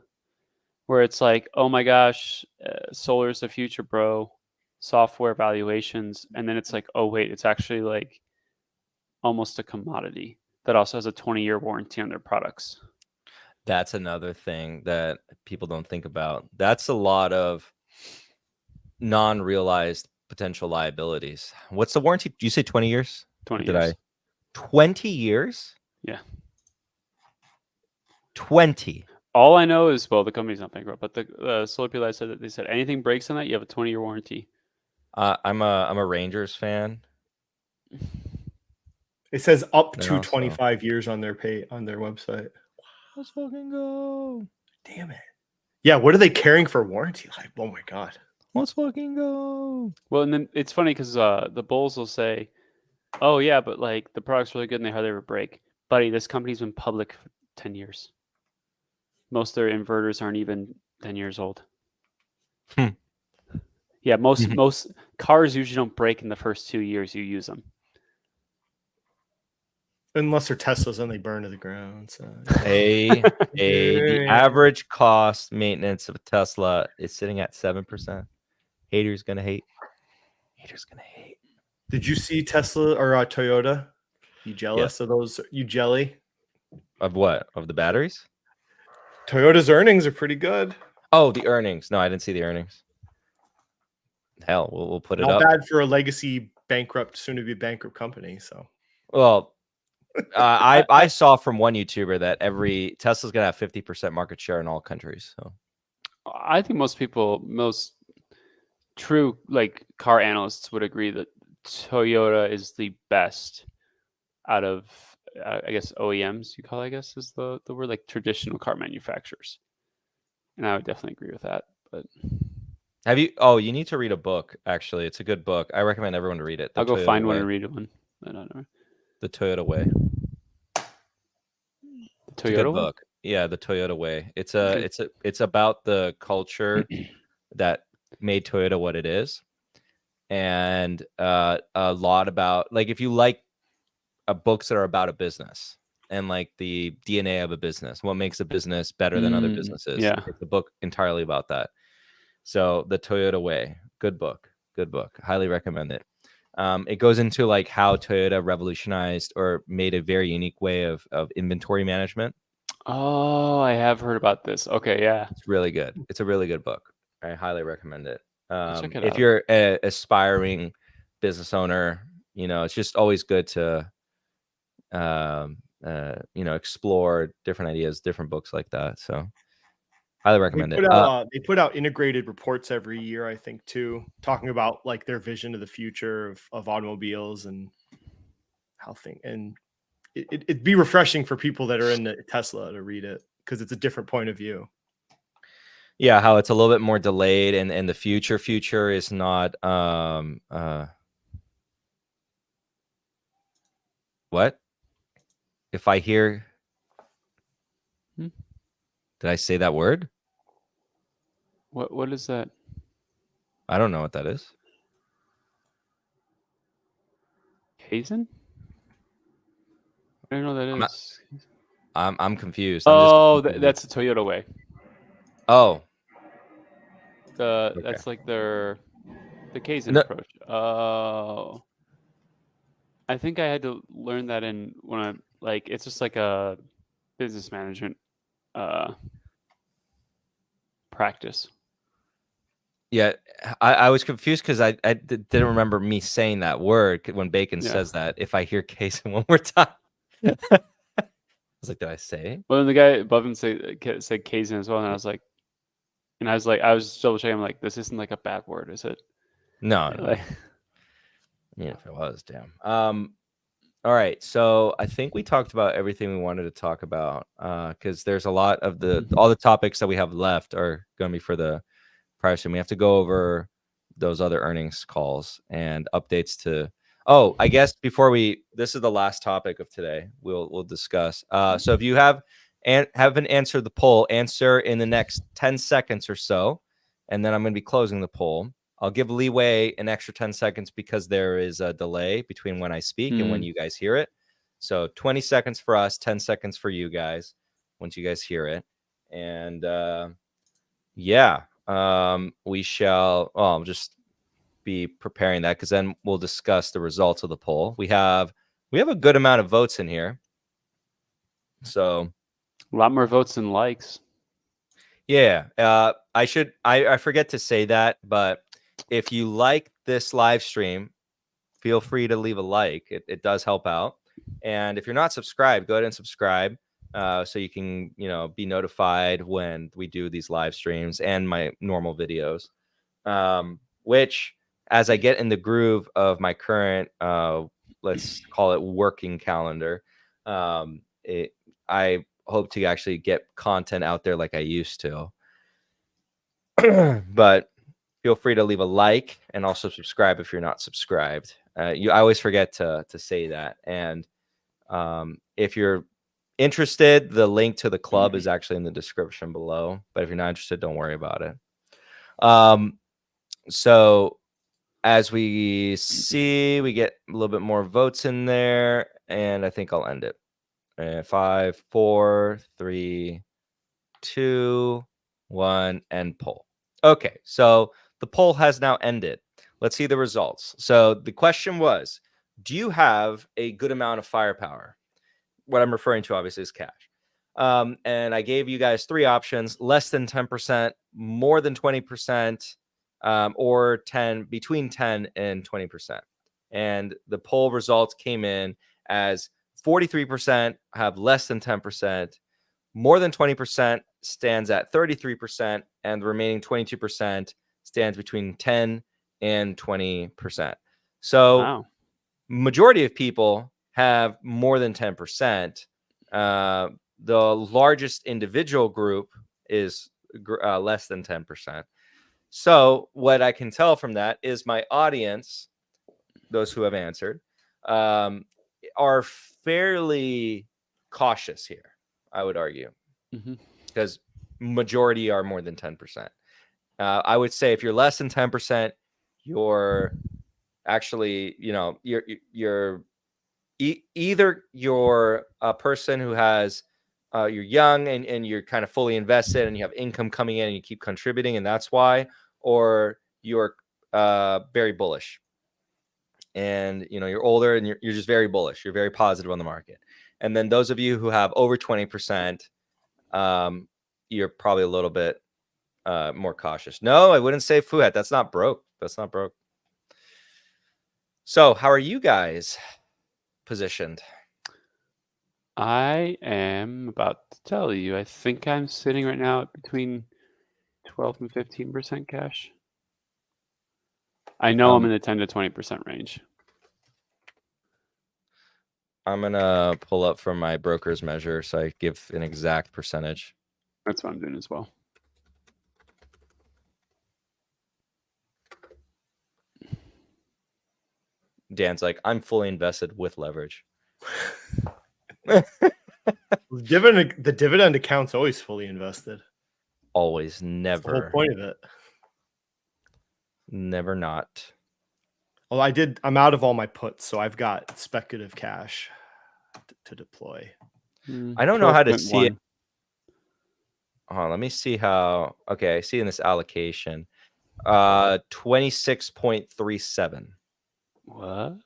where it's like, oh my gosh, solar's the future, bro. Software valuations. And then it's like, oh wait, it's actually like almost a commodity that also has a 20-year warranty on their products. That's another thing that people don't think about. That's a lot of non-realized potential liabilities. What's the warranty? Did you say 20 years? 20 Did years. 20 years? Yeah. 20. All I know is, well, the company's not bankrupt, but the solar people said that they said anything breaks on that, you have a 20-year warranty. I'm a Rangers fan. It says up And to also- 25 years on their website. Let's fucking go. Damn it. Yeah, what are they carrying for warranty? Like, oh my god. Let's fucking go. Well, and then it's funny because the Bulls will say, oh yeah, but like the product's really good and they hardly ever break. Buddy, this company's been public for 10 years. Most of their inverters aren't even 10 years old. Hmm. Yeah, most cars usually don't break in the first 2 years you use them. Unless they're Teslas and they burn to the ground. So The average cost maintenance of a Tesla is sitting at 7%. Haters gonna hate. Haters gonna hate. did you see Tesla or Toyota? You jealous of those? You jelly? Of what? Of the batteries? Toyota's earnings are pretty good. Oh, the earnings. No, I didn't see the earnings. Hell, we'll put it Not up. bad for a legacy bankrupt, soon to be bankrupt company. So Well, I saw from one YouTuber that every Tesla's gonna have 50% market share in all countries. So I think most true like car analysts would agree that Toyota is the best out of I guess OEMs. You call it, I guess is the word, like traditional car manufacturers. And I would definitely agree with that. But have you? Oh, you need to read a book. Actually, it's a good book. I recommend everyone to read it. I'll go Toyota find one Way. and read one. I don't know. The Toyota Way. The It's a good Toyota one? book. Yeah, the Toyota Way. It's about the culture that made Toyota what it is, and a lot about, like, if you like books that are about a business and like the DNA of a business, what makes a business better than other businesses. yeah. It's a book entirely about that. So the Toyota Way, good book, highly recommend it. It goes into like how Toyota revolutionized or made a very unique way of inventory management. Oh, I have heard about this. Okay, yeah. It's really good. It's a really good book. I highly recommend it. Check it If out. you're an aspiring business owner, it's just always good to explore different ideas, different books like that. So highly recommend it. They put out integrated reports every year, I think, too, talking about like their vision of the future of automobiles and how it'd be refreshing for people that are in the Tesla to read it because it's a different point of view. Yeah, how it's a little bit more delayed, and the future is not what? If I hear did I say that word? What is that? I don't know what that is. Hazen? I don't know what that is. I'm confused. That's the Toyota Way. Oh. That's like the Kaizen approach. Oh. I think I had to learn that it's just like a business management practice. Yeah, I was confused because I didn't remember me saying that word when Bacon says that. If I hear Kaizen one more time, I was like, did I say? Well, then the guy above him said Kaizen as well, and I was like, I was double checking. I'm like, this isn't like a bad word, is it? No. Like, yeah, if it was, damn. All right, so I think we talked about everything we wanted to talk about because there's a lot of all the topics that we have left are going to be for the price, and we have to go over those other earnings calls and updates to. Oh, I guess this is the last topic of today. We'll discuss. So if you have and haven't answered the poll, answer in the next 10 seconds or so, and then I'm going to be closing the poll. I'll give leeway an extra 10 seconds because there is a delay between when I speak and when you guys hear it. So 20 seconds for us, 10 seconds for you guys once you guys hear it. And yeah, we shall, I'll just be preparing that because then we'll discuss the results of the poll. We have a good amount of votes in here. So A lot more votes than likes. yeah, I forget to say that, but if you like this live stream, feel free to leave a like. It does help out. And if you're not subscribed, go ahead and subscribe so you can, be notified when we do these live streams and my normal videos. Which, as I get in the groove of my current, let's call it working calendar, I hope to actually get content out there like I used to. But feel free to leave a like and also subscribe if you're not subscribed. I always forget to say that. And if you're interested, the link to the club is actually in the description below. But if you're not interested, don't worry about it. So as we see, we get a little bit more votes in there, and I think I'll end it. 5, 4, 3, 2, 1, end poll. Okay, so the poll has now ended. Let's see the results. So the question was, do you have a good amount of firepower? What I'm referring to, obviously, is cash. And I gave you guys 3 options: less than 10%, more than 20%, or between 10 and 20%. And the poll results came in as 43% have less than 10%, more than 20% stands at 33%, and the remaining 22% stands between 10 and 20%. So Wow. majority of people have more than 10%. The largest individual group is less than 10%. So what I can tell from that is my audience, those who have answered, are fairly cautious here, I would argue, because majority are more than 10%. I would say if you're less than 10%, you're actually, you're either you're a person who has, you're young and you're kind of fully invested and you have income coming in and you keep contributing, and that's why, or you're very bullish. And you're older and you're just very bullish. You're very positive on the market. And then those of you who have over 20%, you're probably a little bit more cautious. No, I wouldn't say Fuhat. That's not broke. So how are you guys positioned? I am about to tell you. I think I'm sitting right now at between 12 and 15% cash. I know I'm in the 10 to 20% range. I'm going to pull up from my broker's measure so I give an exact percentage. That's what I'm doing as well. Dan's like, I'm fully invested with leverage. The dividend account's always fully invested. Always, never. That's the whole point of it. Never not. Well, I'm out of all my puts, so I've got speculative cash to deploy. I don't know how to see it. Let me see how. Okay, I see in this allocation, 26.37. What?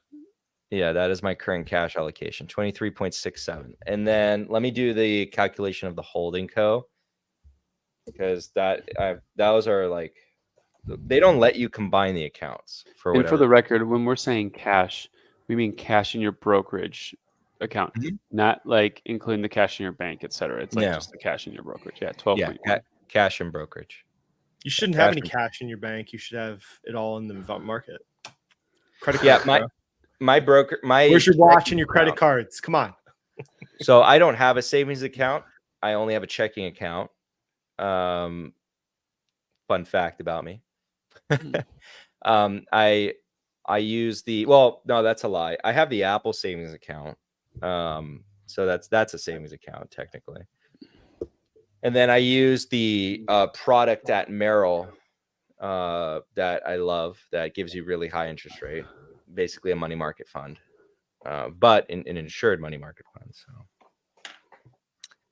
Yeah, that is my current cash allocation, 23.67. And then let me do the calculation of the holding co, because those are like, they don't let you combine the accounts for whatever. And for the record, when we're saying cash, we mean cash in your brokerage account, not like including the cash in your bank, etc. It's like just the cash in your brokerage. Yeah, 12.1. Yeah, cash in brokerage. You shouldn't have any cash in your bank. You should have it all in the market. Credit cards. Yeah, my broker. Where's your watch and your credit cards? Come on. So I don't have a savings account. I only have a checking account. Fun fact about me. I use no, that's a lie. I have the Apple savings account. So that's a savings account technically. And then I use the product at Merrill that I love that gives you really high interest rate, basically a money market fund, but an insured money market fund. So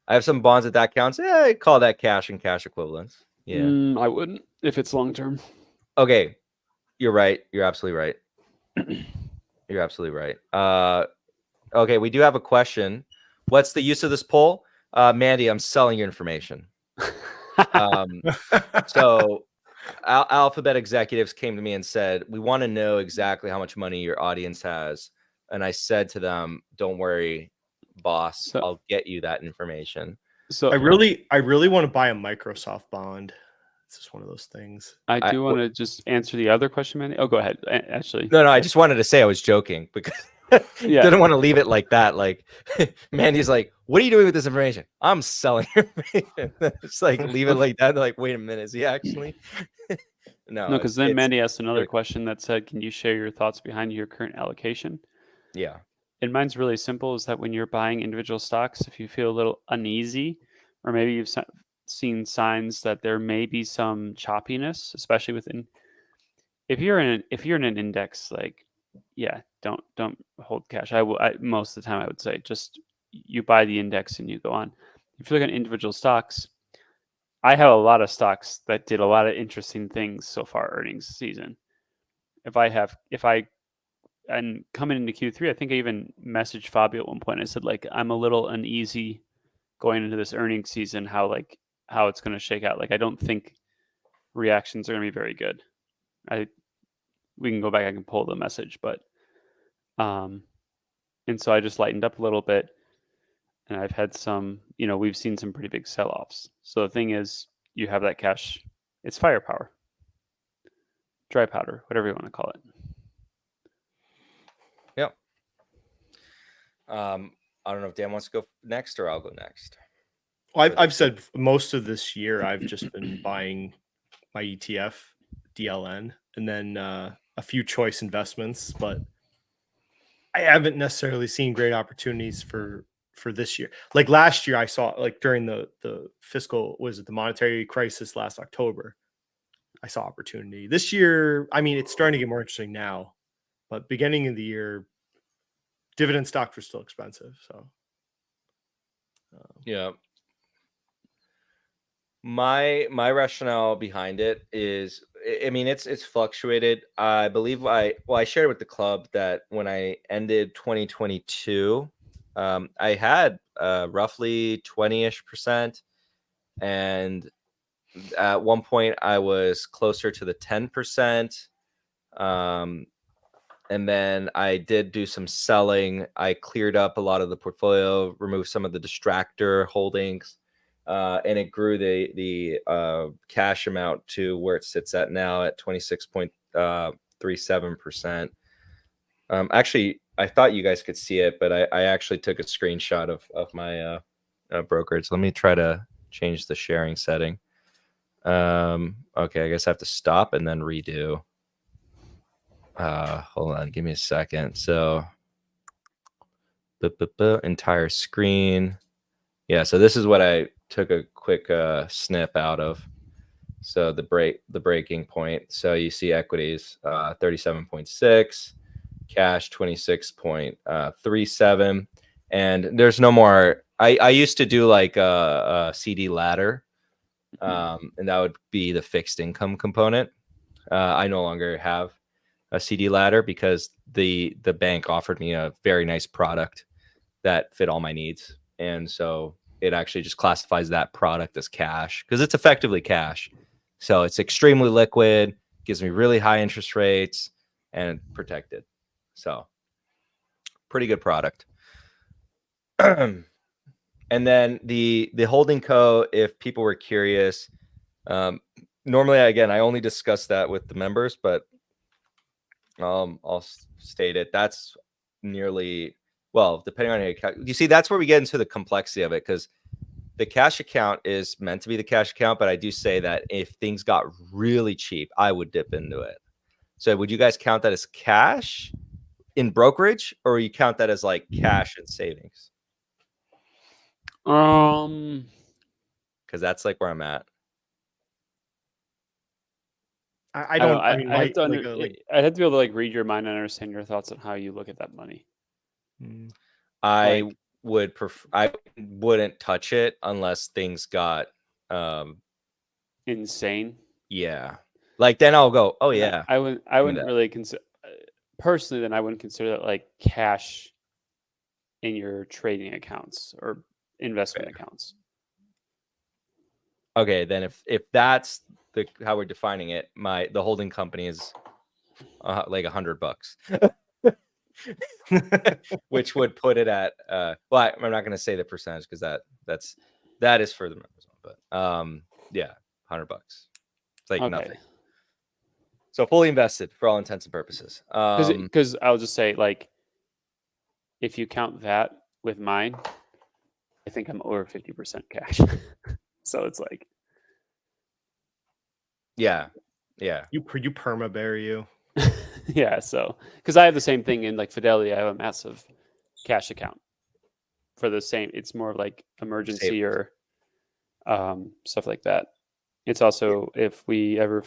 I have some bonds that counts. Yeah, I call that cash and cash equivalents. Yeah. I wouldn't if it's long term. Okay. You're right. You're absolutely right. You're absolutely right. Okay. We do have a question. What's the use of this poll? Mandy, I'm selling your information. So Alphabet executives came to me and said, we want to know exactly how much money your audience has. And I said to them, don't worry, boss, I'll get you that information. So I really want to buy a Microsoft bond. It's just one of those things. I do want to just answer the other question, Manny. Oh, go ahead. Actually, no, I just wanted to say I was joking because didn't want to leave it like that. Like Mandy's like, what are you doing with this information? I'm selling information. It's like, leave it like that. They're like, wait a minute, is he actually? No, because then Mandy asked another question that said, can you share your thoughts behind your current allocation? Yeah. And mine's really simple, is that when you're buying individual stocks, if you feel a little uneasy, or maybe you've seen signs that there may be some choppiness, especially within, if you're in an index, like, yeah, don't hold cash. I most of the time I would say just you buy the index and you go on. If you look at individual stocks, I have a lot of stocks that did a lot of interesting things so far earnings season. And coming into Q3, I think I even messaged Fabio at one point. I said, like, I'm a little uneasy going into this earnings season, how it's going to shake out. Like, I don't think reactions are going to be very good. We can go back. I can pull the message, but and so I just lightened up a little bit, and I've had some. We've seen some pretty big sell-offs. So the thing is, you have that cash. It's firepower, dry powder, whatever you want to call it. Yep. I don't know if Dan wants to go next or I'll go next. Well, I've said most of this year I've just been buying my ETF, DLN, and then a few choice investments, but I haven't necessarily seen great opportunities for this year. Like last year, I saw, like, during the the monetary crisis last October, I saw opportunity. This year, I mean, it's starting to get more interesting now, but beginning of the year, dividend stocks were still expensive. So, yeah. My rationale behind it is, I mean, it's fluctuated. I believe I shared with the club that when I ended 2022, I had roughly 20-ish%, and at one point I was closer to the 10%. And then I did do some selling. I cleared up a lot of the portfolio, removed some of the distractor holdings, and it grew the cash amount to where it sits at now at 26.37%. Actually, I thought you guys could see it, but I actually took a screenshot of my brokerage. Let me try to change the sharing setting. Okay, I guess I have to stop and then redo. Hold on, give me a second. So entire screen. Yeah, so this is what I took a quick snip out of. So the breaking point. So you see equities 37.6, cash 26.37, and there's no more. I used to do like a CD ladder, and that would be the fixed income component. I no longer have a CD ladder because the bank offered me a very nice product that fit all my needs, and so it actually just classifies that product as cash because it's effectively cash. So it's extremely liquid, gives me really high interest rates, and protected. So pretty good product. And then the holding co, if people were curious, normally, again, I only discuss that with the members, but I'll state it. That's nearly, well, depending on how you see, that's where we get into the complexity of it, because the cash account is meant to be the cash account, but I do say that if things got really cheap, I would dip into it. So would you guys count that as cash in brokerage, or you count that as like cash and savings? because that's like where I'm at. I don't. I mean, I have to I'd have to be able to like read your mind and understand your thoughts on how you look at that money. I Like- would prefer. I wouldn't touch it unless things got Insane. yeah. Like then I'll go, oh And yeah. I wouldn't that. really consider personally. Then I wouldn't consider that like cash in your trading accounts or investment accounts. Okay, then if that's how we're defining it, the holding company is like $100, which would put it at well, I'm not going to say the percentage because that is for the members, but yeah, $100. It's like nothing. So fully invested for all intents and purposes. Because I'll just say like, if you count that with mine, I think I'm over 50% cash. So it's like, yeah. you perma bear you. yeah. So because I have the same thing in like Fidelity, I have a massive cash account for the same. It's more like emergency or stuff like that. It's also if we ever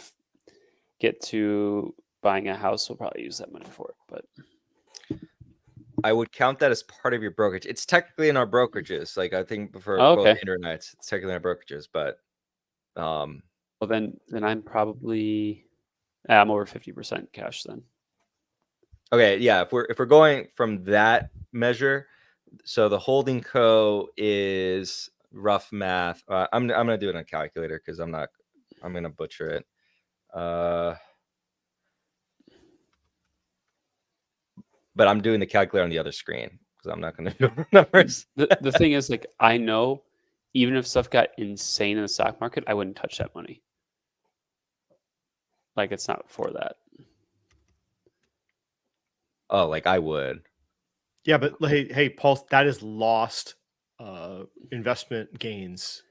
get to buying a house, we'll probably use that money for it. But I would count that as part of your brokerage. It's technically in our brokerages. Like I think for both Andrew and I, it's technically in our brokerages, but well then I'm probably I'm over 50% cash then. Okay, yeah. If we're going from that measure, so the holding co is rough math. I'm gonna do it on a calculator because I'm gonna butcher it. But I'm doing the calculator on the other screen because I'm not gonna do numbers. The thing is, like, I know even if stuff got insane in the stock market, I wouldn't touch that money. Like, it's not for that. Oh, like I would. Yeah, but hey, Paul, that is lost investment gains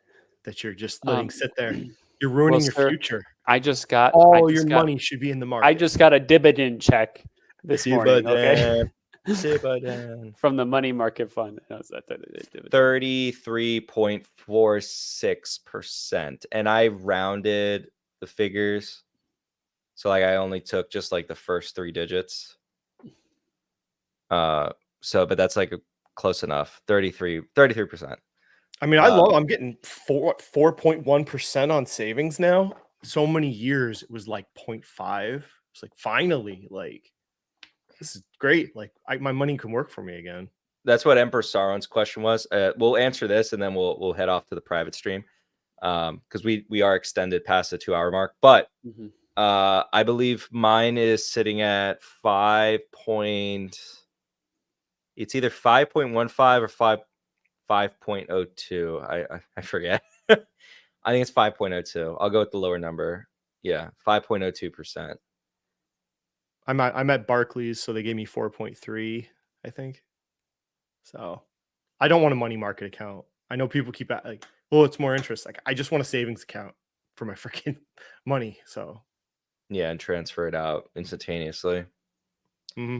that you're just letting sit there. You're ruining your future. I just got all your money should be in the market. I just got a dividend check this morning. Okay. From the money market fund. 33.46%. And I rounded the figures. So like I only took just like the first 3 digits. But that's like close enough. 33%. I mean, I'm getting 4.1% on savings now. So many years it was like 0.5. It's like finally, like this is great. Like my money can work for me again. That's what Emperor Sauron's question was. We'll answer this and then we'll head off to the private stream. Because we are extended past the 2-hour mark. But I believe mine is sitting at 5. It's either 5.15 or 5.02. I forget. I think it's 5.02. I'll go with the lower number. Yeah, 5.02%. I'm at Barclays, so they gave me 4.3, I think. So I don't want a money market account. I know people keep like, well, it's more interest. Like I just want a savings account for my freaking money. So yeah, and transfer it out instantaneously. Mm-hmm.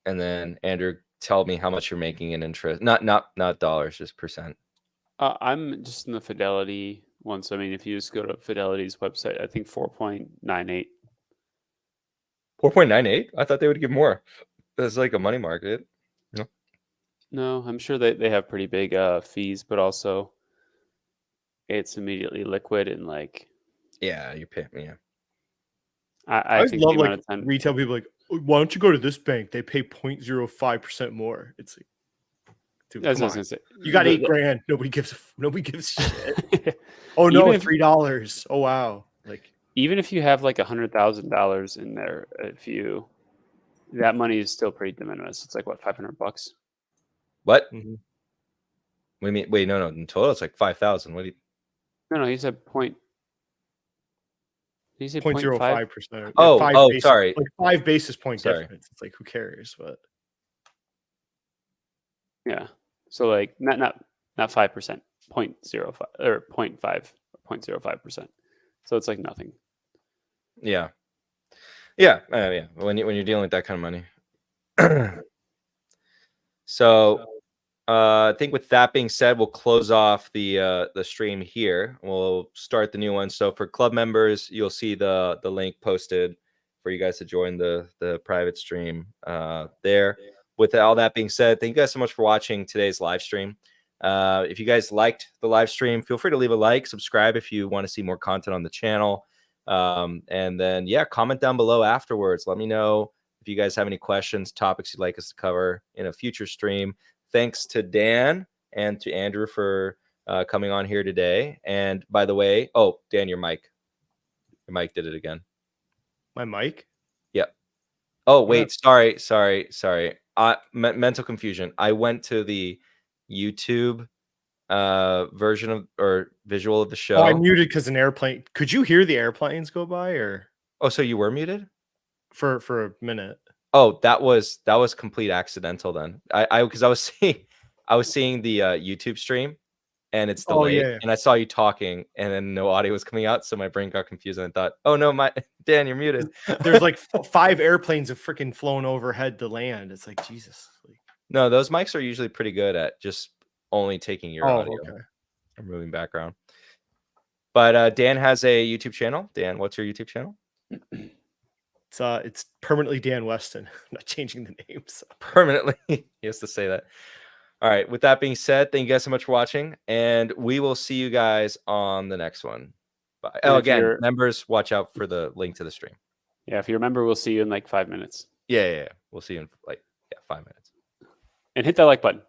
And then Andrew, tell me how much you're making in interest. Not dollars, just percent. I'm just in the Fidelity one. So I mean, if you just go to Fidelity's website, I think 4.98. 4.98? I thought they would give more. That's like a money market. No, I'm sure they have pretty big fees, but also it's immediately liquid and like. Yeah, you pay me. Yeah. I think love like retail people like, why don't you go to this bank? They pay 0.05% more. It's like, dude, that's what I was gonna say. You got $8,000. Nobody gives shit. Oh no, $3. Oh wow. Like even if you have like $100,000 in there, that money is still pretty de minimis. It's like what, $500? What? Mm-hmm. What do you mean? Wait, no. In total, it's like 5,000. What do you? No. He said point. He said 0.05%. Oh, sorry. Like 5 basis point difference. It's like who cares? But yeah, so like not 5%, 0.05 or 0.5, 0.05%. So it's like nothing. Yeah. Yeah. When you're dealing with that kind of money. So I think with that being said, we'll close off the stream here. We'll start the new one. So for club members, you'll see the link posted for you guys to join the private stream there. With all that being said, thank you guys so much for watching today's live stream. If you guys liked the live stream, feel free to leave a like, subscribe if you want to see more content on the channel. And then, yeah, comment down below afterwards. Let me know if you guys have any questions, topics you'd like us to cover in a future stream. Thanks to Dan and to Andrew for coming on here today. And by the way, oh, Dan, your mic did it again. My mic? Yep. Oh, wait, sorry. Mental confusion. I went to the YouTube version of or visual of the show. Oh, I muted because an airplane. Could you hear the airplanes go by, or Oh, so you were muted? for a minute? Oh, that was complete accidental then. I because I was seeing the YouTube stream and it's Oh, delayed, yeah. and I saw you talking and then no audio was coming out, so my brain got confused and I thought, oh no, Dan, you're muted. There's like 5 airplanes have freaking flown overhead to land. It's like Jesus. Like, No, those mics are usually pretty good at just only taking your audio, okay. removing background. But Dan has a YouTube channel. Dan, what's your YouTube channel? It's permanently Dan Weston. I'm not changing the names. Permanently. He has to say that. All right. With that being said, thank you guys so much for watching, and we will see you guys on the next one. Bye. Oh, again, members, watch out for the link to the stream. Yeah, if you remember, we'll see you in like 5 minutes. Yeah. We'll see you in 5 minutes. And hit that like button.